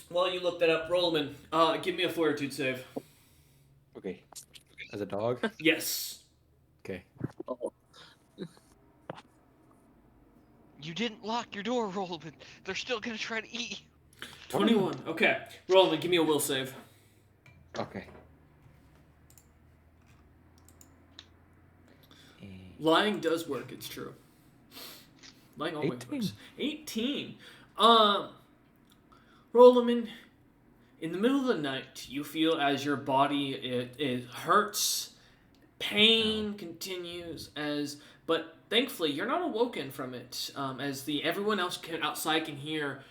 [SPEAKER 1] While you look that up, Rollman, give me a fortitude save.
[SPEAKER 3] Okay. As a dog?
[SPEAKER 1] Yes.
[SPEAKER 3] Okay.
[SPEAKER 4] Oh,
[SPEAKER 2] You didn't lock your door, Roland. They're still gonna try to eat you.
[SPEAKER 1] 21. Okay. Rollman, give me a will save.
[SPEAKER 3] Okay.
[SPEAKER 1] Lying does work, it's true. Lying always
[SPEAKER 3] 18.
[SPEAKER 1] works. 18. Rollman, in the middle of the night, you feel as your body it hurts, pain continues but thankfully you're not awoken from it. As everyone else outside can hear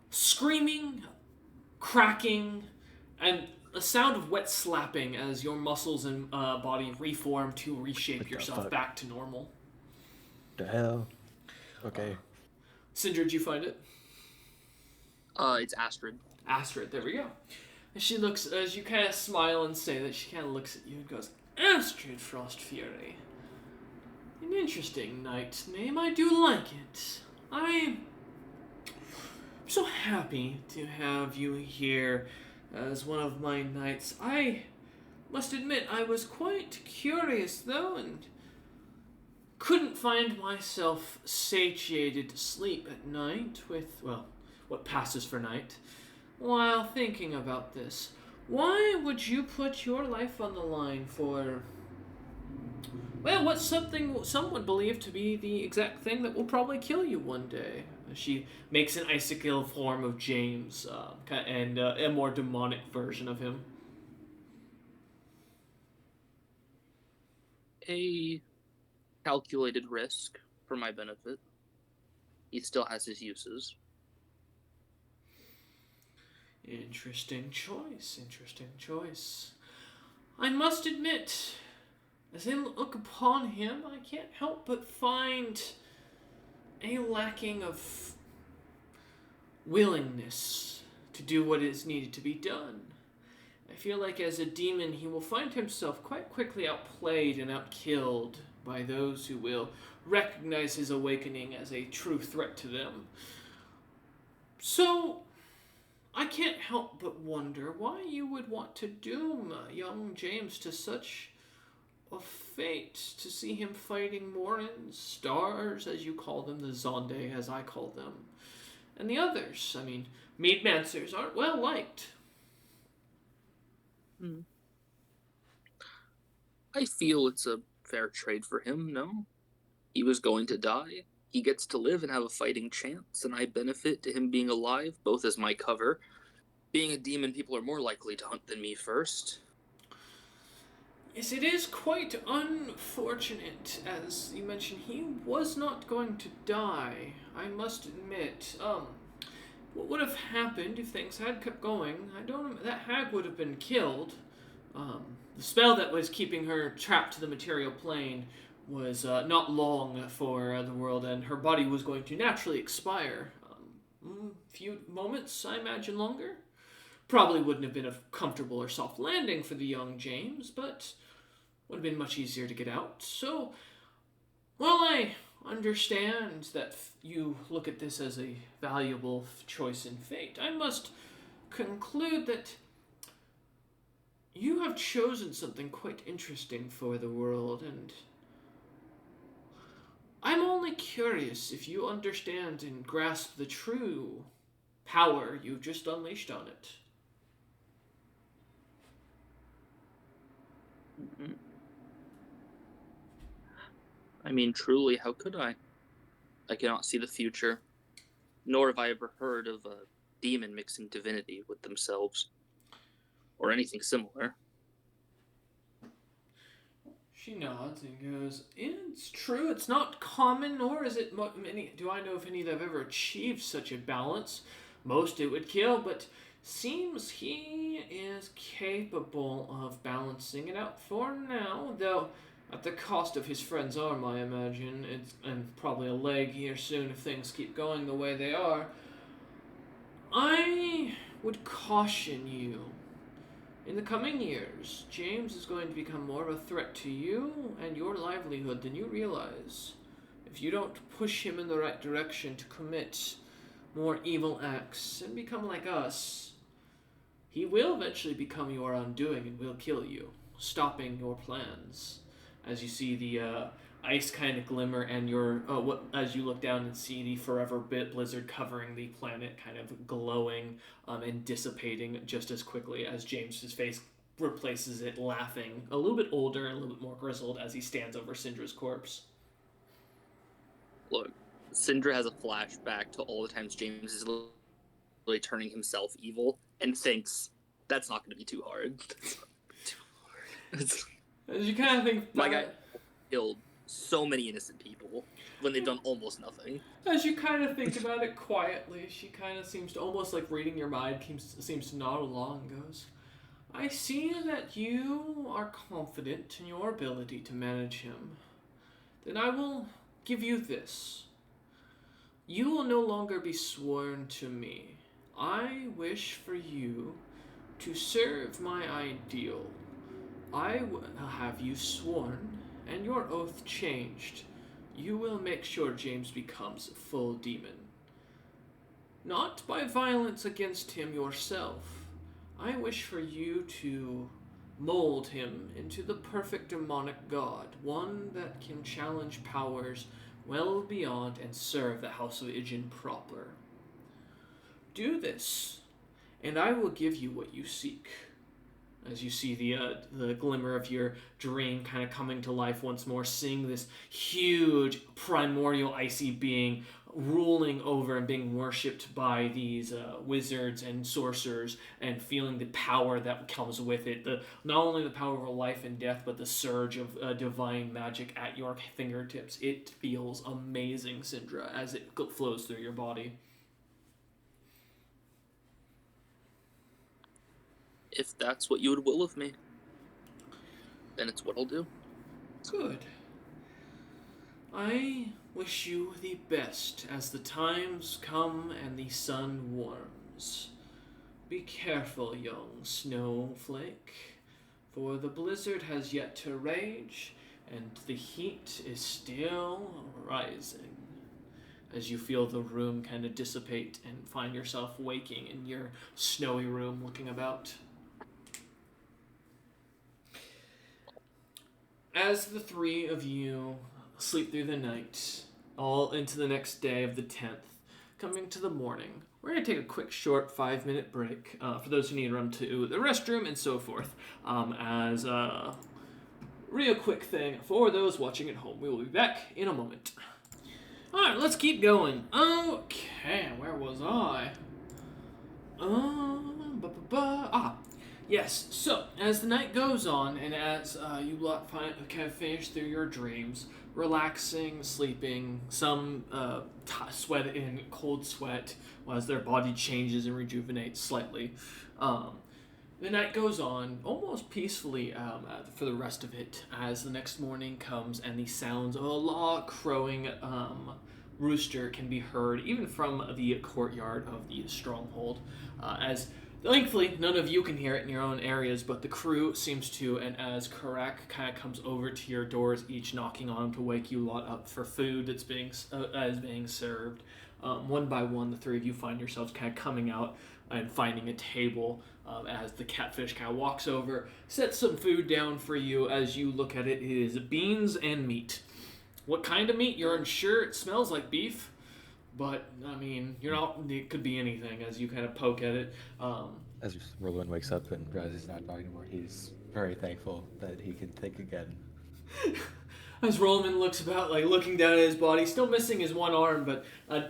[SPEAKER 1] screaming, cracking, and a sound of wet slapping as your muscles and body reform to reshape yourself back to normal.
[SPEAKER 3] The hell? Okay.
[SPEAKER 1] Syndra, did you find it?
[SPEAKER 4] it's Astrid.
[SPEAKER 1] Astrid, there we go. And she looks, as you kind of smile and say that, she kind of looks at you and goes, "Astrid Frost Fury. An interesting night name. I do like it. I'm so happy to have you here as one of my knights. I must admit I was quite curious, though, and couldn't find myself satiated to sleep at night with, well, what passes for night. While thinking about this, why would you put your life on the line for, well, what's something some would believe to be the exact thing that will probably kill you one day?" She makes an icicle form of James and a more demonic version of him.
[SPEAKER 4] A calculated risk for my benefit. He still has his uses.
[SPEAKER 1] Interesting choice, interesting choice. I must admit, as I look upon him, I can't help but find a lacking of willingness to do what is needed to be done. I feel like as a demon, he will find himself quite quickly outplayed and outkilled by those who will recognize his awakening as a true threat to them. So, I can't help but wonder why you would want to doom young James to such a fate, to see him fighting Morins, Stars, as you call them, the Zonde, as I call them, and the others. I mean, Meadmancers aren't well liked.
[SPEAKER 4] I feel it's a fair trade for him, no? He was going to die. He gets to live and have a fighting chance, and I benefit to him being alive, both as my cover. Being a demon, people are more likely to hunt than me first.
[SPEAKER 1] Yes, it is quite unfortunate. As you mentioned, he was not going to die, I must admit. What would have happened if things had kept going? I don't know. That hag would have been killed. The spell that was keeping her trapped to the material plane was not long for the world, and her body was going to naturally expire. Few moments, I imagine, longer. Probably wouldn't have been a comfortable or soft landing for the young James, but would have been much easier to get out. So, Well, I understand that you look at this as a valuable choice in fate. I must conclude that you have chosen something quite interesting for the world, and I'm only curious if you understand and grasp the true power you just unleashed on it.
[SPEAKER 4] Mhm. I mean, truly, how could I? I cannot see the future, nor have I ever heard of a demon mixing divinity with themselves, or anything similar.
[SPEAKER 1] She nods and goes, "It's true. It's not common, nor is it many. Do I know if any that have ever achieved such a balance? Most it would kill, but seems he is capable of balancing it out for now, though at the cost of his friend's arm, I imagine. And probably a leg here soon if things keep going the way they are. I would caution you. In the coming years, James is going to become more of a threat to you and your livelihood than you realize. If you don't push him in the right direction to commit more evil acts and become like us, he will eventually become your undoing and will kill you, stopping your plans. As you see the ice kind of glimmer, and as you look down and see the forever bit blizzard covering the planet, kind of glowing and dissipating just as quickly as James's face replaces it, laughing, a little bit older and a little bit more grizzled as he stands over Syndra's corpse.
[SPEAKER 4] Look, Syndra has a flashback to all the times James is literally turning himself evil and thinks that's not going to be too hard.
[SPEAKER 1] As you kind of think,
[SPEAKER 4] My guy killed so many innocent people when they've done almost nothing.
[SPEAKER 1] As you kind of think about it quietly, she kind of seems to, almost like reading your mind, seems to nod along and goes, "I see that you are confident in your ability to manage him. Then I will give you this. You will no longer be sworn to me. I wish for you to serve my ideal. I will have you sworn and your oath changed. You will make sure James becomes a full demon. Not by violence against him yourself. I wish for you to mold him into the perfect demonic god, one that can challenge powers well beyond and serve the House of Ijin proper. Do this, and I will give you what you seek." As you see the glimmer of your dream kind of coming to life once more, seeing this huge primordial icy being ruling over and being worshipped by these wizards and sorcerers, and feeling the power that comes with it. Not only the power of life and death, but the surge of divine magic at your fingertips. It feels amazing, Syndra, as it flows through your body.
[SPEAKER 4] If that's what you would will of me, then it's what I'll do.
[SPEAKER 1] Good. I wish you the best as the times come and the sun warms. Be careful, young snowflake, for the blizzard has yet to rage, and the heat is still rising. As you feel the room kind of dissipate and find yourself waking in your snowy room looking about. As the three of you sleep through the night, all into the next day of the 10th, coming to the morning, we're going to take a quick, short 5-minute break for those who need to run to the restroom and so forth. As a real quick thing for those watching at home, we will be back in a moment. Alright, let's keep going. Okay, where was I? Yes, so as the night goes on, and as you kind of finish through your dreams, relaxing, sleeping, some sweat in cold sweat as their body changes and rejuvenates slightly. The night goes on almost peacefully for the rest of it, as the next morning comes and the sounds of a loud crowing rooster can be heard even from the courtyard of the stronghold, as Thankfully, none of you can hear it in your own areas, but the crew seems to, and as Karak kind of comes over to your doors, each knocking on them to wake you lot up for food that's being served. One by one, the three of you find yourselves kind of coming out and finding a table as the catfish kind of walks over, sets some food down for you. As you look at it, it is beans and meat. What kind of meat? You're unsure. It smells like beef. But, I mean, you're not, it could be anything as you kind of poke at it.
[SPEAKER 3] As Roland wakes up and realizes he's not talking anymore, he's very thankful that he can think again.
[SPEAKER 1] As Roland looks about, like looking down at his body, still missing his one arm, but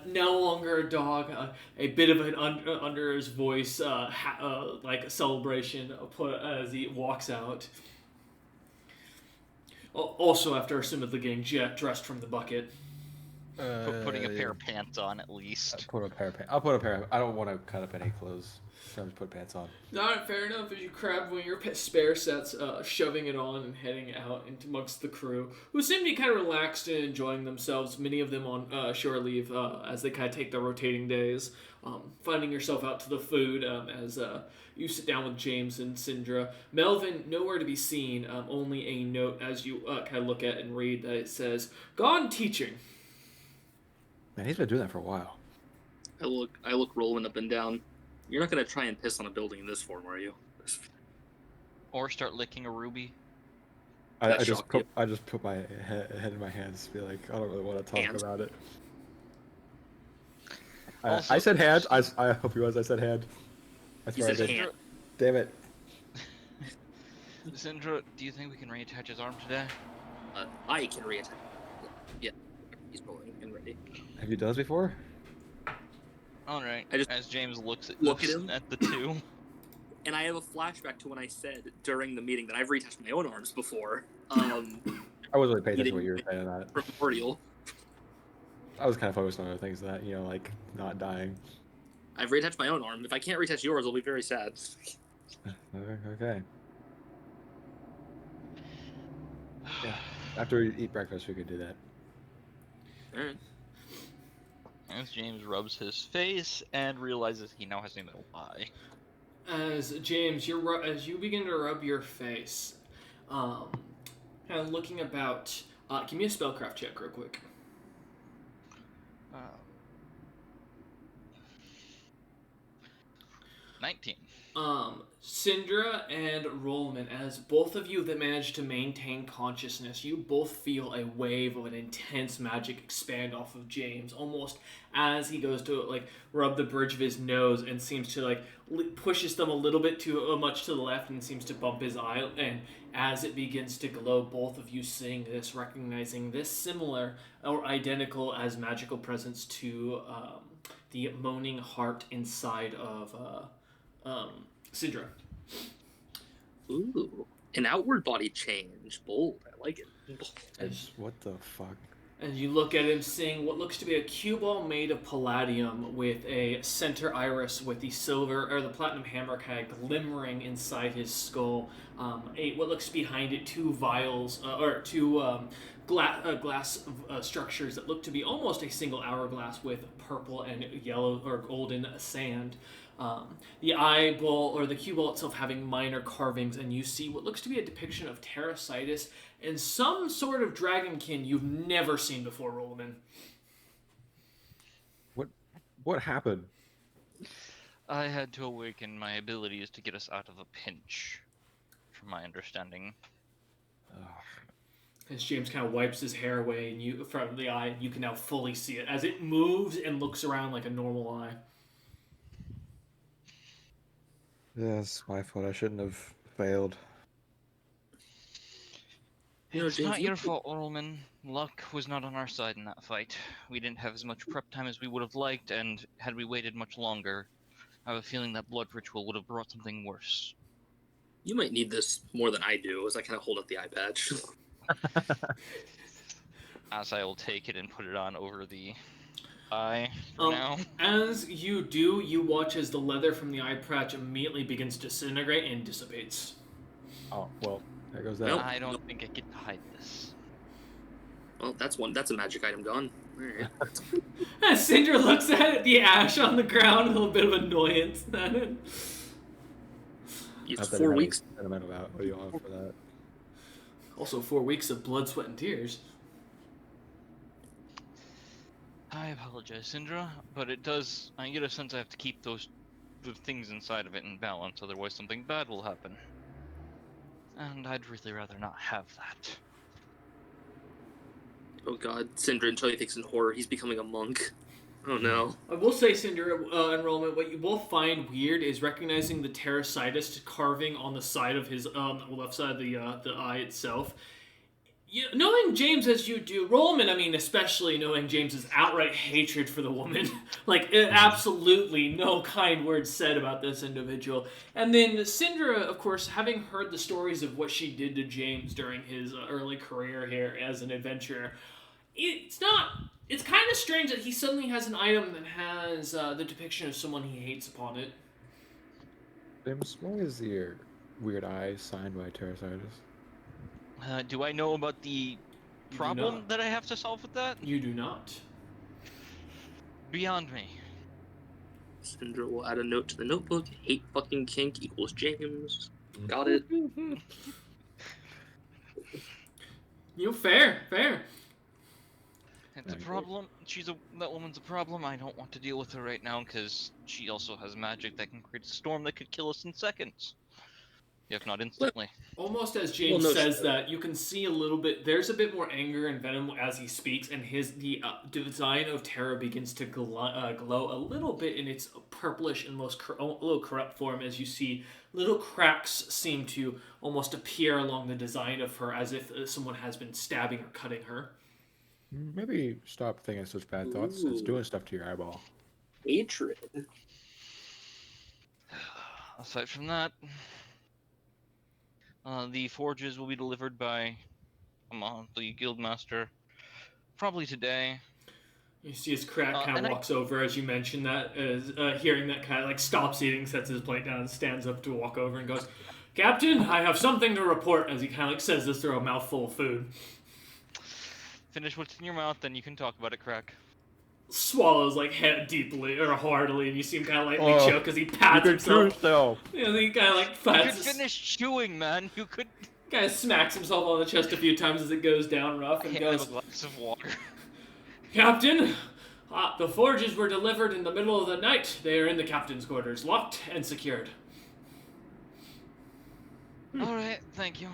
[SPEAKER 1] no longer a dog, a bit of an under his voice, like a celebration as he walks out. Also, after assumedly getting dressed from the bucket.
[SPEAKER 2] Putting a pair of pants on at least.
[SPEAKER 3] I'll put a pair of pants. I don't want to cut up any clothes. So I'll just put pants on.
[SPEAKER 1] Alright, fair enough. As you grab one of your spare sets, shoving it on and heading out into amongst the crew, who seem to be kind of relaxed and enjoying themselves. Many of them on shore leave as they kind of take their rotating days. Finding yourself out to the food as you sit down with James and Syndra. Melvin, nowhere to be seen. Only a note as you kind of look at and read that it says, "Gone teaching."
[SPEAKER 3] Man, he's been doing that for a while.
[SPEAKER 4] I look Roland up and down. You're not gonna try and piss on a building in this form, are you?
[SPEAKER 2] Or start licking a ruby.
[SPEAKER 3] I just put my head in my hands, be like, I don't really want to talk about it. I said hand. I hope you realize I said hand. That's right. I did.
[SPEAKER 4] Hand.
[SPEAKER 3] Damn it.
[SPEAKER 2] Syndra, do you think we can reattach his arm today?
[SPEAKER 4] I can reattach. Yeah, he's rolling and ready.
[SPEAKER 3] Have you done this before?
[SPEAKER 2] All right. As James looks at the two,
[SPEAKER 4] and I have a flashback to when I said during the meeting that I've reattached my own arms before. I
[SPEAKER 3] wasn't really paying attention to what you were saying. That
[SPEAKER 4] primordial.
[SPEAKER 3] I was kind of focused on other things that like not dying.
[SPEAKER 4] I've reattached my own arm. If I can't reattach yours, I'll be very sad.
[SPEAKER 3] Okay. Yeah. After we eat breakfast, we could do that.
[SPEAKER 4] Alright.
[SPEAKER 2] As James rubs his face and realizes he now has a middle eye.
[SPEAKER 1] As James, as you begin to rub your face, kind of looking about, give me a spellcraft check real quick.
[SPEAKER 2] 19.
[SPEAKER 1] Syndra and Rollman, as both of you that manage to maintain consciousness, you both feel a wave of an intense magic expand off of James, almost as he goes to like rub the bridge of his nose and seems to like pushes them a little bit too much to the left and seems to bump his eye. And as it begins to glow, both of you seeing this, recognizing this similar or identical as magical presence to the moaning heart inside of Syndra.
[SPEAKER 4] Ooh, an outward body change. Bold. I like it.
[SPEAKER 3] What the fuck?
[SPEAKER 1] And you look at him seeing what looks to be a cue ball made of palladium with a center iris with the silver or the platinum hammer kind of glimmering inside his skull. What looks behind it, two vials or two glass structures that look to be almost a single hourglass with purple and yellow or golden sand. The eyeball or the cue ball itself having minor carvings, and you see what looks to be a depiction of Terrasitis and some sort of dragonkin you've never seen before, Rollman.
[SPEAKER 3] What happened?
[SPEAKER 2] I had to awaken my abilities to get us out of a pinch, from my understanding.
[SPEAKER 1] As James kind of wipes his hair away and from the eye, you can now fully see it as it moves and looks around like a normal eye.
[SPEAKER 3] Yeah, it's my fault. I shouldn't have failed.
[SPEAKER 2] It's not your fault, Orlman. Luck was not on our side in that fight. We didn't have as much prep time as we would have liked, and had we waited much longer, I have a feeling that blood ritual would have brought something worse.
[SPEAKER 4] You might need this more than I do, as I kind of hold up the eye patch.
[SPEAKER 2] As I will take it and put it on over the eye for now.
[SPEAKER 1] As you do, you watch as the leather from the eye patch immediately begins to disintegrate and dissipates.
[SPEAKER 3] Oh, well, there goes that.
[SPEAKER 4] Nope.
[SPEAKER 2] I don't think I get to hide this.
[SPEAKER 4] Well, that's a magic item gone. Alright.
[SPEAKER 1] As Syndra looks at it, the ash on the ground, a little bit of annoyance at it.
[SPEAKER 4] It's
[SPEAKER 3] Not that
[SPEAKER 4] 4
[SPEAKER 3] anybody's
[SPEAKER 4] weeks.
[SPEAKER 3] sentimental about. What do you want for that?
[SPEAKER 1] Also, 4 weeks of blood, sweat, and tears.
[SPEAKER 2] I apologize, Syndra, but it does. I get a sense I have to keep the things inside of it in balance, otherwise something bad will happen. And I'd really rather not have that.
[SPEAKER 4] Oh god, Syndra totally thinks in horror he's becoming a monk. Oh no.
[SPEAKER 1] I will say, Cinder, enrollment, what you will find weird is recognizing the Terracitus carving on the side of his, left side of the eye itself. Knowing James as you do, Rollman, I mean, especially knowing James's outright hatred for the woman, like, absolutely no kind words said about this individual. And then Syndra, of course, having heard the stories of what she did to James during his early career here as an adventurer, it's kind of strange that he suddenly has an item that has the depiction of someone he hates upon it.
[SPEAKER 3] James, why is your weird eye signed by Terracitus?
[SPEAKER 2] Do I know about the
[SPEAKER 1] You do
[SPEAKER 2] problem
[SPEAKER 1] not.
[SPEAKER 2] that I have to solve with that?
[SPEAKER 1] You do not.
[SPEAKER 2] Beyond me.
[SPEAKER 4] Syndra will add a note to the notebook. Hate fucking kink equals James. Got it.
[SPEAKER 1] Fair.
[SPEAKER 2] It's a problem. That woman's a problem. I don't want to deal with her right now because she also has magic that can create a storm that could kill us in seconds, if not instantly.
[SPEAKER 1] Almost as James says that, you can see a little bit. There's a bit more anger and venom as he speaks, and the design of Terra begins to glow a little bit in its purplish and most a little corrupt form. As you see, little cracks seem to almost appear along the design of her, as if someone has been stabbing or cutting her.
[SPEAKER 3] Maybe stop thinking such bad thoughts. It's doing stuff to your eyeball.
[SPEAKER 4] Hatred.
[SPEAKER 2] Aside from that, the forges will be delivered by the guildmaster probably today.
[SPEAKER 1] You see his crack kind
[SPEAKER 2] and
[SPEAKER 1] of walks over as you mention that, as hearing that kind of like stops eating, sets his plate down, and stands up to walk over and goes, "Captain, I have something to report." As he kind of like says this through a mouthful of food.
[SPEAKER 2] Finish what's in your mouth, then you can talk about it, Crack.
[SPEAKER 1] Swallows like head deeply or heartily, and you see him kind of lightly choke as he pats himself. He kind of like
[SPEAKER 2] You could finish chewing, man. You could.
[SPEAKER 1] Kind of smacks himself on the chest a few times as it goes down rough and goes,
[SPEAKER 2] have a glass of water.
[SPEAKER 1] "Captain, the forges were delivered in the middle of the night. They are in the captain's quarters, locked and secured."
[SPEAKER 2] All right, thank you.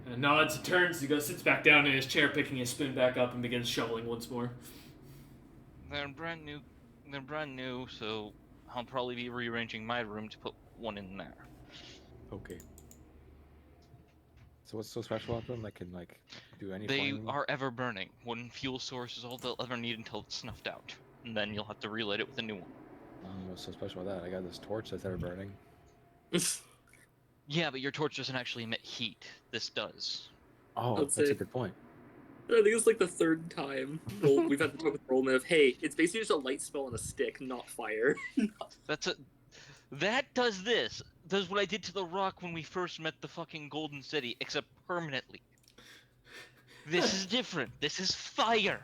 [SPEAKER 1] And nods, turns, he goes, sits back down in his chair, picking his spoon back up, and begins shoveling once more.
[SPEAKER 2] They're brand new, so I'll probably be rearranging my room to put one in there.
[SPEAKER 3] Okay. So what's so special about them? They can do any.
[SPEAKER 2] They
[SPEAKER 3] flame?
[SPEAKER 2] are ever burning. One fuel source is all they'll ever need until it's snuffed out, and then you'll have to relight it with a new one.
[SPEAKER 3] What's so special about that? I got this torch that's ever burning.
[SPEAKER 2] Yeah, but your torch doesn't actually emit heat. This does.
[SPEAKER 3] Oh, that's a good point.
[SPEAKER 4] I think it's like the third time we've had to talk with Rollman of, hey, it's basically just a light spell on a stick, not fire.
[SPEAKER 2] That does this. Does what I did to the rock when we first met the fucking Golden City, except permanently. This is different. This is fire.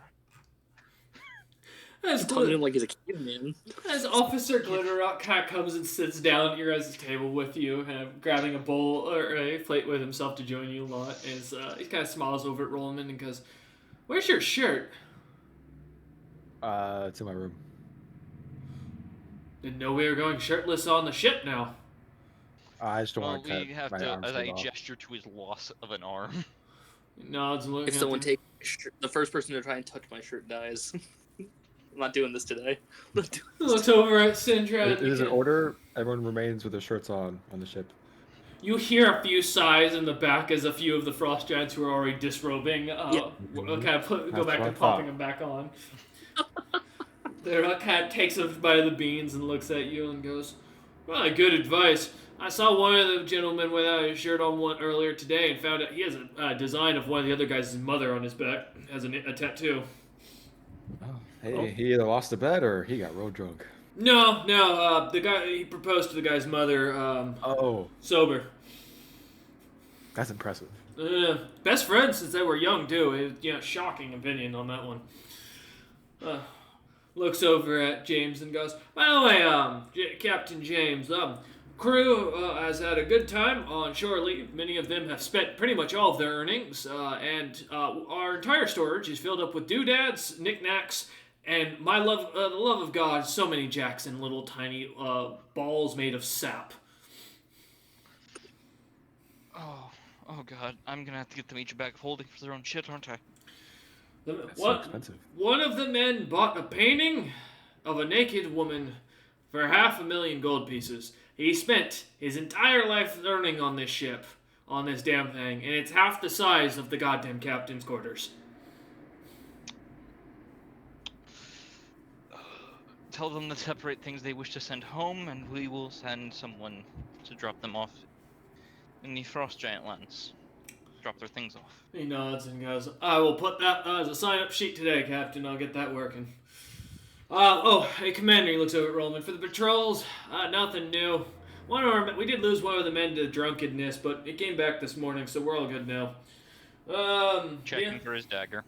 [SPEAKER 1] As
[SPEAKER 4] talking to him like he's a caveman.
[SPEAKER 1] As Officer Glitterrock kind of comes and sits down at your guys' table with you, kind of grabbing a bowl or a plate with himself to join you a lot, is he kind of smiles over at Rollman and goes, "Where's your shirt?"
[SPEAKER 3] It's in my room.
[SPEAKER 1] Didn't know we were going shirtless on the ship now.
[SPEAKER 3] I just don't want to cut
[SPEAKER 2] we have
[SPEAKER 3] my
[SPEAKER 2] to,
[SPEAKER 3] arms
[SPEAKER 2] as I
[SPEAKER 3] off.
[SPEAKER 2] gesture to his loss of an arm.
[SPEAKER 1] Nods and looking
[SPEAKER 4] If
[SPEAKER 1] at
[SPEAKER 4] someone
[SPEAKER 1] you.
[SPEAKER 4] takes the first person to try and touch my shirt dies. I'm not doing this today.
[SPEAKER 1] Looks over at Syndra.
[SPEAKER 3] It is an order. Everyone remains with their shirts on the ship.
[SPEAKER 1] You hear a few sighs in the back as a few of the frost giants who are already disrobing kind of go back to popping them back on. They're kind of takes a bite of the beans and looks at you and goes, "Well, good advice. I saw one of the gentlemen without his shirt on one earlier today and found out he has a design of one of the other guys' mother on his back. Has a tattoo."
[SPEAKER 3] Oh, hey, he either lost a bet or he got road drunk.
[SPEAKER 1] No, the guy, he proposed to the guy's mother, sober.
[SPEAKER 3] That's impressive.
[SPEAKER 1] Best friends since they were young, too. Shocking opinion on that one. Looks over at James and goes, "By the way, Captain James, Crew has had a good time on shore leave. Many of them have spent pretty much all of their earnings, and our entire storage is filled up with doodads, knickknacks, and my love, the love of God, so many jacks and little tiny balls made of sap.
[SPEAKER 2] Oh God, I'm gonna have to get them each a bag of holding for their own shit, aren't I?
[SPEAKER 3] That's so expensive.
[SPEAKER 1] One of the men bought a painting of a naked woman for 500,000 gold pieces. He spent his entire life learning on this ship, on this damn thing, and it's half the size of the goddamn captain's quarters.
[SPEAKER 2] Tell them to separate things they wish to send home, and we will send someone to drop them off in the Frost Giant lands. Drop their things off.
[SPEAKER 1] He nods and goes, I will put that as a sign-up sheet today, Captain. I'll get that working. Hey, Commander, he looks over at Rollman. For the patrols, nothing new. We did lose one of the men to drunkenness, but it came back this morning, so we're all good now.
[SPEAKER 2] Checking for his dagger.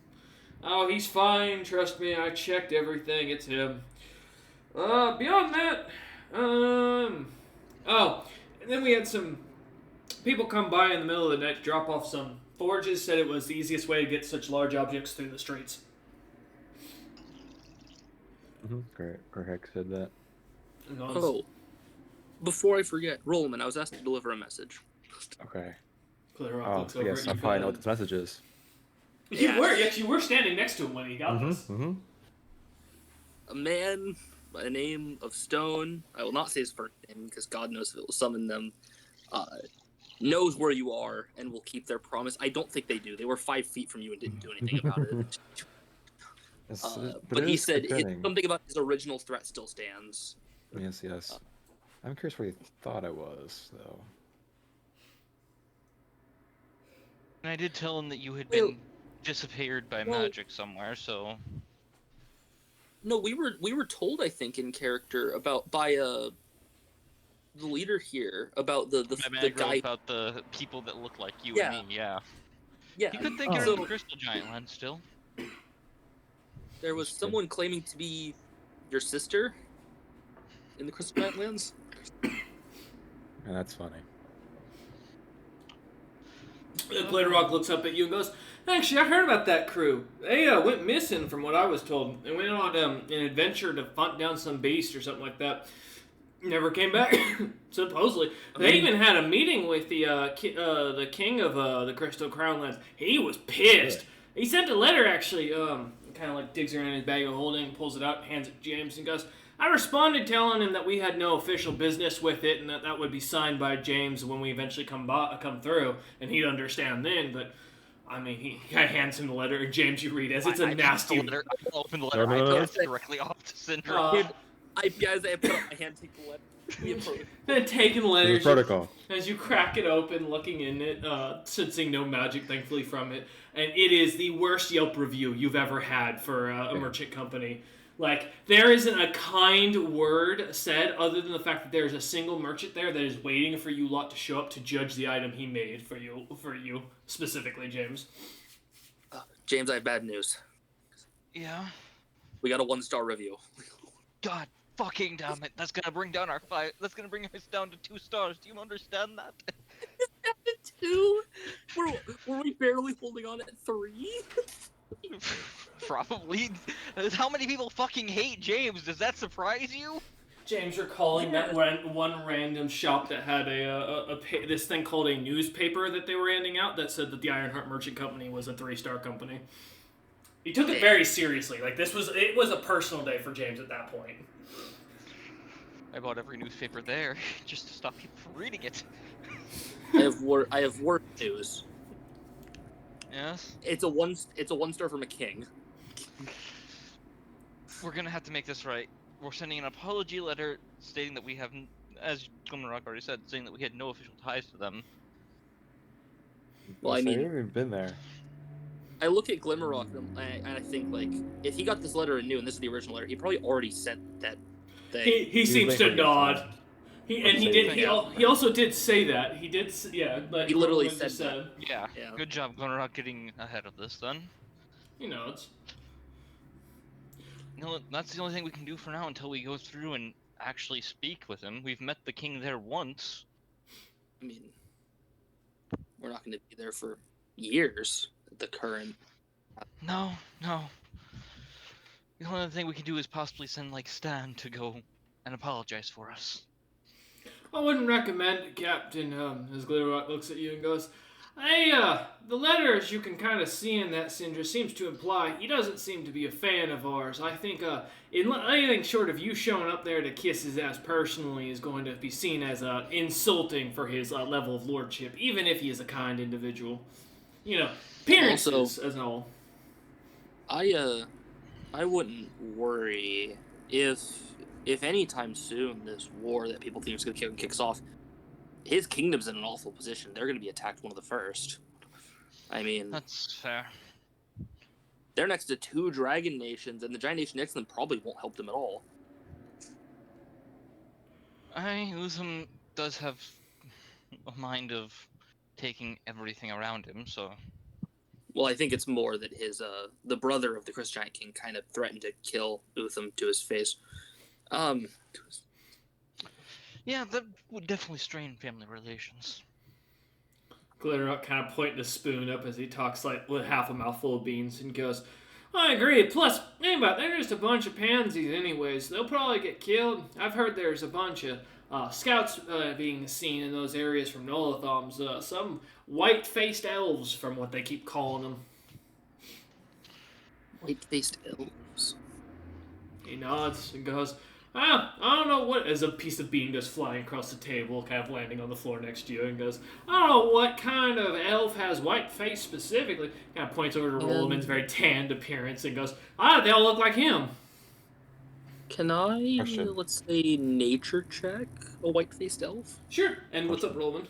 [SPEAKER 1] Oh, he's fine. Trust me, I checked everything. It's him. Beyond that, and then we had some people come by in the middle of the night to drop off some forges. Said it was the easiest way to get such large objects through the streets.
[SPEAKER 3] Greg said that.
[SPEAKER 4] Oh, before I forget, Rollman, I was asked to deliver a message.
[SPEAKER 3] Okay.
[SPEAKER 1] Clear looks over
[SPEAKER 3] Yes,
[SPEAKER 1] at
[SPEAKER 3] I
[SPEAKER 1] you.
[SPEAKER 3] probably know what this message is.
[SPEAKER 1] You were standing next to him when he got this.
[SPEAKER 4] A man by the name of Stone, I will not say his first name because God knows if it will summon them, knows where you are and will keep their promise. I don't think they do. They were 5 feet from you and didn't do anything about it. But he said something about his original threat still stands.
[SPEAKER 3] Yes. I'm curious where he thought I was, though.
[SPEAKER 2] And I did tell him that you had been disappeared by magic somewhere, so...
[SPEAKER 4] No, we were told, I think, in character by the leader here about the guy
[SPEAKER 2] about the people that look like you and me. Yeah.
[SPEAKER 4] Yeah.
[SPEAKER 2] You could think you're in the Crystal Giant land still.
[SPEAKER 4] There was someone claiming to be your sister in the Crystal Giant lands.
[SPEAKER 3] And that's funny.
[SPEAKER 1] Glitterrock looks up at you and goes, actually, I heard about that crew. They went missing from what I was told. They went on an adventure to hunt down some beast or something like that. Never came back, supposedly. They even had a meeting with the king of the Crystal Crown Lands. He was pissed. He sent a letter, actually, kind of like digs around in his bag of holding, pulls it out, hands it to James, and goes, I responded telling him that we had no official business with it and that would be signed by James when we eventually come through, and he'd understand then, but... I mean, he hands him the letter, and James, you read as it's a nasty...
[SPEAKER 2] I open the letter, I pass it directly off to Cinder.
[SPEAKER 4] I put up my hand, take the letter.
[SPEAKER 1] Then taking the letter
[SPEAKER 3] protocol.
[SPEAKER 1] as you crack it open, looking in it, sensing no magic, thankfully, from it. And it is the worst Yelp review you've ever had for a merchant company. Like, there isn't a kind word said other than the fact that there's a single merchant there that is waiting for you lot to show up to judge the item he made for you specifically, James.
[SPEAKER 4] James, I have bad news.
[SPEAKER 2] Yeah?
[SPEAKER 4] We got a 1-star review.
[SPEAKER 2] God fucking damn it. That's gonna bring down that's gonna bring us down to 2 stars. Do you understand that?
[SPEAKER 4] Down to 2? Were we barely holding on at 3?
[SPEAKER 2] Probably. How many people fucking hate James? Does that surprise you?
[SPEAKER 1] James recalling that one random shop that had this thing called a newspaper that they were handing out that said that the Ironheart Merchant Company was a 3-star company. He took it very seriously. Like, it was a personal day for James at that point.
[SPEAKER 2] I bought every newspaper there just to stop people from reading it.
[SPEAKER 4] I have work news.
[SPEAKER 2] Yes?
[SPEAKER 4] It's a 1-star from a king.
[SPEAKER 2] We're gonna have to make this right. We're sending an apology letter stating that we have, as Glimmerrock already said, saying that we had no official ties to them.
[SPEAKER 4] Well, I mean,
[SPEAKER 3] I haven't even been there.
[SPEAKER 4] I look at Glimmerrock and I think, like, if he got this letter and knew, and this is the original letter, he probably already sent that thing.
[SPEAKER 1] He seems to nod. He also did say that. He did, yeah. But
[SPEAKER 4] he literally said that.
[SPEAKER 2] Yeah. Good job, Glimmerrock, getting ahead of this then.
[SPEAKER 1] He nods.
[SPEAKER 2] No, that's the only thing we can do for now until we go through and actually speak with him. We've met the king there once.
[SPEAKER 4] I mean, we're not going to be there for years at the current.
[SPEAKER 2] No. The only thing we can do is possibly send, like, Stan to go and apologize for us.
[SPEAKER 1] I wouldn't recommend it, Captain. As Glitterrock looks at you and goes, "Hey, the letter, as you can kind of see in that, Sindra, seems to imply he doesn't seem to be a fan of ours. I think, anything short of you showing up there to kiss his ass personally is going to be seen as insulting for his level of lordship, even if he is a kind individual. You know, appearances
[SPEAKER 4] Also,
[SPEAKER 1] as an all."
[SPEAKER 4] I wouldn't worry if anytime soon this war that people think is going to kicks off. His kingdom's in an awful position. They're going to be attacked one of the first. I mean,
[SPEAKER 2] That's fair.
[SPEAKER 4] they're next to 2 dragon nations, and the giant nation next to them probably won't help them at all.
[SPEAKER 2] Uzum does have a mind of taking everything around him, so...
[SPEAKER 4] Well, I think it's more that his the brother of the Chris Giant King kind of threatened to kill Utham to his face.
[SPEAKER 2] Yeah, that would definitely strain family relations.
[SPEAKER 1] Glitterrock kind of pointing a spoon up as he talks like with half a mouthful of beans and goes, "I agree. Plus, think about it, they're just a bunch of pansies anyways. They'll probably get killed. I've heard there's a bunch of scouts being seen in those areas from Nolothoms. Some white-faced elves, from what they keep calling them."
[SPEAKER 4] White-faced elves.
[SPEAKER 1] He nods and goes, "I don't know what," as a piece of bean goes flying across the table, kind of landing on the floor next to you, and goes, "I don't know what kind of elf has white face specifically." Kind of points over to Rolman's very tanned appearance and goes, "They all look like him."
[SPEAKER 4] Can I,
[SPEAKER 3] Question.
[SPEAKER 4] let's say, nature check a white-faced elf?
[SPEAKER 1] Sure. And what's up, Rolman?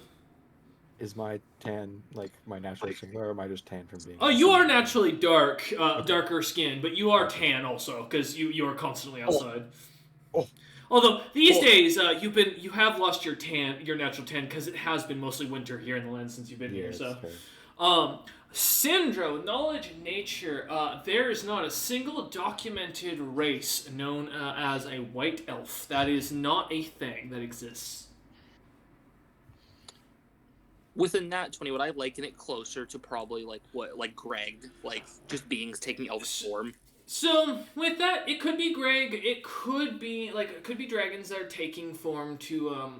[SPEAKER 3] Is my tan like my natural similar, or am I just tan from being?
[SPEAKER 1] Oh, you are naturally dark, darker skin, but you are tan also because you are constantly outside.
[SPEAKER 3] Oh.
[SPEAKER 1] Although these days you have lost your natural tan because it has been mostly winter here in the land since you've been here. So, Syndro, knowledge in nature. There is not a single documented race known as a white elf. That is not a thing that exists.
[SPEAKER 4] With a nat 20, would I liken it closer to probably like Greg, like just beings taking elf form?
[SPEAKER 1] So with that, it could be Greg. It could be dragons that are taking form to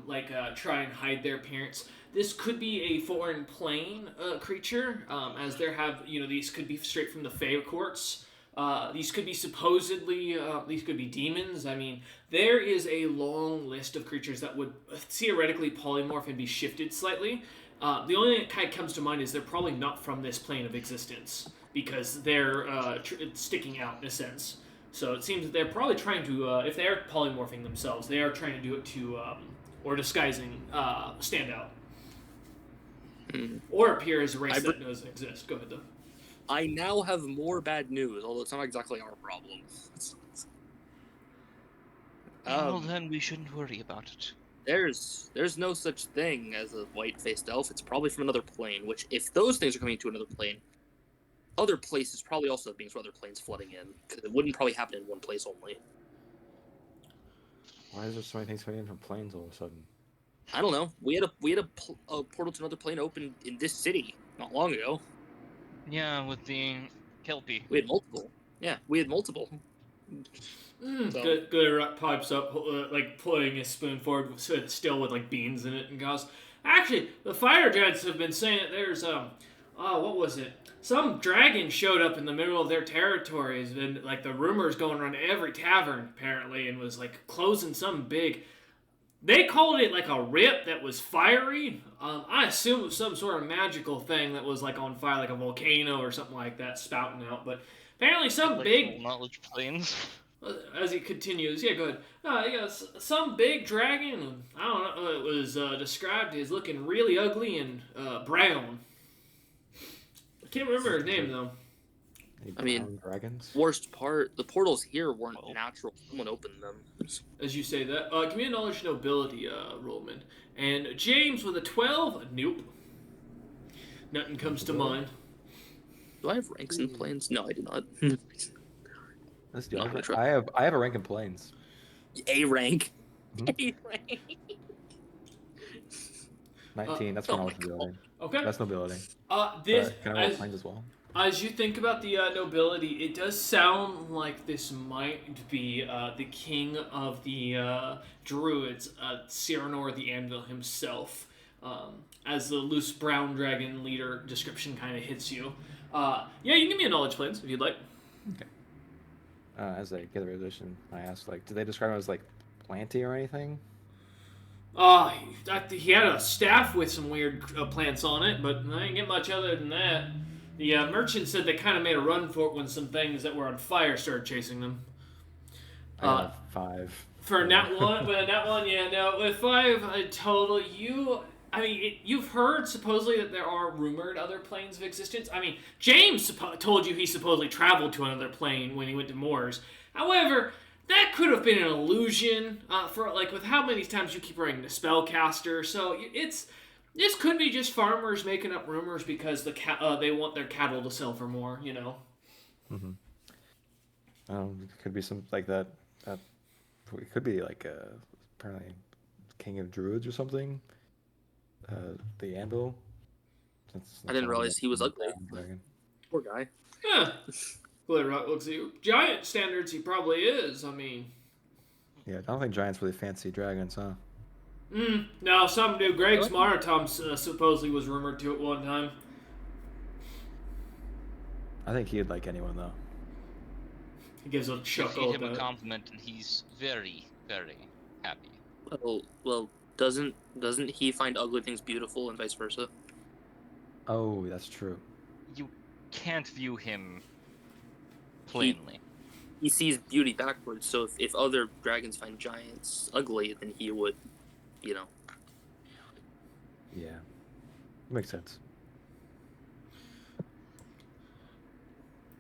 [SPEAKER 1] try and hide their appearance. This could be a foreign plane creature, as there have these could be straight from the Fey courts. These could be these could be demons. I mean, there is a long list of creatures that would theoretically polymorph and be shifted slightly. The only thing that kind of comes to mind is they're probably not from this plane of existence because they're sticking out in a sense. So it seems that they're probably trying to, if they are polymorphing themselves, they are trying to do it to, or disguising, stand out. Or appear as a race that doesn't exist. Go ahead, though.
[SPEAKER 4] I now have more bad news, although it's not exactly our problem.
[SPEAKER 2] Well, then we shouldn't worry about it.
[SPEAKER 4] There's no such thing as a white-faced elf. It's probably from another plane, which, if those things are coming to another plane, other places probably also have beings from other planes flooding in, because it wouldn't probably happen in one place only.
[SPEAKER 3] Why is there so many things coming in from planes all of a sudden?
[SPEAKER 4] I don't know. We had a portal to another plane open in this city not long ago.
[SPEAKER 2] Yeah, with the Kelpie.
[SPEAKER 4] We had multiple. Yeah, we had multiple.
[SPEAKER 1] Good pipes up, pulling his spoon forward, still with like beans in it, and goes, "Actually, the fire giants have been saying that there's what was it? Some dragon showed up in the middle of their territory. Has been like the rumors going around every tavern apparently, and was like closing some big. They called it like a rip that was fiery. I assume it was some sort of magical thing that was like on fire, like a volcano or something like that, spouting out. But apparently some big
[SPEAKER 2] knowledge planes."
[SPEAKER 1] As he continues, yeah, go ahead. Some big dragon. I don't know. It was described as looking really ugly and brown. I can't remember his name though.
[SPEAKER 4] I mean,
[SPEAKER 3] dragons.
[SPEAKER 4] Worst part, the portals here weren't natural. Someone opened them.
[SPEAKER 1] As you say that, give me a knowledge nobility, Rollman. And James with a 12. Nope. Nothing comes to mind.
[SPEAKER 4] Do I have ranks in planes? No, I do not.
[SPEAKER 3] I have a rank in planes.
[SPEAKER 4] A rank. Anyway.
[SPEAKER 3] 19. That's for
[SPEAKER 4] oh
[SPEAKER 3] knowledge
[SPEAKER 4] my God.
[SPEAKER 3] ability.
[SPEAKER 1] Okay.
[SPEAKER 3] That's nobility.
[SPEAKER 1] This
[SPEAKER 3] Can I roll planes as well?
[SPEAKER 1] as you think about the nobility, it does sound like this might be the king of the druids, Cyrano the Anvil himself. As the loose brown dragon leader description kind of hits you. Yeah, you can give me a knowledge plans if you'd like.
[SPEAKER 3] Okay. As I get the resolution, I asked, like, did they describe him as, like, planty or anything?
[SPEAKER 1] He had a staff with some weird plants on it, but I didn't get much other than that. The merchant said they kind of made a run for it when some things that were on fire started chasing them.
[SPEAKER 3] I got a 5.
[SPEAKER 1] For nat one, yeah, no, with 5 total, you've heard supposedly that there are rumored other planes of existence. I mean, James told you he supposedly traveled to another plane when he went to Moors. However, that could have been an illusion for like with how many times you keep running the spellcaster. So this could be just farmers making up rumors because they want their cattle to sell for more. You know.
[SPEAKER 3] Mm-hmm. It could be some like that. It could be like apparently king of druids or something. The anvil.
[SPEAKER 4] I didn't realize he was ugly.
[SPEAKER 3] Dragon.
[SPEAKER 4] Poor guy.
[SPEAKER 1] Yeah. Glitterrock looks at you. Giant standards, he probably is. I mean.
[SPEAKER 3] Yeah, I don't think giants really fancy dragons, huh?
[SPEAKER 1] No, some do. Greg's Maratom supposedly was rumored to at one time.
[SPEAKER 3] I think he'd like anyone though.
[SPEAKER 1] He gives a
[SPEAKER 2] You
[SPEAKER 1] chuckle
[SPEAKER 2] feed him
[SPEAKER 1] about
[SPEAKER 2] a
[SPEAKER 1] it.
[SPEAKER 2] compliment, and he's very, very happy.
[SPEAKER 4] Well, doesn't he find ugly things beautiful and vice versa?
[SPEAKER 3] Oh, that's true.
[SPEAKER 2] You can't view him plainly.
[SPEAKER 4] He sees beauty backwards, so if other dragons find giants ugly, then he would, you know.
[SPEAKER 3] Yeah, makes sense.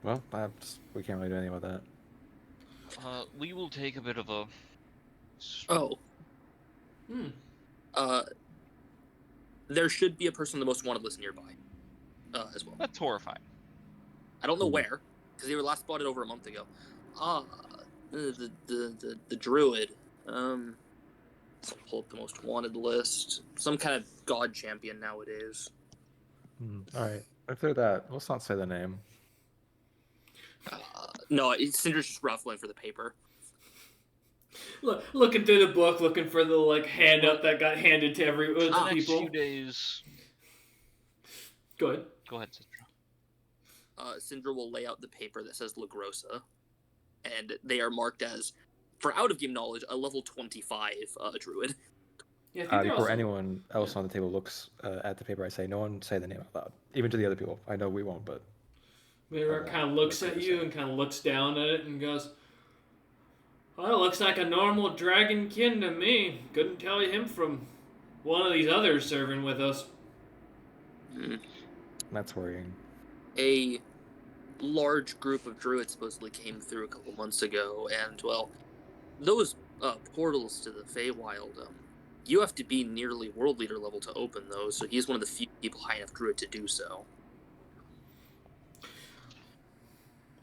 [SPEAKER 3] Well, we can't really do anything about that.
[SPEAKER 2] We will take a bit of a...
[SPEAKER 4] Oh. There should be a person on the most wanted list nearby, as well.
[SPEAKER 2] That's horrifying.
[SPEAKER 4] I don't know where, because they were last spotted over a month ago. The druid. Let's pull up the most wanted list. Some kind of god champion nowadays.
[SPEAKER 3] All right, after that, let's not say the name.
[SPEAKER 4] No, Cinder's just ruffling for the paper.
[SPEAKER 1] Looking through the book, looking for the like hand up that got handed to every
[SPEAKER 2] The next
[SPEAKER 1] people.
[SPEAKER 2] few days...
[SPEAKER 1] Go ahead.
[SPEAKER 2] Go ahead, Citra.
[SPEAKER 4] Cinder will lay out the paper that says La Grossa, and they are marked as, for out-of-game knowledge, a level 25 druid.
[SPEAKER 1] Yeah, I think they're
[SPEAKER 3] Before
[SPEAKER 1] also...
[SPEAKER 3] anyone else on the table looks at the paper, I say, no one say the name out loud. Even to the other people. I know we won't, but...
[SPEAKER 1] Mirror kind of looks at you and kind of looks down at it and goes, well, it looks like a normal dragonkin to me. Couldn't tell him from one of these others serving with us.
[SPEAKER 3] That's worrying.
[SPEAKER 4] A large group of druids supposedly came through a couple months ago, and, well, those portals to the Feywild, you have to be nearly world leader level to open those, so he's one of the few people high enough druid to do so.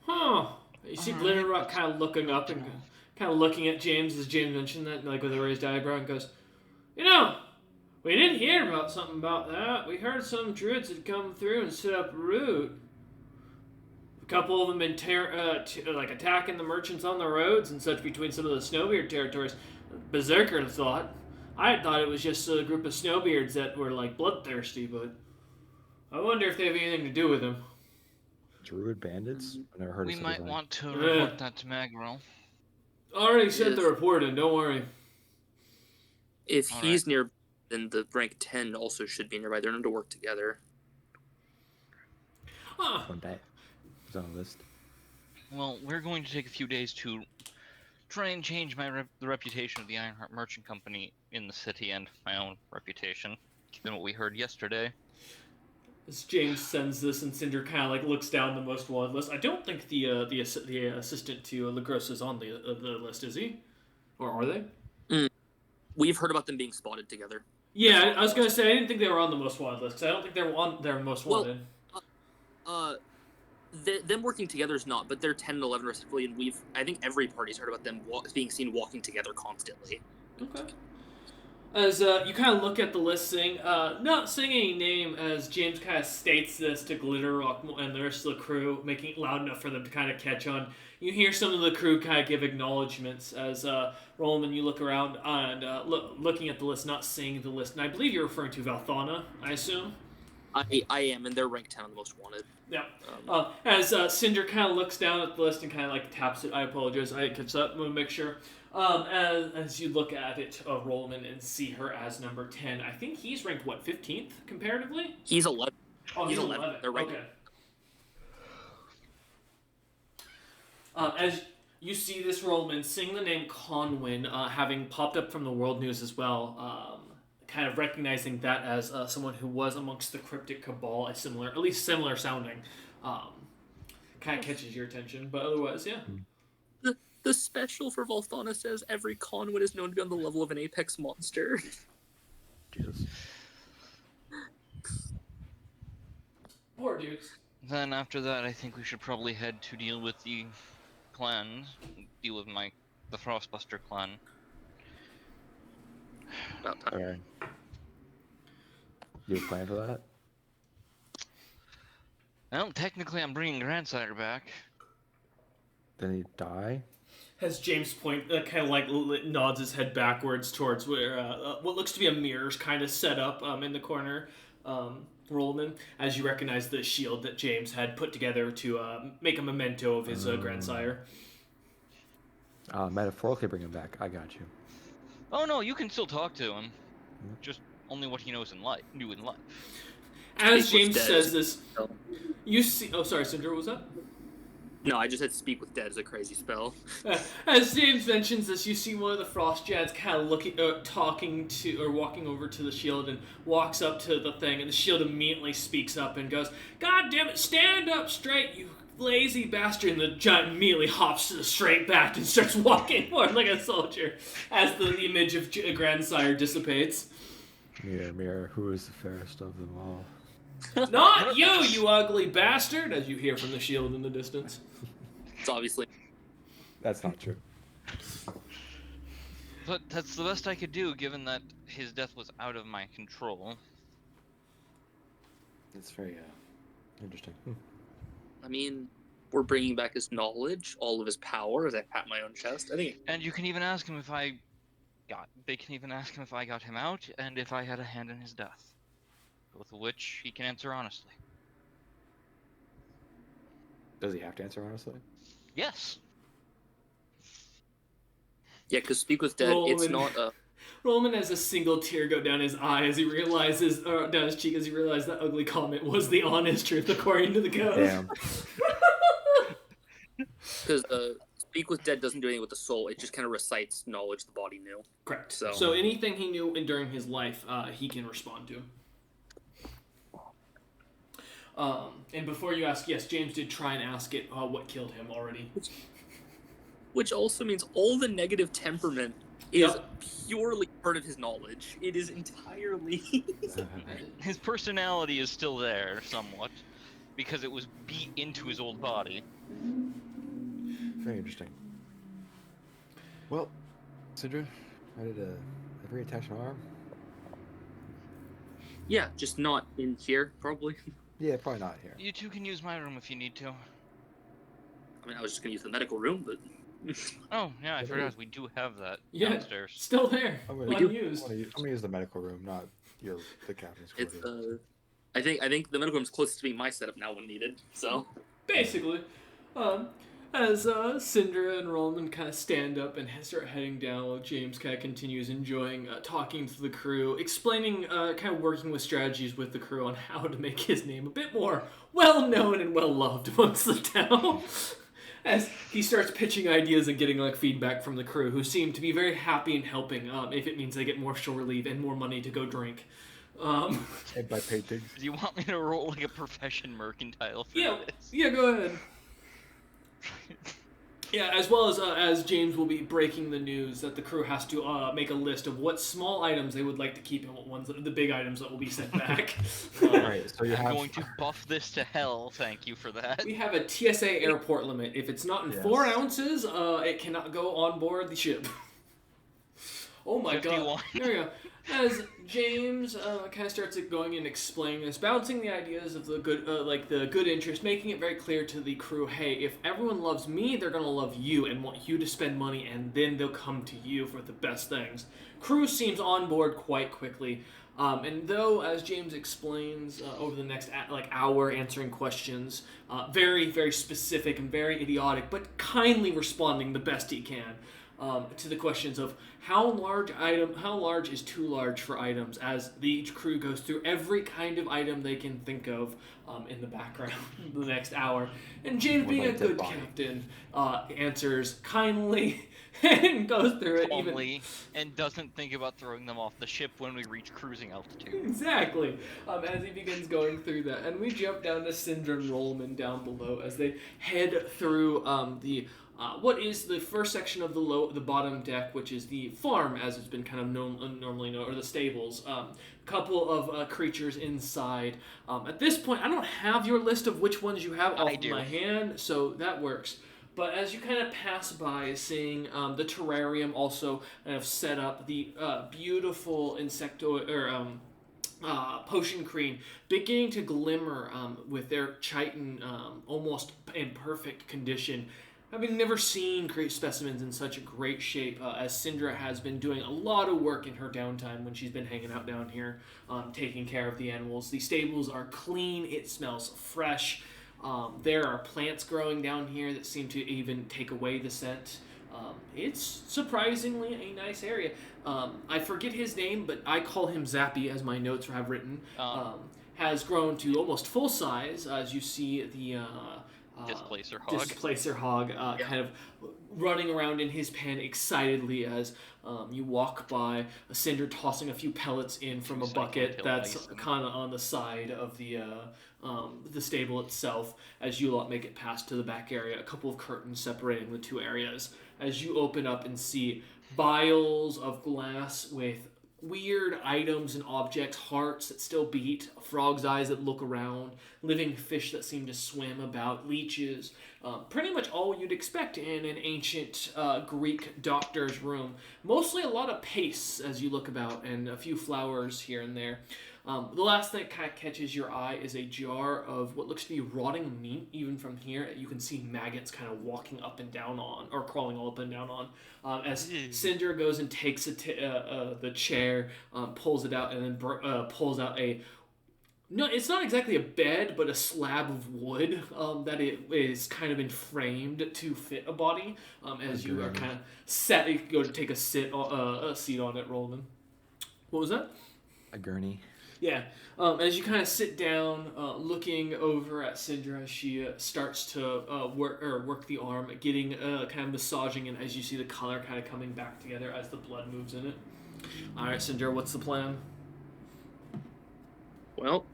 [SPEAKER 1] Huh. You see Glitterrock kind of looking up and kind of looking at James as James mentioned that, like with a raised eyebrow, and goes, you know, we did hear about something about that. We heard some druids had come through and set up root. A couple of them been attacking the merchants on the roads and such between some of the Snowbeard territories. Berserker thought. I thought it was just a group of Snowbeards that were like bloodthirsty, but I wonder if they have anything to do with them.
[SPEAKER 3] Druid bandits? I've never heard
[SPEAKER 2] We
[SPEAKER 3] of
[SPEAKER 2] might
[SPEAKER 3] something.
[SPEAKER 2] want to report that to Magro.
[SPEAKER 1] Already sent the report in, don't worry.
[SPEAKER 4] If he's near, then the rank 10 also should be nearby. They're known to work together.
[SPEAKER 3] One day. It's on the list.
[SPEAKER 2] Well, we're going to take a few days to try and change the reputation of the Ironheart Merchant Company in the city and my own reputation, given what we heard yesterday.
[SPEAKER 1] As James sends this, and Cinder kind of like looks down the most wanted list. I don't think the assistant to Legros is on the list, is he? Or are they?
[SPEAKER 4] We've heard about them being spotted together.
[SPEAKER 1] Yeah, I was gonna say I didn't think they were on the most wanted list because I don't think they're on their most wanted.
[SPEAKER 4] Them working together is not, but they're 10 and 11 respectively, and I think every party's heard about them being seen walking together constantly.
[SPEAKER 1] Okay. As you kind of look at the listing, not saying any name, as James kind of states this to Glitterrock and the rest of the crew, making it loud enough for them to kind of catch on. You hear some of the crew kind of give acknowledgments as Roland, you look around and looking at the list, not seeing the list. And I believe you're referring to Valthana, I assume?
[SPEAKER 4] I am, and they're ranked 10 on the most wanted.
[SPEAKER 1] Yeah. As Cinder kind of looks down at the list and kind of like taps it, I apologize, I didn't catch that. I'm going to make sure. As you look at it, Rollman, and see her as number 10, I think he's ranked, what, 15th comparatively?
[SPEAKER 4] He's 11.
[SPEAKER 1] Oh, he's 11.
[SPEAKER 4] They're ranked.
[SPEAKER 1] Okay. As you see this Rollman sing the name Conwyn, having popped up from the world news as well, kind of recognizing that as someone who was amongst the cryptic cabal, at least similar sounding, kind of catches your attention. But otherwise, yeah.
[SPEAKER 4] The special for Volthana says every Conwyn is known to be on the level of an apex monster.
[SPEAKER 3] Jesus.
[SPEAKER 1] Poor dudes.
[SPEAKER 2] Then after that, I think we should probably head to deal with the clan, deal with the Frostbuster clan.
[SPEAKER 4] About time.
[SPEAKER 3] Okay. You have a plan for that?
[SPEAKER 2] Well, technically I'm bringing Grandsire back.
[SPEAKER 3] Then he die?
[SPEAKER 1] As James kind of like nods his head backwards towards where what looks to be a mirror's kind of set up in the corner, Rollman, as you recognize the shield that James had put together to make a memento of his grandsire.
[SPEAKER 3] Metaphorically bring him back. I got you.
[SPEAKER 2] Oh no, you can still talk to him. Just only what he knows knew in life.
[SPEAKER 1] As James says this, you see... Oh, sorry, Cinder, what was that?
[SPEAKER 4] No, I just said speak with dead is a crazy spell.
[SPEAKER 1] As James mentions this, you see one of the Frost Jads kind of walking over to the shield and walks up to the thing, and the shield immediately speaks up and goes, "God damn it, stand up straight, you lazy bastard!" And the giant immediately hops to the straight back and starts walking forward like a soldier as the image of Grandsire dissipates.
[SPEAKER 3] Mirror, mirror, who is the fairest of them all?
[SPEAKER 1] Not you, you ugly bastard! As you hear from the shield in the distance.
[SPEAKER 4] It's obviously...
[SPEAKER 3] That's not true.
[SPEAKER 2] But that's the best I could do, given that his death was out of my control.
[SPEAKER 3] It's very interesting.
[SPEAKER 4] I mean, we're bringing back his knowledge, all of his power, as I pat my own chest. I think...
[SPEAKER 2] And you can even ask him they can even ask him if I got him out, and if I had a hand in his death. Both of which he can answer honestly.
[SPEAKER 3] Does he have to answer honestly?
[SPEAKER 2] Yes.
[SPEAKER 4] Yeah, because speak with dead, it's not a...
[SPEAKER 1] Roman has a single tear go down his eye as he realizes, or down his cheek as he realized that ugly comment was the honest truth according to the ghost.
[SPEAKER 3] Damn.
[SPEAKER 4] Because speak with dead doesn't do anything with the soul, it just kind of recites knowledge the body knew.
[SPEAKER 1] Correct.
[SPEAKER 4] So
[SPEAKER 1] anything he knew during his life, he can respond to. And before you ask, yes, James did try and ask it what killed him already.
[SPEAKER 4] Which also means all the negative temperament is purely part of his knowledge. It is entirely...
[SPEAKER 2] His personality is still there, somewhat, because it was beat into his old body.
[SPEAKER 3] Very interesting. Well, Sidra, ready to reattach my arm?
[SPEAKER 4] Yeah, just not in here, probably.
[SPEAKER 3] Yeah, probably not here.
[SPEAKER 2] You two can use my room if you need to.
[SPEAKER 4] I mean, I was just gonna use the medical room, but...
[SPEAKER 2] Oh, yeah, I forgot we do have that downstairs.
[SPEAKER 1] Still there. Unused.
[SPEAKER 3] I'm gonna use the medical room, not the captain's quarters.
[SPEAKER 4] It's, I think the medical room's closest to being my setup now when needed, so...
[SPEAKER 1] Basically. As Cinder and Roman kind of stand up and start heading down, while James kind of continues enjoying talking to the crew, explaining, kind of working with strategies with the crew on how to make his name a bit more well-known and well-loved amongst the town. As he starts pitching ideas and getting feedback from the crew, who seem to be very happy and helping, if it means they get more shore leave and more money to go drink.
[SPEAKER 3] And by paintings.
[SPEAKER 2] Do you want me to roll a profession mercantile for this?
[SPEAKER 1] Yeah, go ahead. Yeah, as well as James will be breaking the news that the crew has to make a list of what small items they would like to keep and what ones, the big items that will be sent back.
[SPEAKER 3] Right, so
[SPEAKER 2] I'm going to buff this to hell, thank you for that.
[SPEAKER 1] We have a TSA airport limit. If it's not in 4 ounces, it cannot go on board the ship. Oh my
[SPEAKER 2] 51.
[SPEAKER 1] god. Here we go. As James kind of starts going and explaining this, bouncing the ideas of the good, the good interest, making it very clear to the crew, hey, if everyone loves me, they're gonna love you and want you to spend money, and then they'll come to you for the best things. Crew seems on board quite quickly. And though, as James explains over the next hour, answering questions, very, very specific and very idiotic, but kindly responding the best he can to the questions of how large is too large for items, as each crew goes through every kind of item they can think of in the background the next hour. And James, being a good captain, answers kindly and goes through it
[SPEAKER 2] calmly, and doesn't think about throwing them off the ship when we reach cruising altitude.
[SPEAKER 1] Exactly. As he begins going through that, and we jump down to Syndra and Rollman down below as they head through the what is the first section of the bottom deck, which is the farm, as it's been kind of normally known, or the stables. Couple of creatures inside. At this point, I don't have your list of which ones you have off my hand, so that works. But as you kind of pass by, seeing the terrarium also kind of set up, the beautiful potion cream beginning to glimmer with their chitin almost in perfect condition. Having never seen great specimens in such a great shape, as Syndra has been doing a lot of work in her downtime when she's been hanging out down here, taking care of the animals. The stables are clean, it smells fresh. There are plants growing down here that seem to even take away the scent. It's surprisingly a nice area. I forget his name, but I call him Zappy, as my notes have written. Has grown to almost full size, as you see the Displacer Hog kind of running around in his pen excitedly as you walk by Cinder tossing a few pellets in from a bucket that's kind of on the side of the stable itself. As you lot make it past to the back area, a couple of curtains separating the two areas. As you open up and see vials of glass with weird items and objects, hearts that still beat, frog's eyes that look around, living fish that seem to swim about, leeches, pretty much all you'd expect in an ancient Greek doctor's room. Mostly a lot of pastes as you look about, and a few flowers here and there. The last thing that kind of catches your eye is a jar of what looks to be rotting meat. Even from here, you can see maggots kind of walking up and down on, or crawling all up and down on. As Cinder goes and takes the chair, pulls it out, and then pulls out no, it's not exactly a bed, but a slab of wood that it is kind of framed to fit a body. As you are kind of set, you go to take a seat on it, Roland. What was that?
[SPEAKER 3] A gurney.
[SPEAKER 1] Yeah, as you kind of sit down, looking over at Syndra as she starts to work the arm, getting kind of massaging, and as you see the color kind of coming back together as the blood moves in it. All right, Syndra, what's the plan?
[SPEAKER 4] Well,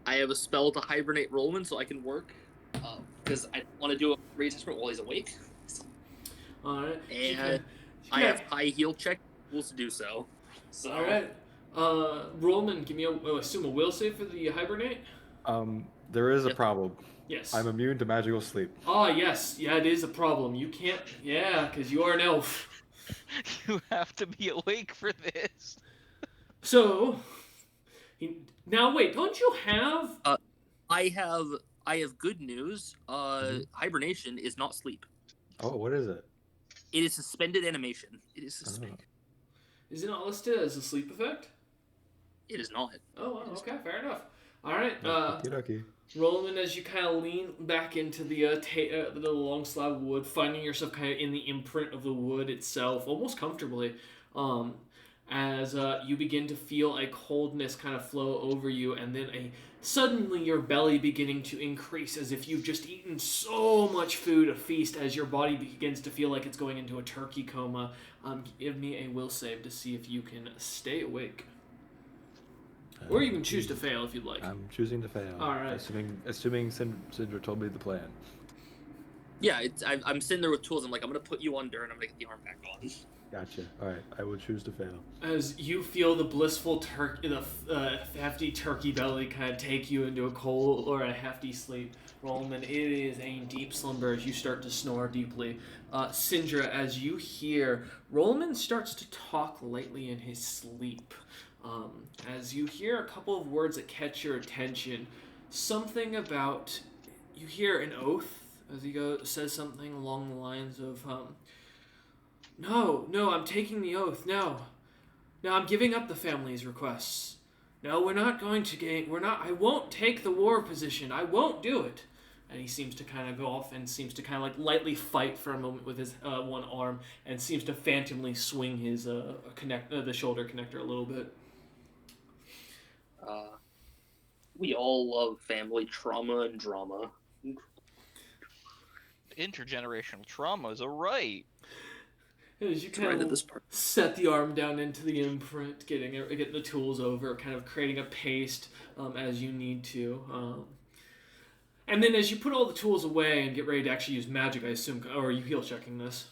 [SPEAKER 4] I have a spell to hibernate Roland so I can work, because I want to do a reassessment while he's awake.
[SPEAKER 1] All right,
[SPEAKER 4] and I have high heal check rules to do so.
[SPEAKER 1] All right. Roman, give me a will save for the hibernate.
[SPEAKER 3] There is a problem.
[SPEAKER 1] Yes.
[SPEAKER 3] I'm immune to magical sleep.
[SPEAKER 1] Oh, yes. Yeah, it is a problem. You can't... Yeah, because you are an elf.
[SPEAKER 2] You have to be awake for this.
[SPEAKER 1] So... Now, wait. Don't you have...
[SPEAKER 4] I have good news. Hibernation is not sleep.
[SPEAKER 3] Oh, what is it?
[SPEAKER 4] It is suspended animation. It is suspended.
[SPEAKER 1] Is it not listed as a sleep effect?
[SPEAKER 4] It is not.
[SPEAKER 1] Oh, okay, fair enough. All right,
[SPEAKER 3] Okie-dokie.
[SPEAKER 1] Roland, as you kind of lean back into the long slab of wood, finding yourself kind of in the imprint of the wood itself, almost comfortably, as you begin to feel a coldness kind of flow over you, and then suddenly your belly beginning to increase as if you've just eaten so much food, a feast, as your body begins to feel like it's going into a turkey coma. Give me a will save to see if you can stay awake. Or you can choose to fail if you'd like.
[SPEAKER 3] I'm choosing to fail.
[SPEAKER 1] All right.
[SPEAKER 3] Assuming Syndra told me the plan.
[SPEAKER 4] Yeah, I'm sitting there with tools. I'm like, I'm going to put you under and I'm going to get the arm back on.
[SPEAKER 3] Gotcha. All right, I will choose to fail.
[SPEAKER 1] As you feel the blissful hefty turkey belly kind of take you into a cold or a hefty sleep, Roman, it is a deep slumber as you start to snore deeply. Sindra, as you hear, Roman starts to talk lightly in his sleep. As you hear a couple of words that catch your attention, something about you hear an oath as he says something along the lines of, no, I'm taking the oath. No, I'm giving up the family's requests. No, we're not going to gain. We're not. I won't take the war position. I won't do it. And he seems to kind of go off and seems to kind of like lightly fight for a moment with his one arm and seems to phantomly swing his the shoulder connector a little bit.
[SPEAKER 4] We all love family trauma and drama.
[SPEAKER 2] Intergenerational trauma is a right.
[SPEAKER 1] As you
[SPEAKER 4] It's
[SPEAKER 1] kind
[SPEAKER 4] right at
[SPEAKER 1] of
[SPEAKER 4] this part.
[SPEAKER 1] set the arm down into the imprint, getting the tools over, kind of creating a paste as you need to. And then as you put all the tools away and get ready to actually use magic, I assume, or are you heal checking this?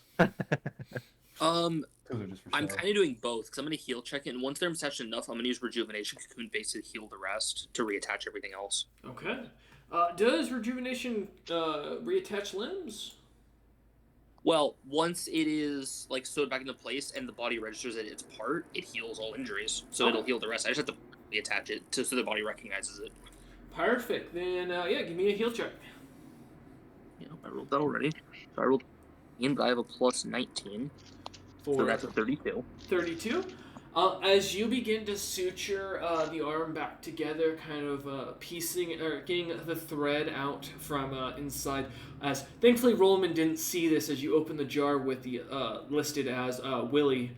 [SPEAKER 4] I'm
[SPEAKER 3] Those are just for
[SPEAKER 4] kind
[SPEAKER 3] show.
[SPEAKER 4] of doing both because I'm going to heal check it, and once they're attached enough, I'm going to use Rejuvenation Cocoon Base to heal the rest to reattach everything else.
[SPEAKER 1] Okay. Does rejuvenation reattach limbs?
[SPEAKER 4] Well, once it is like sewed back into place and the body registers that it's part, it heals all injuries, so it'll heal the rest. I just have to reattach it so the body recognizes it.
[SPEAKER 1] Perfect. Then give me a heal check.
[SPEAKER 4] Yeah, I rolled that already. So I rolled 18, but I have a plus 19. So that's a 32.
[SPEAKER 1] 32. As you begin to suture the arm back together, kind of piecing or getting the thread out from inside. As thankfully Rollman didn't see this as you open the jar with the listed as Willie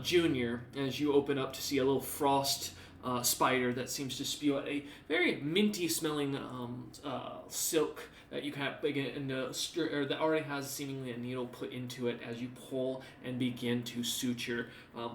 [SPEAKER 1] Jr. As you open up to see a little frost spider that seems to spew out a very minty smelling silk that you kind of begin or that already has seemingly a needle put into it as you pull and begin to suture.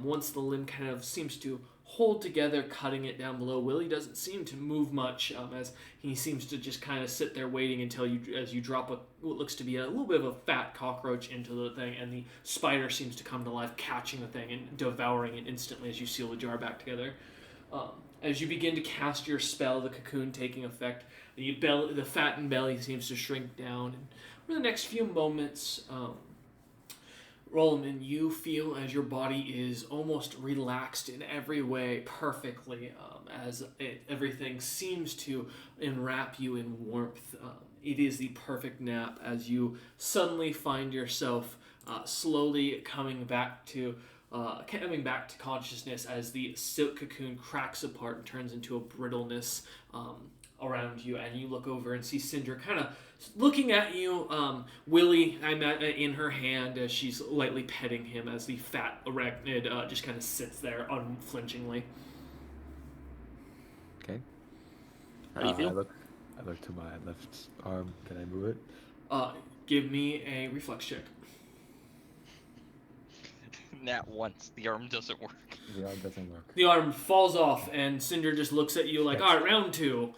[SPEAKER 1] Once the limb kind of seems to hold together, cutting it down below, Willie doesn't seem to move much as he seems to just kind of sit there waiting until you drop what looks to be a little bit of a fat cockroach into the thing, and the spider seems to come to life, catching the thing and devouring it instantly as you seal the jar back together. As you begin to cast your spell, the cocoon taking effect, the fattened belly seems to shrink down. And for the next few moments, Rollman, you feel as your body is almost relaxed in every way perfectly, as everything seems to enwrap you in warmth. It is the perfect nap as you suddenly find yourself slowly coming back to consciousness as the silk cocoon cracks apart and turns into a brittleness around you, and you look over and see Cinder kind of looking at you, Willie in her hand as she's lightly petting him as the fat arachnid just kind of sits there unflinchingly.
[SPEAKER 3] Okay.
[SPEAKER 4] How do you feel?
[SPEAKER 3] I look to my left arm. Can I move it?
[SPEAKER 1] Give me a reflex check.
[SPEAKER 2] Not once. The arm doesn't work.
[SPEAKER 3] The arm doesn't work.
[SPEAKER 1] The arm falls off, and Cinder just looks at you like, all right, round 2.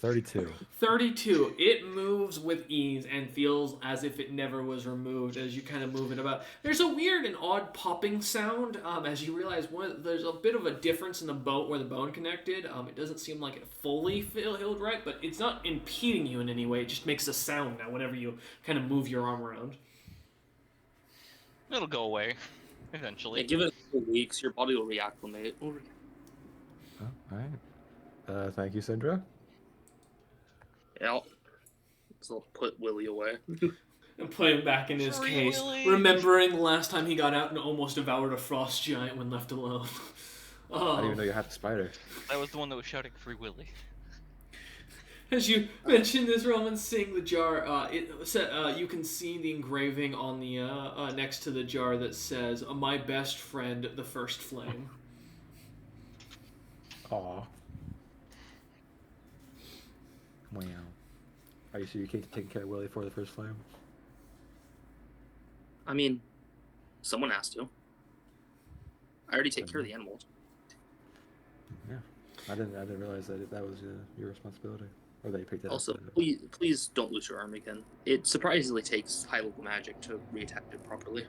[SPEAKER 3] 32.
[SPEAKER 1] 32. It moves with ease and feels as if it never was removed as you kind of move it about. There's a weird and odd popping sound as you realize there's a bit of a difference in the bone where the bone connected. It doesn't seem like it fully healed right, but it's not impeding you in any way. It just makes a sound now whenever you kind of move your arm around.
[SPEAKER 2] It'll go away eventually.
[SPEAKER 4] Yeah, give it a couple weeks. Your body will reacclimate.
[SPEAKER 3] Oh, all right. Thank you, Sindra.
[SPEAKER 4] Yeah. So I'll put Willie away.
[SPEAKER 1] And put him back in his
[SPEAKER 2] Free
[SPEAKER 1] case,
[SPEAKER 2] Willy!
[SPEAKER 1] remembering the last time he got out and almost devoured a frost giant when left alone.
[SPEAKER 3] I didn't even know you had a spider.
[SPEAKER 2] That was the one that was shouting "Free Willy."
[SPEAKER 1] As you mentioned this, Roman, seeing the jar, you can see the engraving on the next to the jar that says, "My best friend, the first flame."
[SPEAKER 3] Aw. Wow. Are you sure you taking care of Willie for the first flame?
[SPEAKER 4] I mean, someone has to. I already take care of the animals.
[SPEAKER 3] Yeah. I didn't realize that was your responsibility. Or they picked it
[SPEAKER 4] Also,
[SPEAKER 3] up.
[SPEAKER 4] please don't lose your arm again. It surprisingly takes high-level magic to reattach it properly.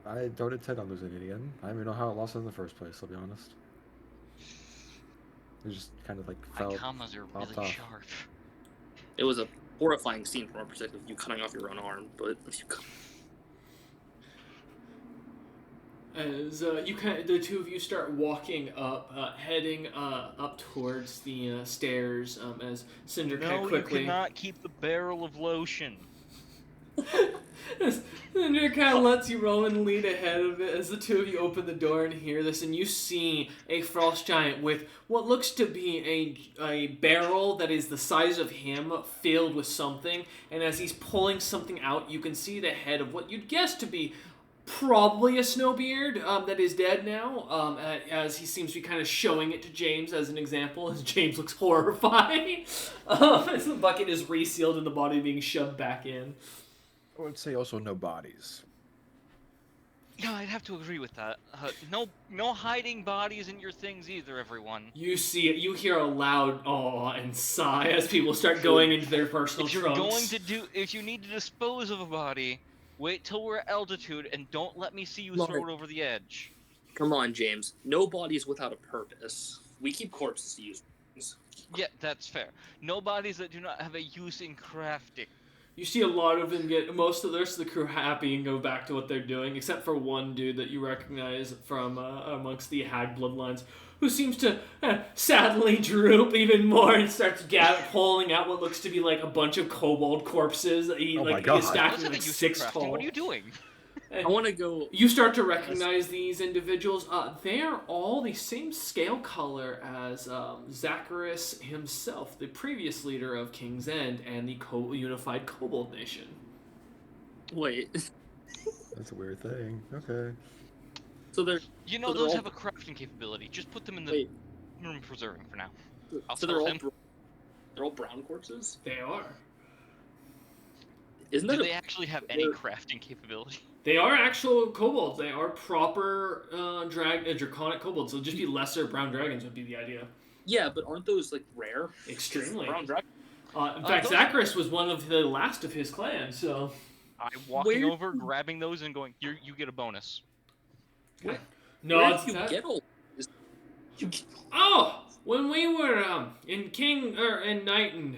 [SPEAKER 3] I don't intend on losing it again. I don't even know how it lost it in the first place, I'll be honest. It just kind of like
[SPEAKER 2] My
[SPEAKER 3] fell,
[SPEAKER 2] commas are
[SPEAKER 3] popped
[SPEAKER 2] really
[SPEAKER 3] off.
[SPEAKER 2] sharp.
[SPEAKER 4] It was a horrifying scene from our perspective, you cutting off your own arm, but
[SPEAKER 1] As the two of you start walking up, heading up towards the stairs, as Cinder kind
[SPEAKER 2] No,
[SPEAKER 1] of quickly.
[SPEAKER 2] you cannot keep the barrel of lotion.
[SPEAKER 1] Cinder kind of lets you roll and lead ahead of it as the two of you open the door and hear this, and you see a frost giant with what looks to be a barrel that is the size of him filled with something, and as he's pulling something out, you can see the head of what you'd guess to be probably a snowbeard that is dead now, as he seems to be kind of showing it to James as an example, as James looks horrified as the bucket is resealed and the body being shoved back in.
[SPEAKER 3] I would say also no bodies.
[SPEAKER 2] Yeah, I'd have to agree with that. No hiding bodies in your things either, everyone.
[SPEAKER 1] You see it. You hear a loud awe and sigh as people start going into their personal
[SPEAKER 2] If you're
[SPEAKER 1] trunks.
[SPEAKER 2] if you need to dispose of a body, wait till we're at altitude and don't let me see you
[SPEAKER 4] Come
[SPEAKER 2] throw
[SPEAKER 4] on.
[SPEAKER 2] it over the edge.
[SPEAKER 4] come on, James. No bodies without a purpose. We keep corpses to use things.
[SPEAKER 2] Yeah, that's fair. No bodies that do not have a use in crafting.
[SPEAKER 1] You see a lot of them get most of the rest of the crew happy and go back to what they're doing, except for one dude that you recognize from amongst the hag bloodlines, who seems to sadly droop even more and starts pulling out what looks to be like a bunch of kobold corpses that he
[SPEAKER 3] Oh my
[SPEAKER 1] like
[SPEAKER 3] God.
[SPEAKER 1] is stacking
[SPEAKER 2] Those are the
[SPEAKER 1] like
[SPEAKER 2] use
[SPEAKER 1] 6
[SPEAKER 2] in crafting.
[SPEAKER 1] tall.
[SPEAKER 2] What are you doing?
[SPEAKER 4] I want to go.
[SPEAKER 1] You start to recognize these individuals. They are all the same scale color as Zacharias himself, the previous leader of King's End and the unified Kobold Nation.
[SPEAKER 4] Wait.
[SPEAKER 3] That's a weird thing. Okay.
[SPEAKER 4] So they're
[SPEAKER 2] You know,
[SPEAKER 4] So they're
[SPEAKER 2] those
[SPEAKER 4] all-
[SPEAKER 2] have a crafting capability. Just put them in the
[SPEAKER 4] wait.
[SPEAKER 2] room preserving for now. I'll
[SPEAKER 4] So
[SPEAKER 2] tell
[SPEAKER 4] they're all
[SPEAKER 2] him.
[SPEAKER 4] they're all brown corpses.
[SPEAKER 1] They are.
[SPEAKER 4] Isn't
[SPEAKER 2] Do
[SPEAKER 4] that
[SPEAKER 2] they actually have any
[SPEAKER 4] they're-
[SPEAKER 2] crafting capability?
[SPEAKER 1] They are actual kobolds. They are proper draconic kobolds. They'll just be lesser brown dragons would be the idea.
[SPEAKER 4] Yeah, but aren't those like rare?
[SPEAKER 1] Extremely.
[SPEAKER 4] Brown dragon.
[SPEAKER 1] In fact,
[SPEAKER 2] those-
[SPEAKER 1] Zacharias was one of the last of his clan, so...
[SPEAKER 2] I'm walking
[SPEAKER 4] Where-
[SPEAKER 2] over, grabbing those, and going, you get a bonus.
[SPEAKER 1] No,
[SPEAKER 4] Where
[SPEAKER 1] it's
[SPEAKER 4] did you
[SPEAKER 1] not.
[SPEAKER 4] get all? You
[SPEAKER 1] Oh, when we were in Knighton,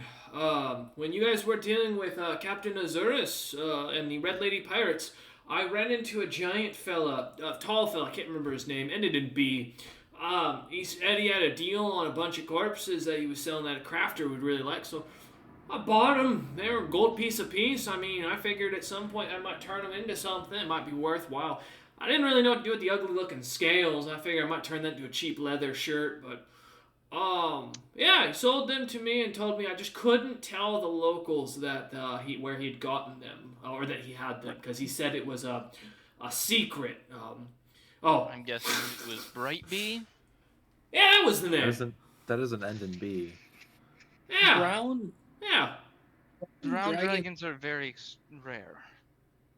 [SPEAKER 1] when you guys were dealing with Captain Azuris and the Red Lady Pirates, I ran into a giant fella, a tall fella, I can't remember his name, ended in B. He said he had a deal on a bunch of corpses that he was selling that a crafter would really like, so I bought them. They were a gold piece a piece. I mean, I figured at some point I might turn them into something. It might be worthwhile. I didn't really know what to do with the ugly looking scales. I figured I might turn that into a cheap leather shirt, but yeah, he sold them to me and told me I just couldn't tell the locals that where he'd gotten them or that he had them because he said it was a secret.
[SPEAKER 2] I'm guessing it was Bright Bee.
[SPEAKER 1] Yeah, that was the name.
[SPEAKER 3] That doesn't end in B.
[SPEAKER 1] Yeah,
[SPEAKER 4] brown.
[SPEAKER 1] yeah.
[SPEAKER 2] Brown
[SPEAKER 4] Dragon-
[SPEAKER 2] dragons are very rare.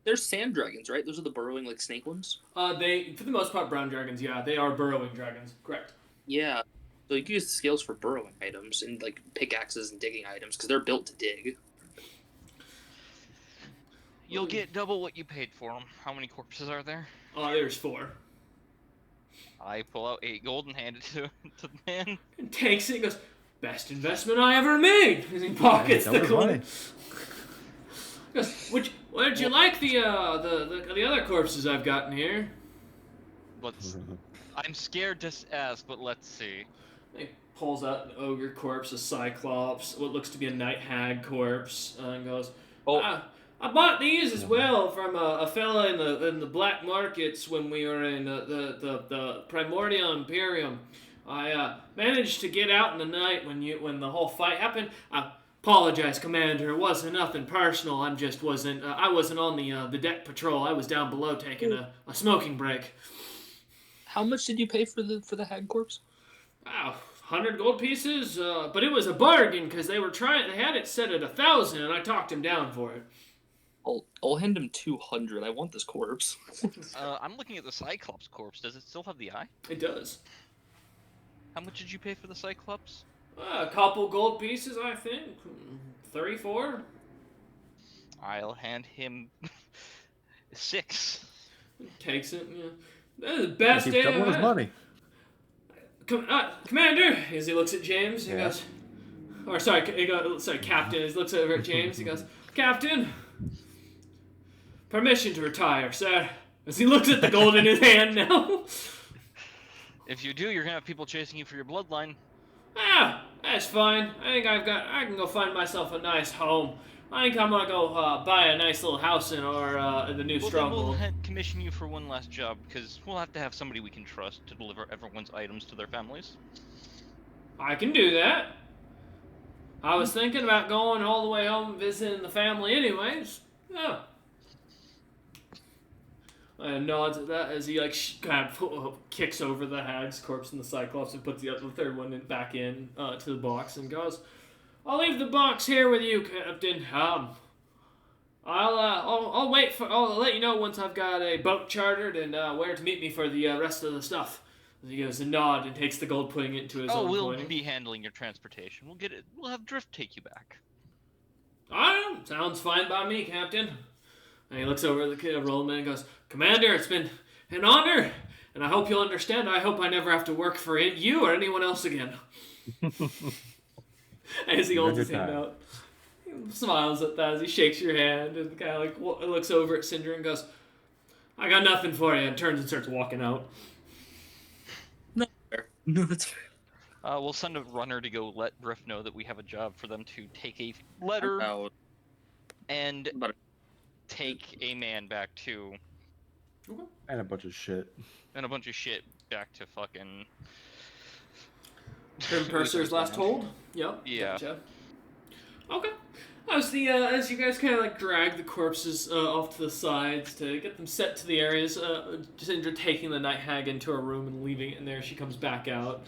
[SPEAKER 4] They're sand dragons, right? Those are the burrowing like snake ones.
[SPEAKER 1] They for the most part brown dragons. Yeah, they are burrowing dragons. Correct.
[SPEAKER 4] Yeah. So you can use the scales for burrowing items and like pickaxes and digging items because they're built to dig.
[SPEAKER 2] You'll get double what you paid for them. How many corpses are there?
[SPEAKER 1] There's 4.
[SPEAKER 2] I pull out 8 gold and hand it to the man.
[SPEAKER 1] And takes it and goes, best investment I ever made. And he pockets
[SPEAKER 3] That
[SPEAKER 1] the
[SPEAKER 3] was
[SPEAKER 1] coin.
[SPEAKER 3] mine.
[SPEAKER 1] Goes, Where'd you like the other corpses I've gotten here?
[SPEAKER 2] I'm scared to ask, but let's see.
[SPEAKER 1] He pulls out an ogre corpse, a cyclops, what looks to be a night hag corpse, and goes,
[SPEAKER 4] Oh.
[SPEAKER 1] I bought these as well from a fella in the black markets when we were in the Primordial Imperium. I managed to get out in the night when the whole fight happened. I apologize, Commander. It wasn't nothing personal. I wasn't on the deck patrol. I was down below taking a smoking break.
[SPEAKER 4] How much did you pay for the hag corpse?
[SPEAKER 1] Wow, 100 gold pieces. But it was a bargain because they had it set at 1,000, and I talked him down for it.
[SPEAKER 4] I'll hand him 200. I want this corpse.
[SPEAKER 2] I'm looking at the Cyclops corpse. Does it still have the eye?
[SPEAKER 1] It does.
[SPEAKER 2] How much did you pay for the Cyclops?
[SPEAKER 1] A couple gold pieces, I think. 34.
[SPEAKER 2] I'll hand him 6.
[SPEAKER 1] Takes it. Yeah. That is the
[SPEAKER 3] He
[SPEAKER 1] best
[SPEAKER 3] keeps
[SPEAKER 1] day
[SPEAKER 3] doubling
[SPEAKER 1] I've
[SPEAKER 3] his
[SPEAKER 1] had.
[SPEAKER 3] money.
[SPEAKER 1] Commander, as he looks at James, he
[SPEAKER 3] Yeah.
[SPEAKER 1] goes, or sorry, Captain. As he looks over at James, he goes, Captain, permission to retire, sir. As he looks at the gold in his hand now.
[SPEAKER 2] If you do, you're gonna have people chasing you for your bloodline.
[SPEAKER 1] That's fine. I can go find myself a nice home. I think I'm gonna go buy a nice little house in the new
[SPEAKER 2] Well, then we'll
[SPEAKER 1] stronghold.
[SPEAKER 2] commission you for one last job, because we'll have to have somebody we can trust to deliver everyone's items to their families.
[SPEAKER 1] I can do that. I was thinking about going all the way home and visiting the family anyways. Yeah. And nods at that as he kind of kicks over the hag's corpse and the cyclops and puts the third one back in to the box and goes, "I'll leave the box here with you, Captain. I'll wait for. I'll let you know once I've got a boat chartered and where to meet me for the rest of the stuff." He gives a nod and takes the gold, putting it into his own
[SPEAKER 2] we'll
[SPEAKER 1] coin.
[SPEAKER 2] be handling your transportation. We'll get it. We'll have Drift take you back.
[SPEAKER 1] Sounds fine by me, Captain. And he looks over at the Rollman and goes, "Commander, it's been an honor, and I hope you'll understand. I hope I never have to work for you or anyone else again." As he holds his hand out, he smiles at that as he shakes your hand, and the guy looks over at Cinder and goes, "I got nothing for you," and turns and starts walking out.
[SPEAKER 4] No, fair. No, that's fair.
[SPEAKER 2] We'll send a runner to go let Drift know that we have a job for them to take a letter and take a man back to...
[SPEAKER 1] Okay.
[SPEAKER 3] And a bunch of shit.
[SPEAKER 2] And a bunch of shit back to fucking...
[SPEAKER 1] Grim Purser's last hold? Yep.
[SPEAKER 2] Yeah.
[SPEAKER 1] Gotcha. Okay. As you guys kind of drag the corpses off to the sides to get them set to the areas, Cinder taking the night hag into her room and leaving it in there. She comes back out.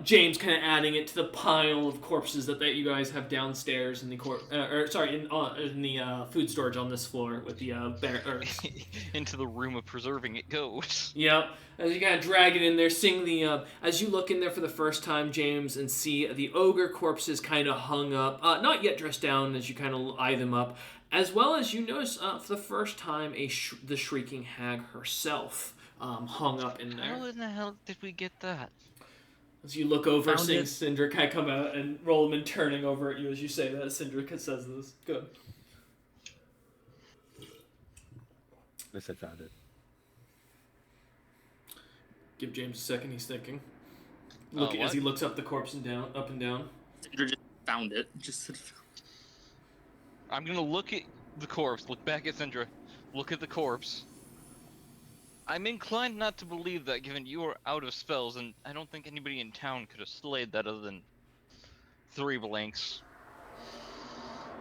[SPEAKER 1] James kind of adding it to the pile of corpses that you guys have downstairs in the in the food storage on this floor with the
[SPEAKER 2] into the room of preserving it goes.
[SPEAKER 1] Yep. As you kind of drag it in there, seeing as you look in there for the first time, James, and see the ogre corpses kind of hung up, not yet dressed down as you kind of eye them up, as well as you notice for the first time the shrieking hag herself hung up in there.
[SPEAKER 2] How in the hell did we get that?
[SPEAKER 1] As you look over, seeing Cinder kind of come out and Rollman turning over at you as you say that. Cinder says this. Good.
[SPEAKER 3] I said found it.
[SPEAKER 1] Give James a second. He's thinking. As he looks up the corpse and down, up and down.
[SPEAKER 4] Cinder just found it.
[SPEAKER 2] I'm gonna look at the corpse. Look back at Cinder. Look at the corpse. I'm inclined not to believe that, given you are out of spells, and I don't think anybody in town could have slayed that other than 3 blanks.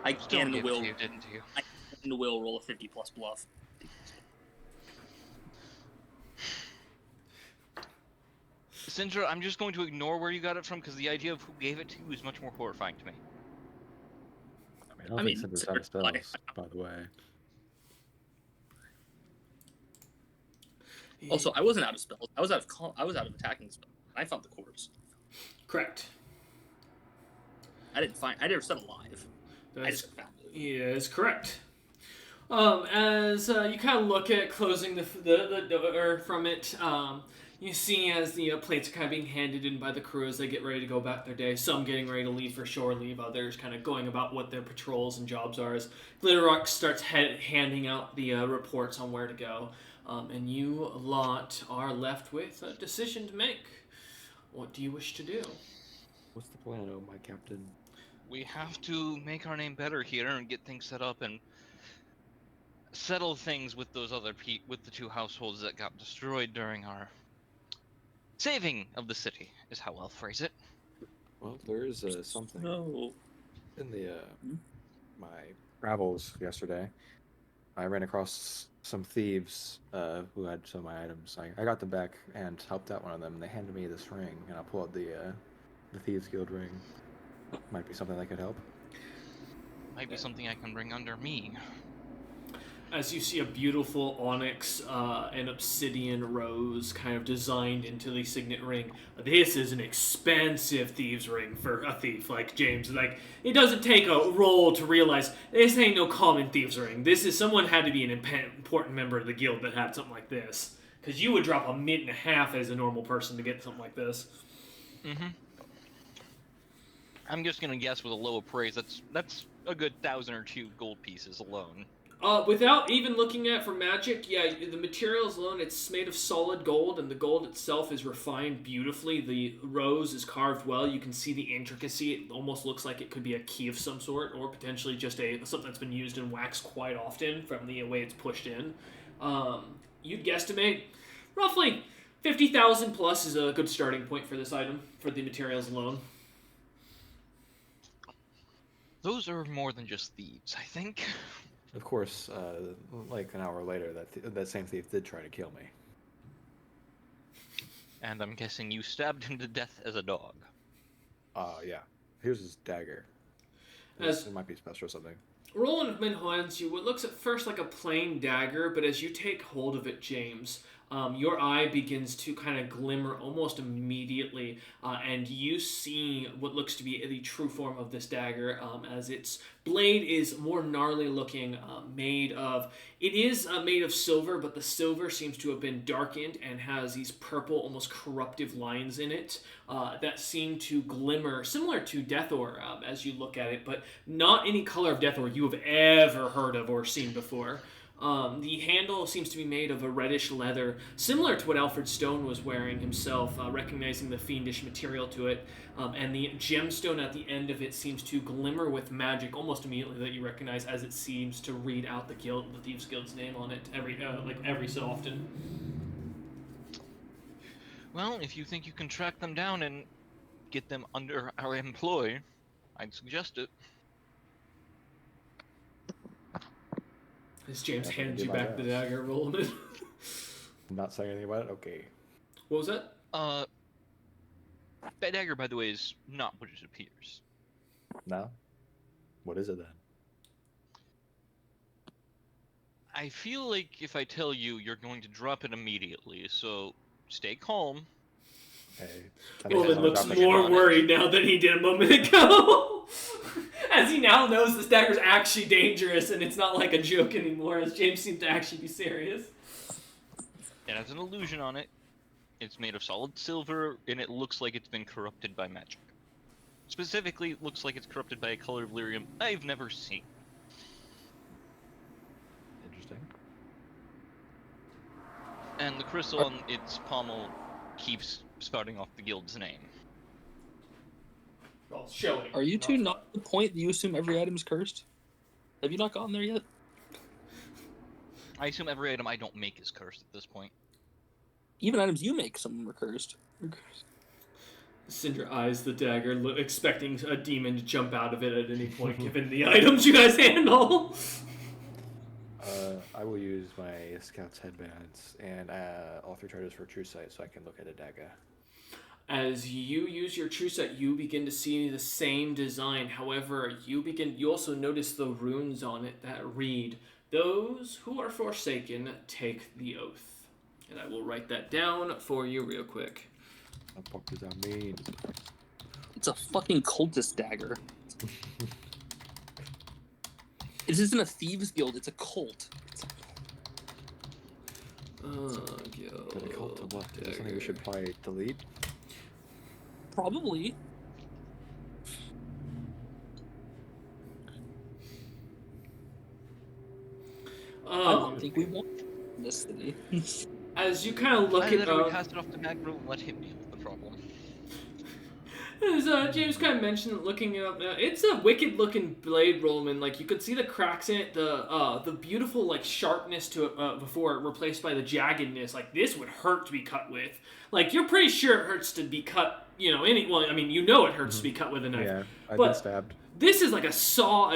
[SPEAKER 4] I can and will.
[SPEAKER 2] Didn't you?
[SPEAKER 4] I can and will roll a 50+ bluff.
[SPEAKER 2] Cinder, I'm just going to ignore where you got it from, because the idea of who gave it to you is much more horrifying to me.
[SPEAKER 3] I don't think Cinder's out of spells, by the way.
[SPEAKER 4] Also, I wasn't out of spells. I was out of attacking spells. I found the corpse.
[SPEAKER 1] Correct.
[SPEAKER 4] I never said alive. I just found it.
[SPEAKER 1] Yeah, it's correct. As you kind of look at closing the door from it, you see as the plates are kind of being handed in by the crew as they get ready to go back their day. Some getting ready to leave for shore leave, others kind of going about what their patrols and jobs are. As Glitterrock starts handing out the reports on where to go. And you lot are left with a decision to make. What do you wish to do?
[SPEAKER 3] What's the plan, oh my captain?
[SPEAKER 2] We have to make our name better here and get things set up and settle things with those other with the 2 households that got destroyed during our saving of the city, is how I'll phrase it.
[SPEAKER 3] Well, there is something
[SPEAKER 4] No.
[SPEAKER 3] in the my travels yesterday. I ran across some thieves who had some of my items. I got them back and helped out one of them, and they handed me this ring, and I pulled out the Thieves Guild ring. Might be something that could help.
[SPEAKER 2] Might be something I can bring under me.
[SPEAKER 1] as you see a beautiful onyx and obsidian rose kind of designed into the signet ring. This is an expensive thieves ring for a thief like James. Like, it doesn't take a roll to realize this ain't no common thieves ring. This is someone had to be an important member of the guild that had something like this. Because you would drop $1.50 as a normal person to get something like this.
[SPEAKER 2] Mm-hmm. I'm just gonna guess with a low appraise, that's a good 1,000 or 2 gold pieces alone.
[SPEAKER 1] Without even looking at it for magic, yeah, the materials alone, it's made of solid gold, and the gold itself is refined beautifully. The rose is carved well. You can see the intricacy. It almost looks like it could be a key of some sort, or potentially just something that's been used in wax quite often from the way it's pushed in. You'd guesstimate roughly 50,000 plus is a good starting point for this item, for the materials alone.
[SPEAKER 2] Those are more than just thieves, I think.
[SPEAKER 3] Of course, like an hour later, that same thief did try to kill me.
[SPEAKER 2] And I'm guessing you stabbed him to death as a dog.
[SPEAKER 3] Yeah. Here's his dagger. It might be special or something.
[SPEAKER 1] Roland hands you what looks at first like a plain dagger, but as you take hold of it, James, your eye begins to kind of glimmer almost immediately, and you see what looks to be the true form of this dagger, as its blade is more gnarly looking, it is made of silver, but the silver seems to have been darkened and has these purple, almost corruptive lines in it that seem to glimmer, similar to Deathor as you look at it, but not any color of Deathor you have ever heard of or seen before. The handle seems to be made of a reddish leather, similar to what Alfred Stone was wearing himself, recognizing the fiendish material to it. And the gemstone at the end of it seems to glimmer with magic almost immediately that you recognize, as it seems to read out the Thieves Guild's name on it every so often.
[SPEAKER 2] Well, if you think you can track them down and get them under our employ, I'd suggest it.
[SPEAKER 1] As James hands you back the dagger, rolling it.
[SPEAKER 3] I'm not saying anything about it? Okay.
[SPEAKER 1] What was that?
[SPEAKER 2] That dagger, by the way, is not what it appears.
[SPEAKER 3] No? What is it then?
[SPEAKER 2] I feel like if I tell you, you're going to drop it immediately, so stay calm.
[SPEAKER 3] Hey,
[SPEAKER 1] Roland looks more worried now than he did a moment ago. As he now knows this dagger's actually dangerous and it's not like a joke anymore, as James seems to actually be serious.
[SPEAKER 2] It has an illusion on it. It's made of solid silver, and it looks like it's been corrupted by magic. Specifically, it looks like it's corrupted by a color of lyrium I've never seen.
[SPEAKER 3] Interesting.
[SPEAKER 2] And the crystal on its pommel keeps spouting off the guild's name.
[SPEAKER 1] Well, showing.
[SPEAKER 4] Are you two not at the point that you assume every item is cursed? Have you not gotten there yet?
[SPEAKER 2] I assume every item I don't make is cursed at this point.
[SPEAKER 4] Even items you make, some of them are cursed.
[SPEAKER 1] Syndra eyes the dagger, expecting a demon to jump out of it at any point, given the items you guys handle.
[SPEAKER 3] I will use my Scout's headbands and all 3 charges for True Sight so I can look at a dagger.
[SPEAKER 1] As you use your True Sight, you begin to see the same design. However, you also notice the runes on it that read, "Those who are forsaken take the oath." And I will write that down for you real quick.
[SPEAKER 3] What the fuck does that mean?
[SPEAKER 4] It's a fucking cultist dagger. This isn't a thieves guild, it's a cult.
[SPEAKER 3] A cult to what? Is this something we should probably delete?
[SPEAKER 4] Probably. I don't think we want this city.
[SPEAKER 1] As you kind of look
[SPEAKER 2] Either
[SPEAKER 1] at...
[SPEAKER 2] we pass it off to Magro and let him deal with the problem.
[SPEAKER 1] As James kind of mentioned, looking it up now, it's a wicked-looking blade, Roman. Like, you can see the cracks in it, the beautiful, like, sharpness to it before replaced by the jaggedness. Like, this would hurt to be cut with. Like, you're pretty sure it hurts to be cut, it hurts to be cut with a knife.
[SPEAKER 3] Yeah, I've
[SPEAKER 1] but
[SPEAKER 3] been stabbed.
[SPEAKER 1] This is like a saw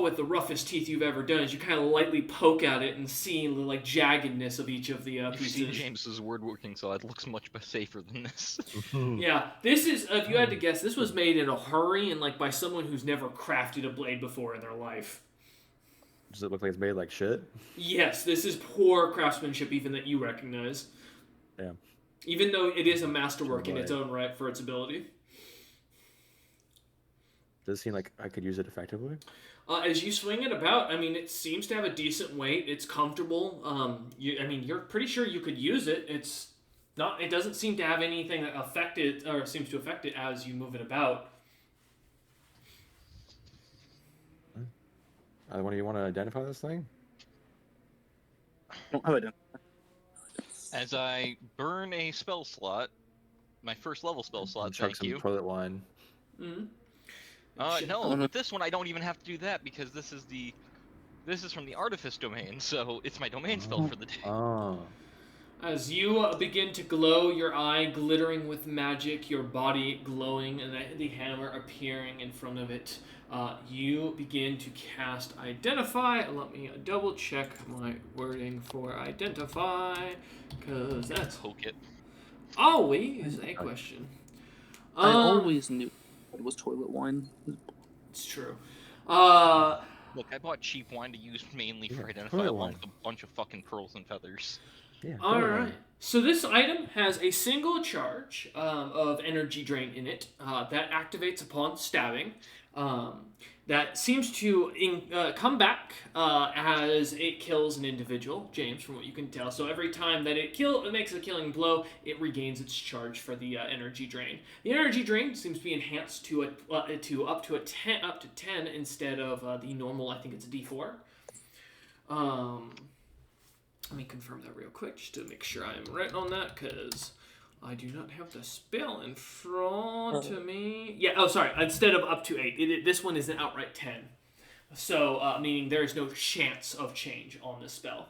[SPEAKER 1] with the roughest teeth you've ever done, as you kind of lightly poke at it and see the, like, jaggedness of each of the pieces.
[SPEAKER 2] You see James's word-working side looks much safer than this.
[SPEAKER 1] Yeah, this is, if you had to guess, this was made in a hurry and, like, by someone who's never crafted a blade before in their life.
[SPEAKER 3] Does it look like it's made like shit?
[SPEAKER 1] Yes, this is poor craftsmanship, even that you recognize.
[SPEAKER 3] Yeah.
[SPEAKER 1] Even though it is a masterwork in its
[SPEAKER 3] Right.
[SPEAKER 1] own right for its ability.
[SPEAKER 3] Does it seem like I could use it effectively?
[SPEAKER 1] As you swing it about, I mean, it seems to have a decent weight. It's comfortable. You're pretty sure you could use it. It's not. It doesn't seem to have anything that affect it or seems to affect it as you move it about.
[SPEAKER 3] One of you want to identify this thing?
[SPEAKER 4] I would.
[SPEAKER 2] As I burn a spell slot, my first level spell slot,
[SPEAKER 3] And chug
[SPEAKER 2] thank
[SPEAKER 3] some
[SPEAKER 2] you.
[SPEAKER 3] toilet wine.
[SPEAKER 1] Mm-hmm.
[SPEAKER 2] No, with this one I don't even have to do that because this is from the Artifice domain, so it's my domain spell for the day.
[SPEAKER 3] Oh.
[SPEAKER 1] As you begin to glow, your eye glittering with magic, your body glowing, and the hammer appearing in front of it, you begin to cast Identify. Let me double check my wording for Identify, because that's
[SPEAKER 2] Poke it.
[SPEAKER 1] always a question.
[SPEAKER 4] I always knew it was toilet wine.
[SPEAKER 1] It's true.
[SPEAKER 2] Look, I bought cheap wine to use mainly for
[SPEAKER 3] Yeah,
[SPEAKER 2] Identify
[SPEAKER 3] toilet
[SPEAKER 2] along
[SPEAKER 3] wine.
[SPEAKER 2] with a bunch of fucking pearls and feathers.
[SPEAKER 3] Yeah.
[SPEAKER 1] All
[SPEAKER 3] toilet
[SPEAKER 1] right.
[SPEAKER 3] wine.
[SPEAKER 1] So this item has a single charge of energy drain in it that activates upon stabbing. That seems to come back as it kills an individual, James, from what you can tell. So every time that it makes a killing blow, it regains its charge for the energy drain. The energy drain seems to be enhanced to up to 10 instead of the normal. I think it's a D4. Let me confirm that real quick just to make sure I'm right on that, because I do not have the spell in front of me. Yeah, oh, sorry. Instead of up to 8, this one is an outright 10. So, meaning there is no chance of change on this spell.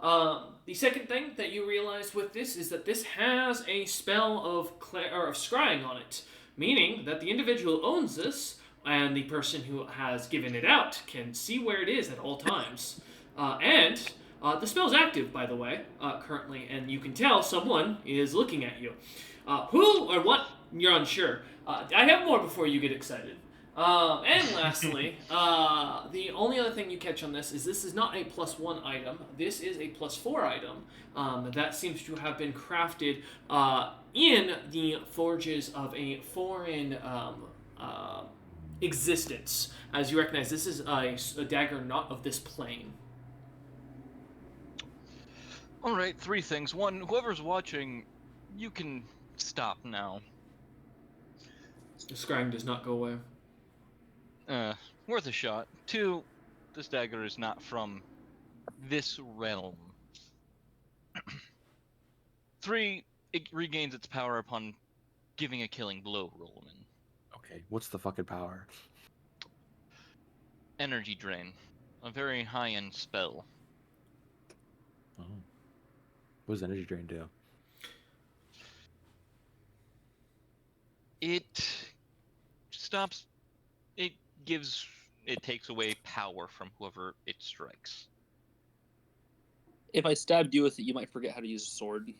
[SPEAKER 1] The second thing that you realize with this is that this has a spell of scrying on it, meaning that the individual who owns this and the person who has given it out can see where it is at all times. The spell's active, by the way, currently, and you can tell someone is looking at you. Who or what? You're unsure. I have more before you get excited. And lastly, the only other thing you catch on this is not a +1 item. This is a +4 item that seems to have been crafted in the forges of a foreign existence. As you recognize, this is a dagger not of this plane.
[SPEAKER 2] Alright, 3 things. 1, whoever's watching, you can stop now.
[SPEAKER 1] The scrying does not go away.
[SPEAKER 2] Worth a shot. 2, this dagger is not from this realm. 3, it regains its power upon giving a killing blow, Rollman.
[SPEAKER 3] Okay, what's the fucking power?
[SPEAKER 2] Energy Drain. A very high-end spell.
[SPEAKER 3] Oh. What does energy drain do?
[SPEAKER 2] It stops... It takes away power from whoever it strikes.
[SPEAKER 4] If I stabbed you with it, you might forget how to use a sword.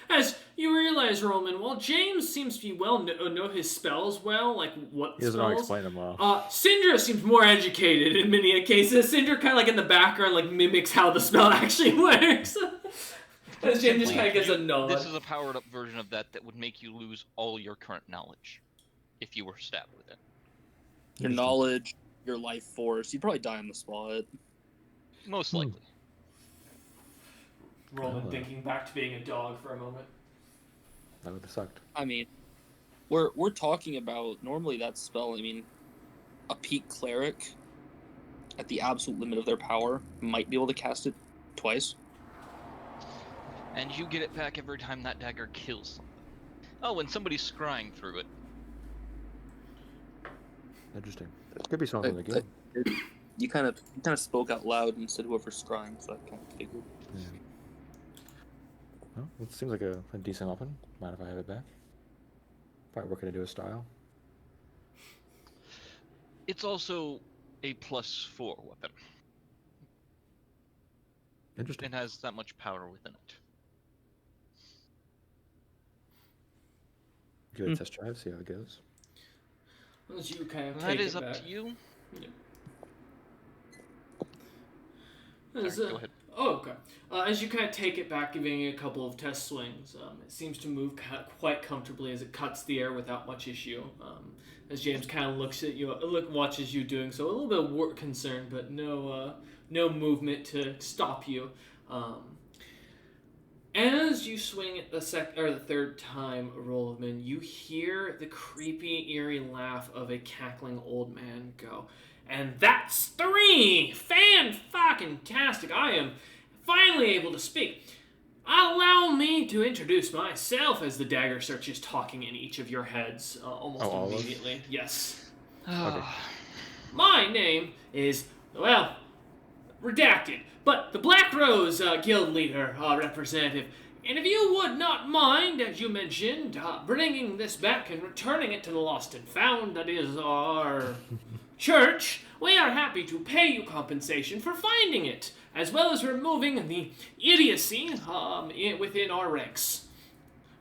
[SPEAKER 1] As you realize, Roman, while James seems to be know his spells well, like what
[SPEAKER 3] He doesn't know how to
[SPEAKER 1] spells,
[SPEAKER 3] explain them well.
[SPEAKER 1] Syndra seems more educated in many cases. Syndra kind of like in the background, like mimics how the spell actually works. As James just kind of gives a nod.
[SPEAKER 2] This is a powered-up version of that would make you lose all your current knowledge if you were stabbed with it.
[SPEAKER 4] Your knowledge, your life force, you'd probably die on the spot.
[SPEAKER 2] Most likely.
[SPEAKER 1] Roman thinking back to being a dog for a moment.
[SPEAKER 3] That would have sucked.
[SPEAKER 4] I mean, we're talking about normally that spell. I mean, a peak cleric at the absolute limit of their power might be able to cast it twice.
[SPEAKER 2] And you get it back every time that dagger kills something. Oh, and somebody's scrying through it.
[SPEAKER 3] Interesting. It could be something again.
[SPEAKER 4] You kind of spoke out loud and said whoever's scrying, so I kind of figured.
[SPEAKER 3] Yeah. Well, it seems like a decent weapon. Mind if I have it back? Probably working into a style.
[SPEAKER 2] It's also a +4 weapon.
[SPEAKER 3] Interesting.
[SPEAKER 2] It has that much power within it.
[SPEAKER 3] Give it a test drive, see how it goes.
[SPEAKER 1] As you kind of
[SPEAKER 2] That
[SPEAKER 1] take
[SPEAKER 2] is
[SPEAKER 1] it
[SPEAKER 2] up
[SPEAKER 1] back.
[SPEAKER 2] to you.
[SPEAKER 1] Yeah.
[SPEAKER 2] Sorry, go ahead.
[SPEAKER 1] Oh, okay. As you kind of take it back, giving it a couple of test swings, it seems to move quite comfortably as it cuts the air without much issue. As James kind of looks at you, watches you doing so, a little bit of work concern, but no movement to stop you. As you swing it the third time, Rollman, you hear the creepy, eerie laugh of a cackling old man go. And that's 3! Fan-fucking-tastic! I am finally able to speak. Allow me to introduce myself as the dagger searches talking in each of your heads almost immediately. Yes.
[SPEAKER 3] Okay.
[SPEAKER 1] My name is, well, redacted, but the Black Rose Guild leader representative. And if you would not mind, as you mentioned, bringing this back and returning it to the Lost and Found, that is our church, we are happy to pay you compensation for finding it, as well as removing the idiocy within our ranks.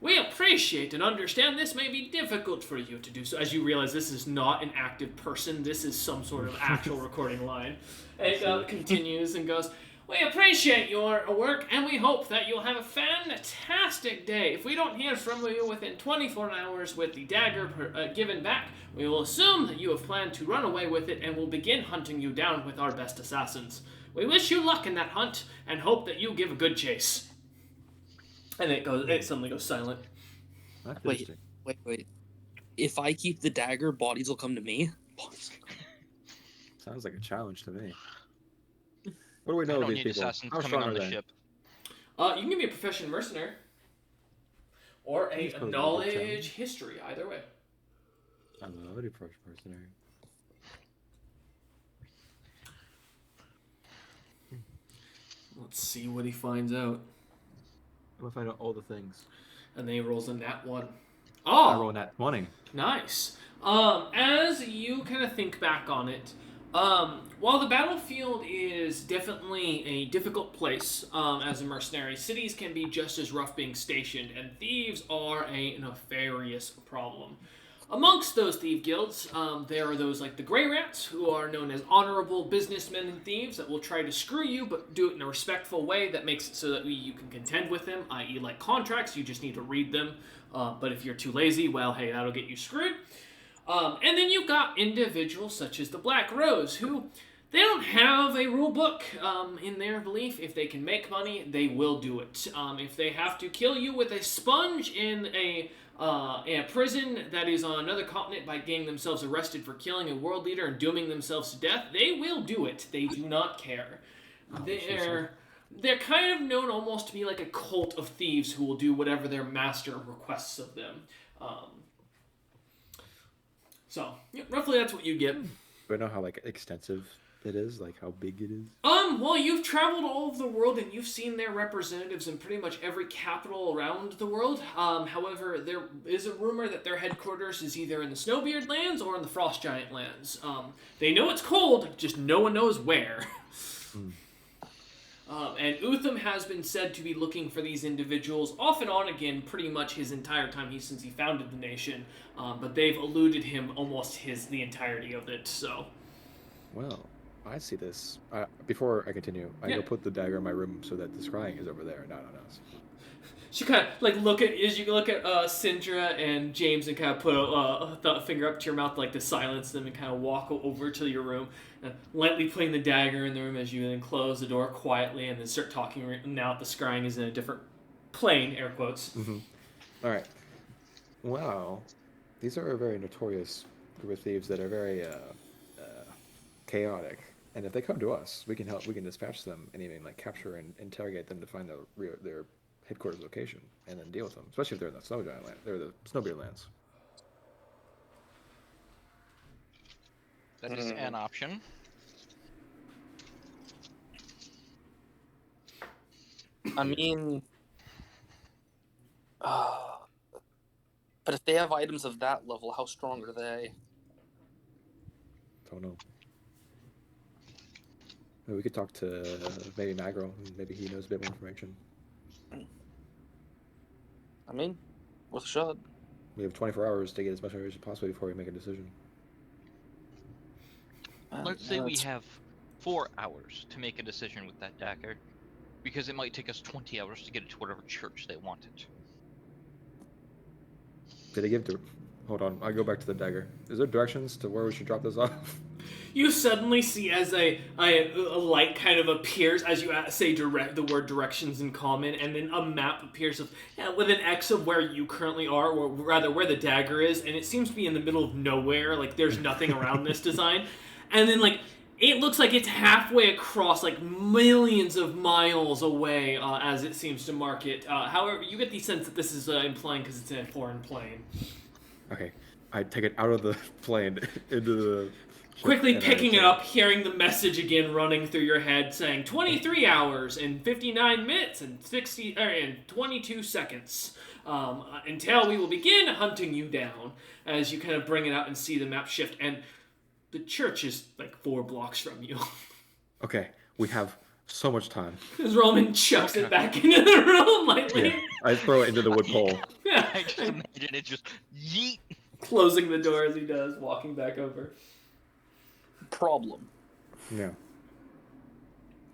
[SPEAKER 1] We appreciate and understand this may be difficult for you to do so, as you realize this is not an active person, this is some sort of actual recording line. It continues and goes, we appreciate your work, and we hope that you'll have a fantastic day. If we don't hear from you within 24 hours with the dagger given back, we will assume that you have planned to run away with it and will begin hunting you down with our best assassins. We wish you luck in that hunt, and hope that you give a good chase. And it suddenly goes silent.
[SPEAKER 3] Wait.
[SPEAKER 4] If I keep the dagger, bodies will come to me?
[SPEAKER 3] Sounds like a challenge to me. What do we know
[SPEAKER 2] I
[SPEAKER 3] of
[SPEAKER 2] don't
[SPEAKER 3] these
[SPEAKER 2] need
[SPEAKER 3] people?
[SPEAKER 2] assassins
[SPEAKER 3] How
[SPEAKER 2] coming
[SPEAKER 3] strong
[SPEAKER 2] on
[SPEAKER 3] are
[SPEAKER 2] the
[SPEAKER 3] they?
[SPEAKER 2] ship.
[SPEAKER 1] You can give me a profession mercenary. Or
[SPEAKER 3] He's
[SPEAKER 1] a
[SPEAKER 3] probably
[SPEAKER 1] knowledge history, either way.
[SPEAKER 3] I'm already mercenary.
[SPEAKER 1] Let's see what he finds out.
[SPEAKER 3] I'm gonna find out all the things.
[SPEAKER 1] And then he rolls a nat 1.
[SPEAKER 3] I
[SPEAKER 1] Oh!
[SPEAKER 3] roll nat 20.
[SPEAKER 1] Nice. As you kind of think back on it, while the battlefield is definitely a difficult place as a mercenary, cities can be just as rough being stationed, and thieves are a nefarious problem. Amongst those thief guilds, there are those like the Grey Rats, who are known as honorable businessmen and thieves that will try to screw you, but do it in a respectful way that makes it so that you can contend with them, i.e. like contracts, you just need to read them. But if you're too lazy, well, hey, that'll get you screwed. And then you've got individuals such as the Black Rose, who they don't have a rule book in their belief. If they can make money, they will do it. If they have to kill you with a sponge in a prison that is on another continent by getting themselves arrested for killing a world leader and dooming themselves to death, they will do it. They do not care. They're kind of known almost to be like a cult of thieves who will do whatever their master requests of them. So, yeah, roughly that's what you get.
[SPEAKER 3] Do I know how like extensive it is? Like how big it is?
[SPEAKER 1] Well, you've traveled all over the world and you've seen their representatives in pretty much every capital around the world. However, there is a rumor that their headquarters is either in the Snowbeard lands or in the Frost Giant lands. They know it's cold, just no one knows where. And Utham has been said to be looking for these individuals off and on again pretty much his entire time since he founded the nation. But they've eluded him almost the entirety of it, so.
[SPEAKER 3] Well, I see this. Before I continue, I
[SPEAKER 1] Yeah.
[SPEAKER 3] go put the dagger in my room so that the scrying is over there, not on us.
[SPEAKER 1] She kind of like look at Syndra and James and kind of put a finger up to your mouth like to silence them and kind of walk over to your room, lightly putting the dagger in the room as you then close the door quietly and then start talking. Now the scrying is in a different plane, air quotes.
[SPEAKER 3] Mm-hmm. All right. Wow, these are a very notorious group of thieves that are very chaotic. And if they come to us, we can help. We can dispatch them and even like capture and interrogate them to find their headquarters location and then deal with them. Especially if they're in the Snow Giant land. They're the Snowbeard lands.
[SPEAKER 2] That is an option.
[SPEAKER 4] I mean, but if they have items of that level, how strong are they?
[SPEAKER 3] Don't know. Maybe we could talk to maybe Magro. Maybe he knows a bit more information.
[SPEAKER 4] I mean, worth a shot.
[SPEAKER 3] We have 24 hours to get as much information as possible before we make a decision.
[SPEAKER 2] Let's say we have 4 hours to make a decision with that dagger, because it might take us 20 hours to get it to whatever church they want it.
[SPEAKER 3] Did he give the? Hold on, I go back to the dagger. Is there directions to where we should drop this off?
[SPEAKER 1] You suddenly see as a light kind of appears as you say the word directions in common, and then a map appears with an X of where you currently are, or rather where the dagger is, and it seems to be in the middle of nowhere. Like there's nothing around this design, and then like it looks like it's halfway across, like millions of miles away, as it seems to mark it. However, you get the sense that this is implying because it's in a foreign plane.
[SPEAKER 3] Okay, I take it out of the plane into the.
[SPEAKER 1] Quickly
[SPEAKER 3] and
[SPEAKER 1] picking
[SPEAKER 3] I
[SPEAKER 1] it up, hearing the message again running through your head saying 23 hours and 59 minutes and 22 seconds until we will begin hunting you down, as you kind of bring it out and see the map shift, and the church is like 4 blocks from you.
[SPEAKER 3] Okay, we have so much time.
[SPEAKER 1] As Roman chucks it back into the room lightly.
[SPEAKER 3] Yeah, I throw it into the wood pole.
[SPEAKER 1] Yeah.
[SPEAKER 2] I just imagine it just yeet.
[SPEAKER 1] Closing the door as he does, walking back over.
[SPEAKER 4] Problem.
[SPEAKER 3] Yeah.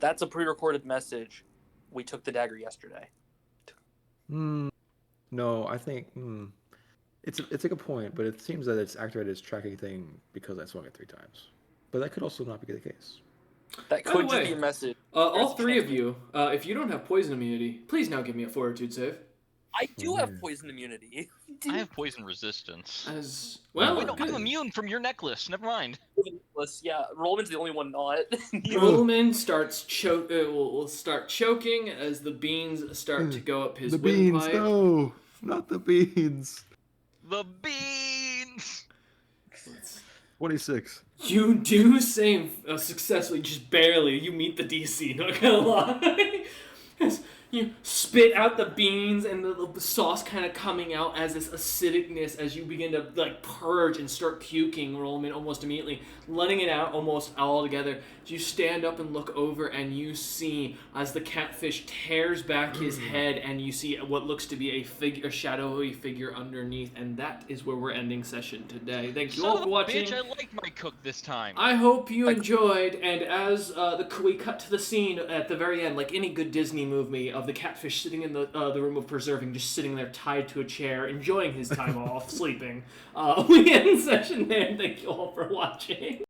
[SPEAKER 4] That's a pre-recorded message. We took the dagger yesterday.
[SPEAKER 3] No, I think it's a good point, but it seems that it's activated its tracking thing because I swung it 3 times. But that could also not be the case.
[SPEAKER 4] That could just be a message.
[SPEAKER 1] All 3 of you, if you don't have poison immunity, please now give me a fortitude save.
[SPEAKER 4] I do have poison immunity.
[SPEAKER 2] I have poison resistance.
[SPEAKER 1] As well,
[SPEAKER 2] Wait, no, I'm immune from your necklace. Never mind.
[SPEAKER 4] Yeah, Rollman's the only one not.
[SPEAKER 1] Rollman starts will start choking as the beans start to go up his windpipe.
[SPEAKER 3] No, not the beans.
[SPEAKER 2] The beans.
[SPEAKER 3] 26.
[SPEAKER 1] You do save successfully, just barely. You meet the DC, not gonna lie. As you spit out the beans and the sauce kind of coming out as this acidicness as you begin to like purge and start puking, Rollman, almost immediately, letting it out almost all together. You stand up and look over and you see as the catfish tears back his head and you see what looks to be a shadowy figure underneath, and that is where we're ending session today. Thank you all for watching.
[SPEAKER 2] Bitch, I like my cook this time.
[SPEAKER 1] I hope you enjoyed, and as we cut to the scene at the very end, like any good Disney movie, of the catfish sitting in the room of preserving, just sitting there tied to a chair, enjoying his time off, sleeping. We end session there, and thank you all for watching.